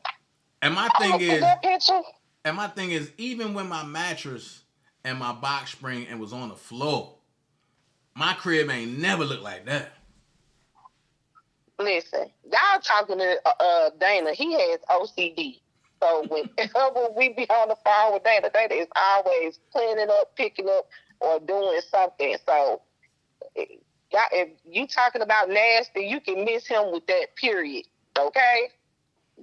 And my thing is, that picture. And my thing is, even when my mattress and my box spring and was on the floor, my crib ain't never looked like that. Listen, y'all talking to Dana. He has OCD. So whenever we be on the phone with Dana, Dana is always cleaning up, picking up, or doing something. So if you talking about nasty, you can miss him with that, period. Okay?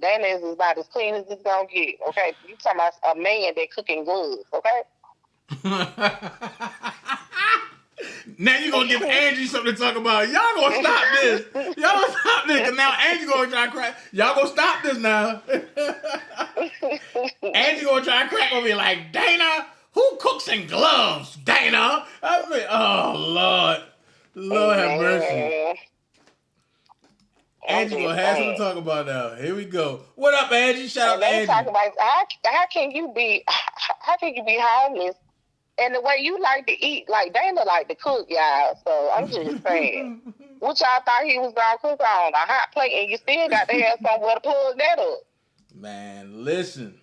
Dana is about as clean as it's gonna get, okay? You talking about a man that cooking gloves, okay? Now you gonna give Angie something to talk about. Y'all gonna stop this. Y'all gonna stop this, because now Angie gonna try to crack. Y'all gonna stop this now. Angie gonna try to crack on me like, Dana, who cooks in gloves? Dana? I mean, oh, Lord. Lord have mercy. Angie gonna have something to talk about now. Here we go. What up, Angie? Shout out to Angie. Talking about how can you be homeless, and the way you like to eat, like Dana like to cook, y'all. So I'm just saying, what y'all thought he was gonna cook on a hot plate, and you still got to have somewhere to plug that up. Man, listen.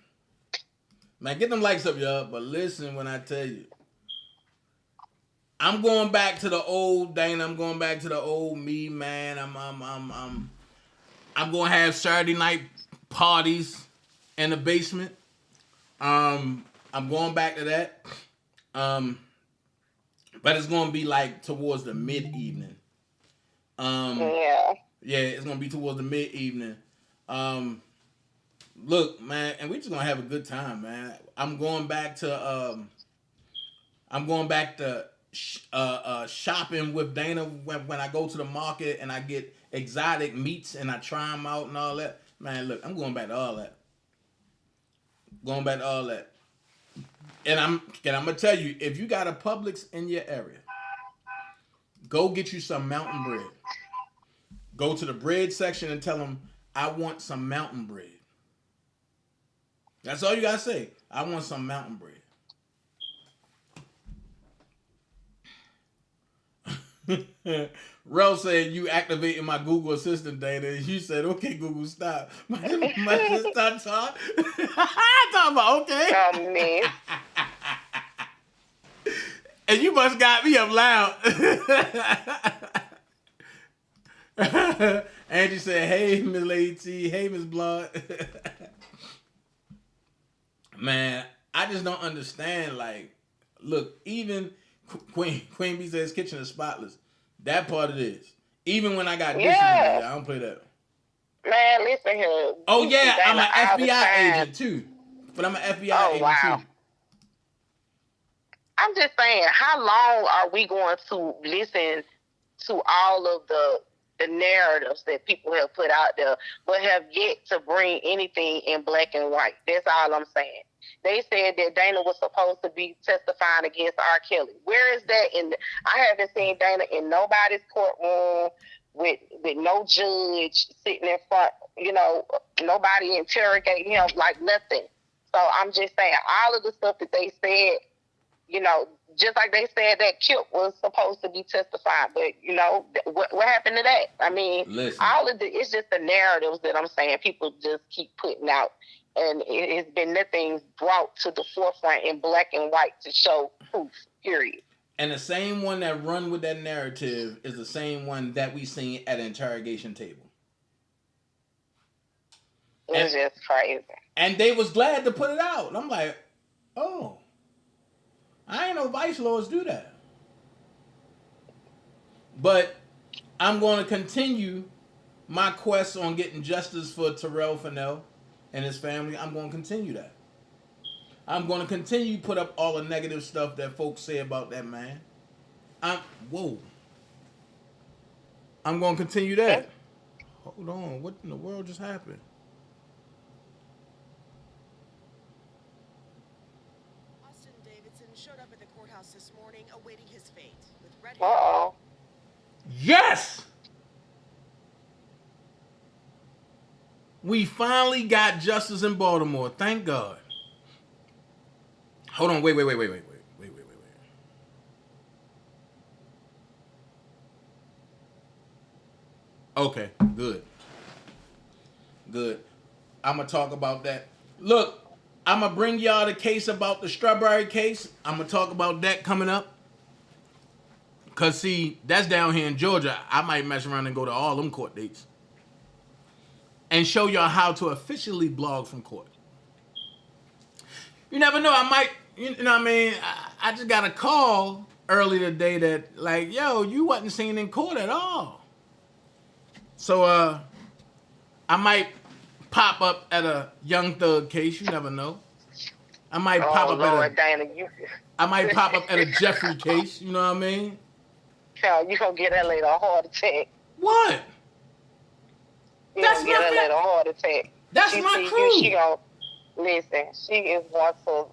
Man, get them likes up, y'all. But listen when I tell you. I'm going back to the old Dana. I'm going back to the old me, man. I'm gonna have Saturday night parties in the basement. I'm going back to that. But it's gonna be like towards the mid-evening. Yeah, it's gonna be towards the mid-evening. Look, man, and we just gonna have a good time, man. I'm going back to shopping with Dana when I go to the market and I get exotic meats and I try them out and all that. Man, look, I'm going back to all that. And I'm gonna tell you, if you got a Publix in your area, go get you some mountain bread. Go to the bread section and tell them, I want some mountain bread. That's all you gotta say. I want some mountain bread. Rel said you activating my Google Assistant data. You said, okay, Google, stop. My sister talk. Talking about, okay. Oh, man. And you must got me up loud. Angie said, hey, Miss Lady T. Hey, Miss Blood. Man, I just don't understand. Like, look, even Queen B says kitchen is spotless. That part it is. Even when I got dishes, I don't play that. Man, listen here. Oh yeah, I'm an FBI agent too. But I'm an FBI agent too. I'm just saying, how long are we going to listen to all of the narratives that people have put out there, but have yet to bring anything in black and white? That's all I'm saying. They said that Dana was supposed to be testifying against R. Kelly. Where is that in I haven't seen Dana in nobody's courtroom with no judge sitting in front, nobody interrogating him, like nothing. So I'm just saying, all of the stuff that they said, just like they said that Kip was supposed to be testifying, but what happened to that? I mean, Listen. all of it's just the narratives that I'm saying people just keep putting out, and it has been nothing brought to the forefront in black and white to show proof. Period. And the same one that run with that narrative is the same one that we seen at an interrogation table. It's just crazy. And they was glad to put it out. And I'm like, oh, I ain't know vice lords do that. But I'm going to continue my quest on getting justice for Terrell Fennell and his family. I'm going to continue that. I'm going to continue to put up all the negative stuff that folks say about that man. I'm going to continue that. Hold on. What in the world just happened? This morning, awaiting his fate. With red Yes! We finally got justice in Baltimore. Thank God. Hold on. Wait. Okay, good. I'm going to talk about that. Look, I'm going to bring y'all the case about the Strawberry case. I'm going to talk about that coming up. Because, see, that's down here in Georgia. I might mess around and go to all them court dates. And show y'all how to officially blog from court. You never know. I might, I just got a call early today that, like, yo, you wasn't seen in court at all. So, I might pop up at a Young Thug case. You never know. I might pop up I might pop up at a Jeffrey case. You know what I mean? Hell, you gonna get that lady a heart attack. What? That's my get that lady a heart attack. That's my crew. She gonna listen. She is going to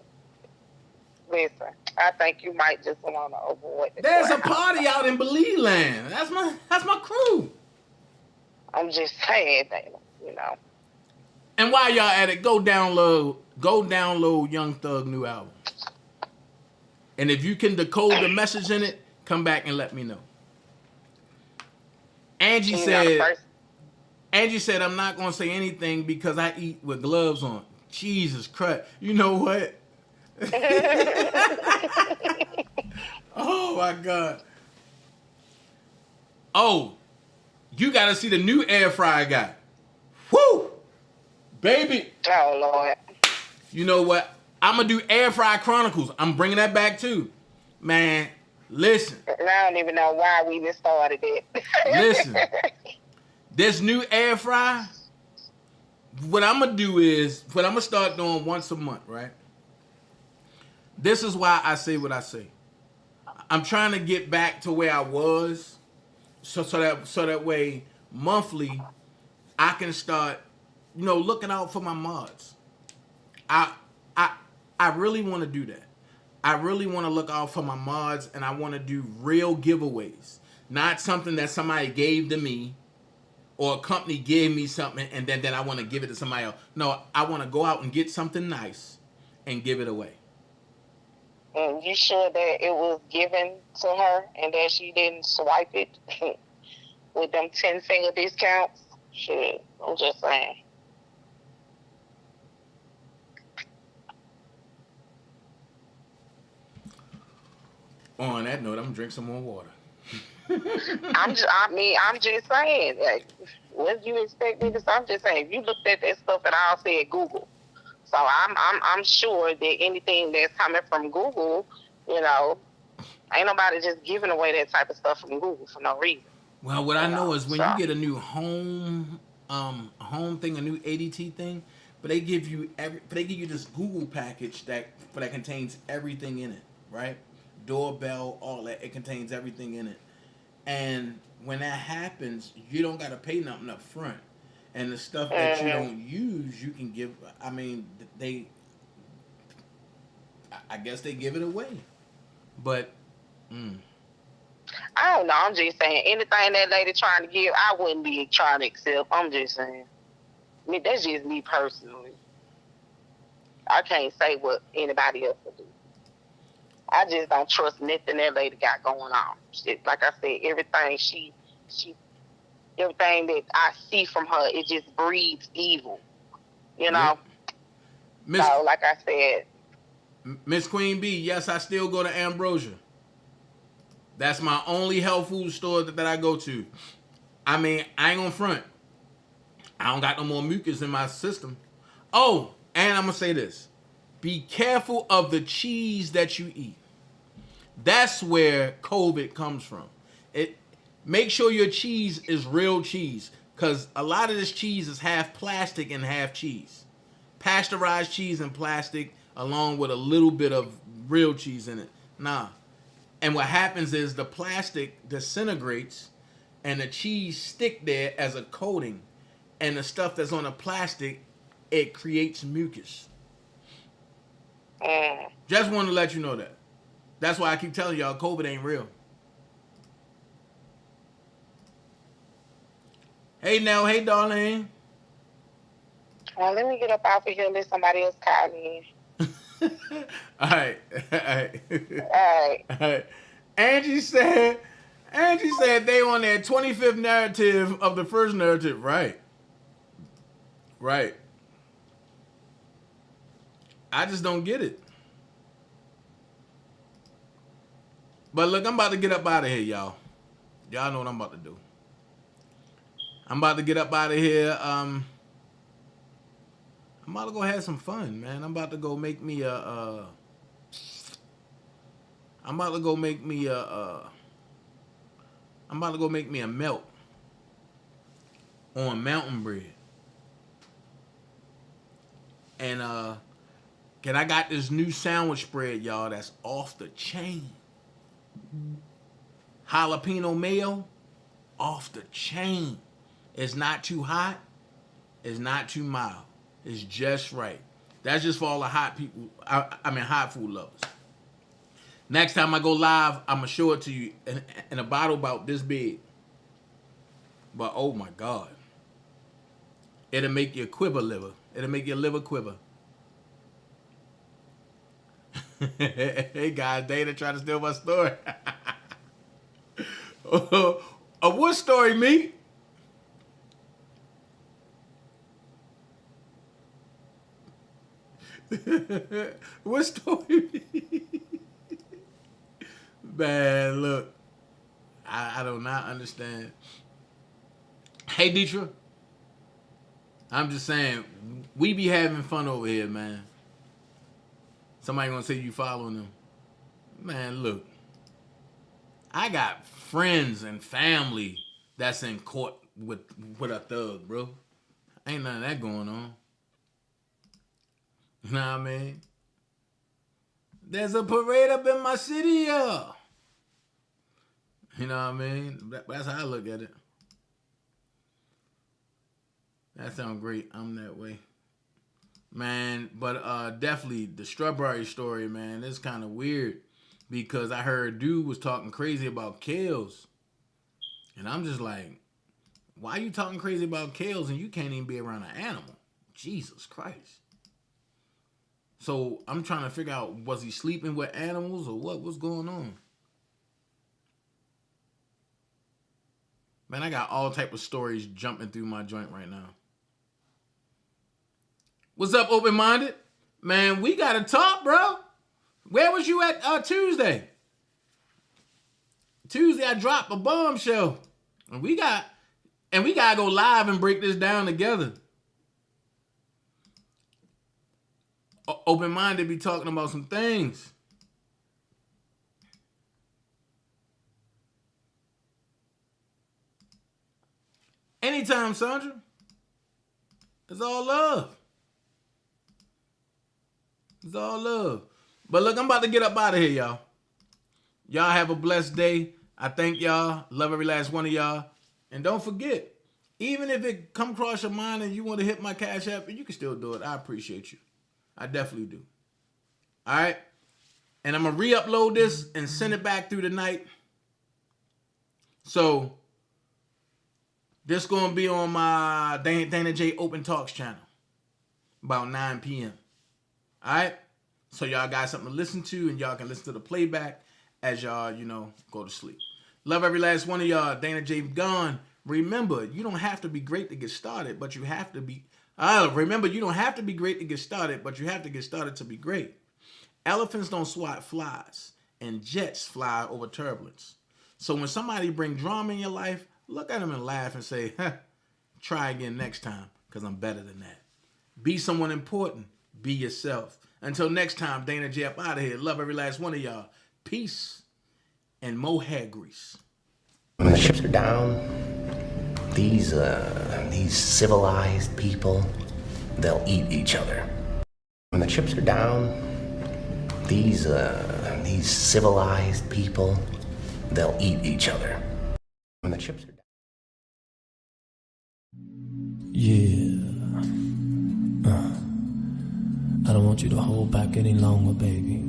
listen. I think you might just want to avoid. There's a party out in Belize land. That's my crew. I'm just saying, Dana. And while y'all at it, go download Young Thug new album. And if you can decode the message in it, come back and let me know. Angie said, I'm not going to say anything because I eat with gloves on. Jesus Christ. You know what? Oh, my God. Oh, you got to see the new air fryer guy. Woo! Baby. Oh, Lord. You know what? I'm going to do Air Fry Chronicles. I'm bringing that back, too. Man, listen. I don't even know why we even started it. Listen. This new air fry, what I'm going to do is, what I'm going to start doing once a month, right? This is why I say what I say. I'm trying to get back to where I was, so that way, monthly, I can start, looking out for my mods. I really want to do that. I really want to look out for my mods, and I want to do real giveaways. Not something that somebody gave to me or a company gave me something and then I want to give it to somebody else. No, I want to go out and get something nice and give it away. And you sure that it was given to her and that she didn't swipe it with them 10-finger discounts? Shit, I'm just saying. On that note, I'm gonna drink some more water. I'm just saying. Like, what do you expect me to say? I'm just saying. If you looked at that stuff and I said Google, so I'm sure that anything that's coming from Google, ain't nobody just giving away that type of stuff from Google for no reason. Well, what I know is when you get a new home thing, a new ADT thing, but they give you this Google package that contains everything in it, right? doorbell, all that. It contains everything in it. And when that happens, you don't got to pay nothing up front. And the stuff that you don't use, you can give. I mean, I guess they give it away. But, I don't know. I'm just saying, anything that lady trying to give, I wouldn't be trying to accept. I'm just saying. I mean, that's just me personally. I can't say what anybody else would do. I just don't trust nothing that lady got going on. Shit, like I said, everything everything that I see from her, it just breeds evil. You know? So, like I said. Miss Queen B, yes, I still go to Ambrosia. That's my only health food store that I go to. I mean, I ain't gonna front. I don't got no more mucus in my system. Oh, and I'm gonna say this. Be careful of the cheese that you eat. That's where COVID comes from. Make sure your cheese is real cheese, because a lot of this cheese is half plastic and half cheese. Pasteurized cheese and plastic, along with a little bit of real cheese in it. Nah. And what happens is the plastic disintegrates and the cheese stick there as a coating. And the stuff that's on the plastic, it creates mucus. Just wanted to let you know that. That's why I keep telling y'all COVID ain't real. Hey, Nell. Hey, darling. Well, let me get up off of here and let somebody else call me. All right. Angie said they on their 25th narrative of the first narrative. Right. I just don't get it. But look, I'm about to get up out of here, y'all. Y'all know what I'm about to do. I'm about to get up out of here. I'm about to go have some fun, man. I'm about to go make me a melt on mountain bread. And I got this new sandwich spread, y'all, that's off the chain. Jalapeno mayo, off the chain. It's not too hot. It's not too mild. It's just right. That's just for all the hot people. Hot food lovers. Next time I go live, I'm going to show it to you in a bottle about this big. But, oh, my God. It'll make your quiver liver. It'll make your liver quiver. Hey, guys, Dana trying to steal my story. What story, me? What story? Man, look. I do not understand. Hey, Deetra. I'm just saying, we be having fun over here, man. Somebody gonna say you following them. Man, look. I got friends and family that's in court with a thug, bro. Ain't none of that going on. You know what I mean? There's a parade up in my city, yeah. You know what I mean? That's how I look at it. That sounds great. I'm that way. Man, but definitely the strawberry story, man, it's kind of weird because I heard dude was talking crazy about kales. And I'm just like, why are you talking crazy about kales and you can't even be around an animal? Jesus Christ. So I'm trying to figure out, was he sleeping with animals or what? What's going on? Man, I got all type of stories jumping through my joint right now. What's up, open-minded? Man, we got to talk, bro. Where was you at Tuesday? Tuesday, I dropped a bombshell. And we got to go live and break this down together. Open-minded be talking about some things. Anytime, Sandra. It's all love. It's all love. But look, I'm about to get up out of here, y'all. Y'all have a blessed day. I thank y'all. Love every last one of y'all. And don't forget, even if it come across your mind and you want to hit my Cash App, you can still do it. I appreciate you. I definitely do. All right? And I'm going to re-upload this and send it back through the night. So, this going to be on my DanaJay Open Talks channel. About 9 p.m. All right? So, y'all got something to listen to, and y'all can listen to the playback as y'all, go to sleep. Love every last one of y'all. DanaJay gone. Remember, you don't have to be great to get started, but you have to be... remember, you don't have to be great to get started, but you have to get started to be great. Elephants don't swat flies, and jets fly over turbulence. So when somebody bring drama in your life, look at them and laugh and say, try again next time, because I'm better than that. Be someone important. Be yourself. Until next time, DanaJay up out of here. Love every last one of y'all. Peace and more hair grease. When the chips are down, these civilized people, they'll eat each other. When the chips are down, these civilized people, they'll eat each other. When the chips are down. Yeah. I don't want you to hold back any longer, baby.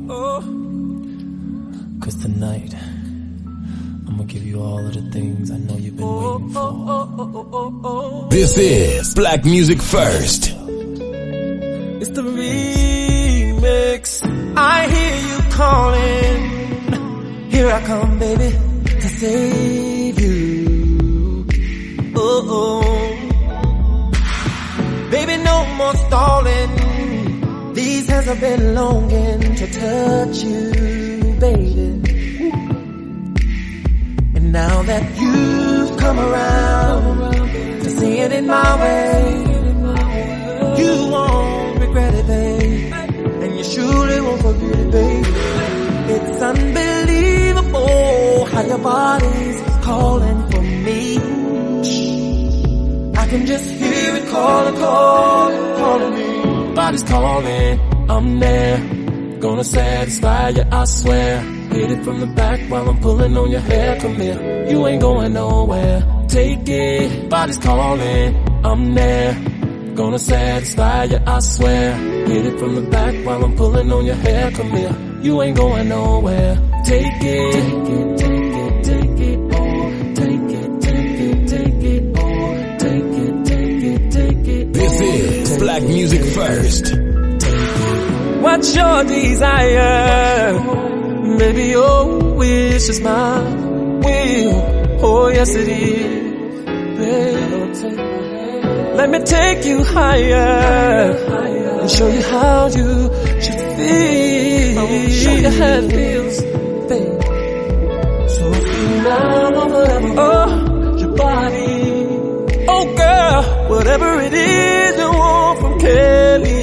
Cause tonight, I'm gonna give you all of the things I know you've been waiting for. This is Black Music First. It's the remix. I hear you calling. Here I come, baby, to save you. Baby, no more stalling. These hands have been longing to touch you, baby. And now that you've come around to see it in my way, you won't regret it, babe. And you surely won't forget it, babe. It's unbelievable how your body's calling for me. I can just hear it calling me. Body's calling, I'm there. Gonna satisfy you, I swear. Hit it from the back while I'm pulling on your hair. Come here, you ain't going nowhere. Take it, body's calling, I'm there. Gonna satisfy you, I swear. Hit it from the back while I'm pulling on your hair. Come here, you ain't going nowhere. Take it, take it, take it, take it, oh. Take it, take it, take it, oh. Take it, take it, take it, oh. This is Black Music First. What's your desire? Baby, your wish is my will. Oh, yes it is. Babe, let me take you higher and show you how you should feel. Show you how it feels, babe. So feel now or forever. Oh, your body. Oh, girl, whatever it is you want from Kelly.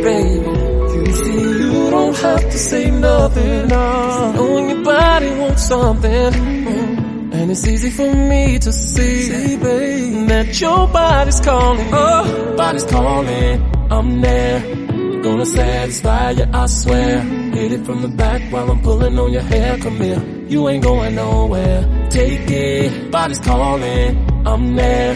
Baby, you see, you don't have to say nothing. Knowing your body wants something, and it's easy for me to see, baby, that your body's calling. Oh, body's calling, I'm there. Gonna satisfy you, I swear. Hit it from the back while I'm pulling on your hair. Come here, you ain't going nowhere. Take it, body's calling, I'm there.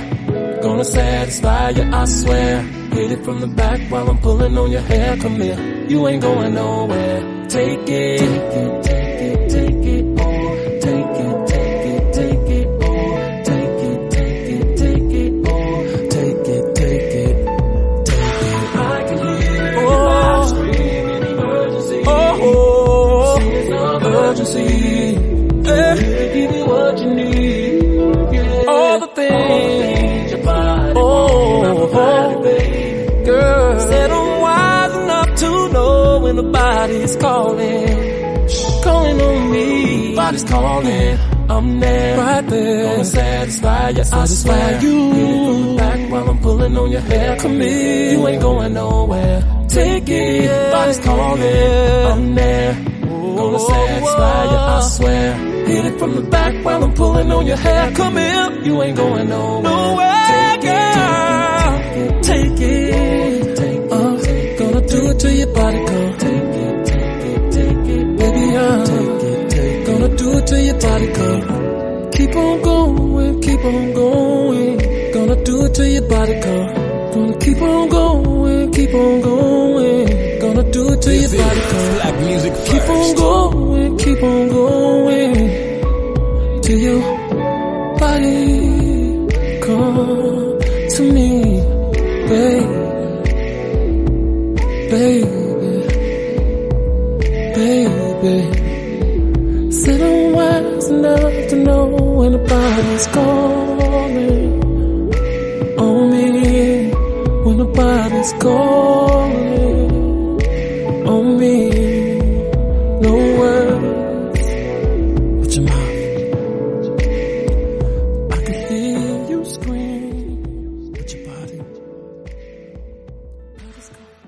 Gonna satisfy you, I swear. Hit it from the back while I'm pulling on your hair. Come here, you ain't going nowhere. Take it, take it, take it, take it, oh. Take it, take it, take it, oh. Take it, take it, take it, oh. Take it, take it, take it. I can hear you loud screaming emergency. Oh, emergency. Here to give you what you need. Yeah. All the things your body wants, baby. Girl, said I'm wise enough to know when the body's calling, calling on me. Body's calling, I'm there, right there. Gonna satisfy you, satisfy you. Hit it from the back while I'm pulling on your hair. Come here, you ain't going nowhere. Take it, body's calling, I'm there. Gonna satisfy you, I swear. Hit it from the back while I'm pulling on your hair. Come here, you ain't going nowhere. Take it, take it, gonna do it till your body come. Take it, take it, take it, baby, take it. it till your body go. Keep on going, keep on going. Gonna do it till your body go. Gonna keep on going, keep on going. Gonna do it till your body go. Black music first. Keep on going, keep on going. Till your body come to me, baby. Baby. Said I'm wise enough to know when the body's calling on me. When the body's calling on me. No words with your mouth. I can hear you scream with your body. Body's calling.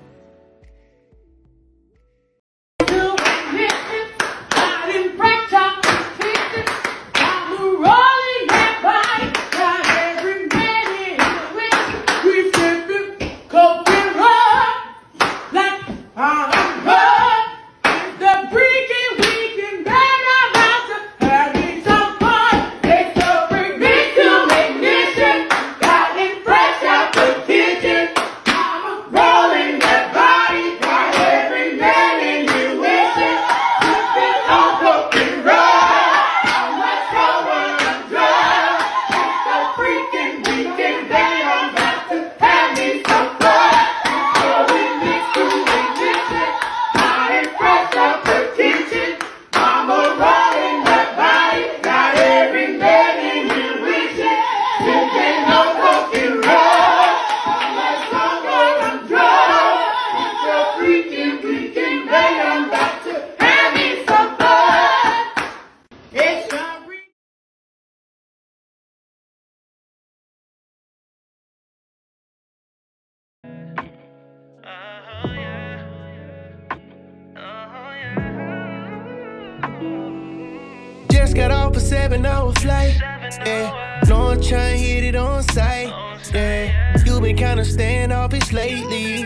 Just got off a 7-hour flight, yeah. No, I'm trying to hit it on sight, yeah. You been kinda standoffish lately.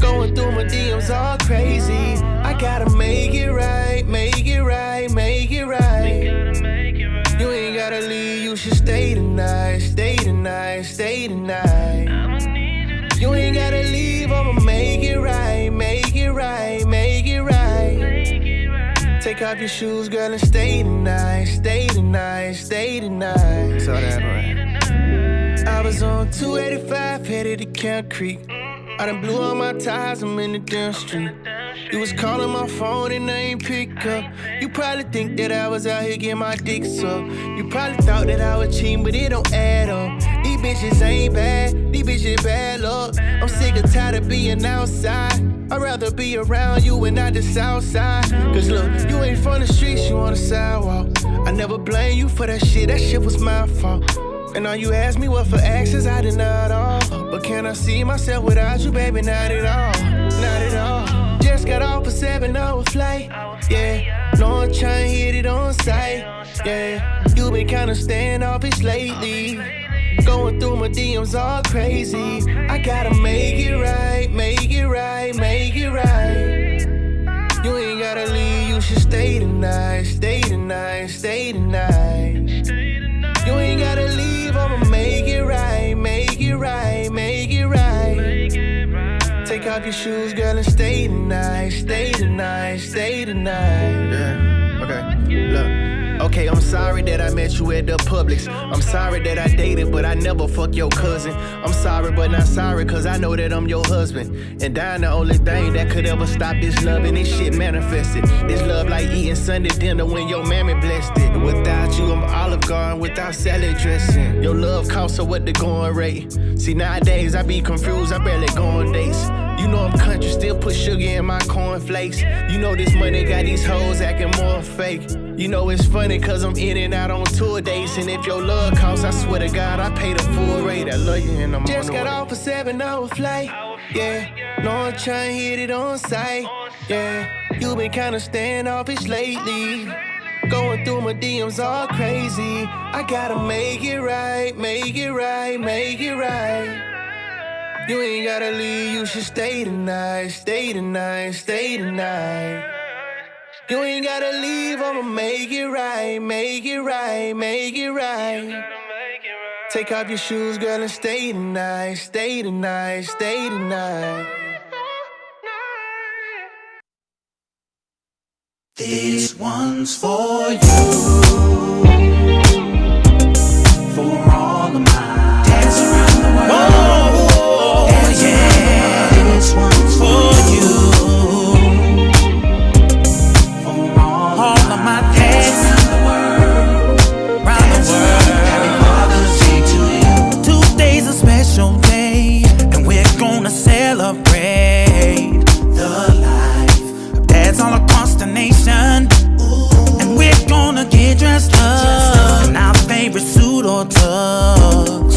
Going through my DMs all crazy. I gotta make it right, make it right, make it right. You ain't gotta leave, you should stay tonight, stay tonight, stay tonight. You ain't gotta leave, I'ma make it right, make it right, make it right. Take off your shoes, girl, and stay tonight, stay tonight, stay tonight. So that right. I was on 285, headed to Camp Creek. I done blew all my ties, I'm in the damn street. You was calling my phone and I ain't pick up. You probably think that I was out here getting my dick sucked. You probably thought that I was cheating, but it don't add up. These bitches ain't bad, these bitches bad luck. I'm sick and tired of being outside. I'd rather be around you and not the south side. Cause look, you ain't from the streets, you on the sidewalk. I never blame you for that shit was my fault. And now you ask me what for actions, I did not all. But can I see myself without you, baby? Not at all, not at all. Just got off a 7-hour flight, yeah. No, I'm trying to hit it on sight, yeah. You been kinda standoffish lately. Going through my DMs all crazy. I gotta make it right, make it right, make it right. You ain't gotta leave, you should stay tonight, stay tonight, stay tonight. You ain't gotta leave, I'ma make it right, make it right, make it right. Take off your shoes, girl, and stay tonight, stay tonight, stay tonight. Yeah, okay, look. Okay, I'm sorry that I met you at the Publix. I'm sorry that I dated, but I never fuck your cousin. I'm sorry, but not sorry, cause I know that I'm your husband. And dying the only thing that could ever stop this love, and this shit manifested. This love like eating Sunday dinner when your mammy blessed it. Without you, I'm Olive Garden without salad dressing. Your love costs her what the going rate. See, nowadays I be confused, I barely go on dates. You know I'm country, still put sugar in my cornflakes. You know this money got these hoes acting more fake. You know it's funny cause I'm in and out on tour dates. And if your love costs, I swear to God, I pay the full rate. I love you and I'm just got off a 7-hour flight, yeah. No, I'm trying to hit it on sight, yeah. You been kinda standoffish lately. Going through my DMs all crazy. I gotta make it right, make it right, make it right. You ain't gotta leave, you should stay tonight, stay tonight, stay tonight. You ain't gotta leave, I'ma make it right, make it right, make it right. Take off your shoes, girl, and stay tonight, stay tonight, stay tonight. This one's for you, for all of my dads around the world. Oh, yeah, this one's for you, for all of my dads around the world. Happy Father's Day to you. Today's a special day, and we're gonna celebrate the life of dads all across the nation. And we're gonna get dressed up in our favorite suit or tux.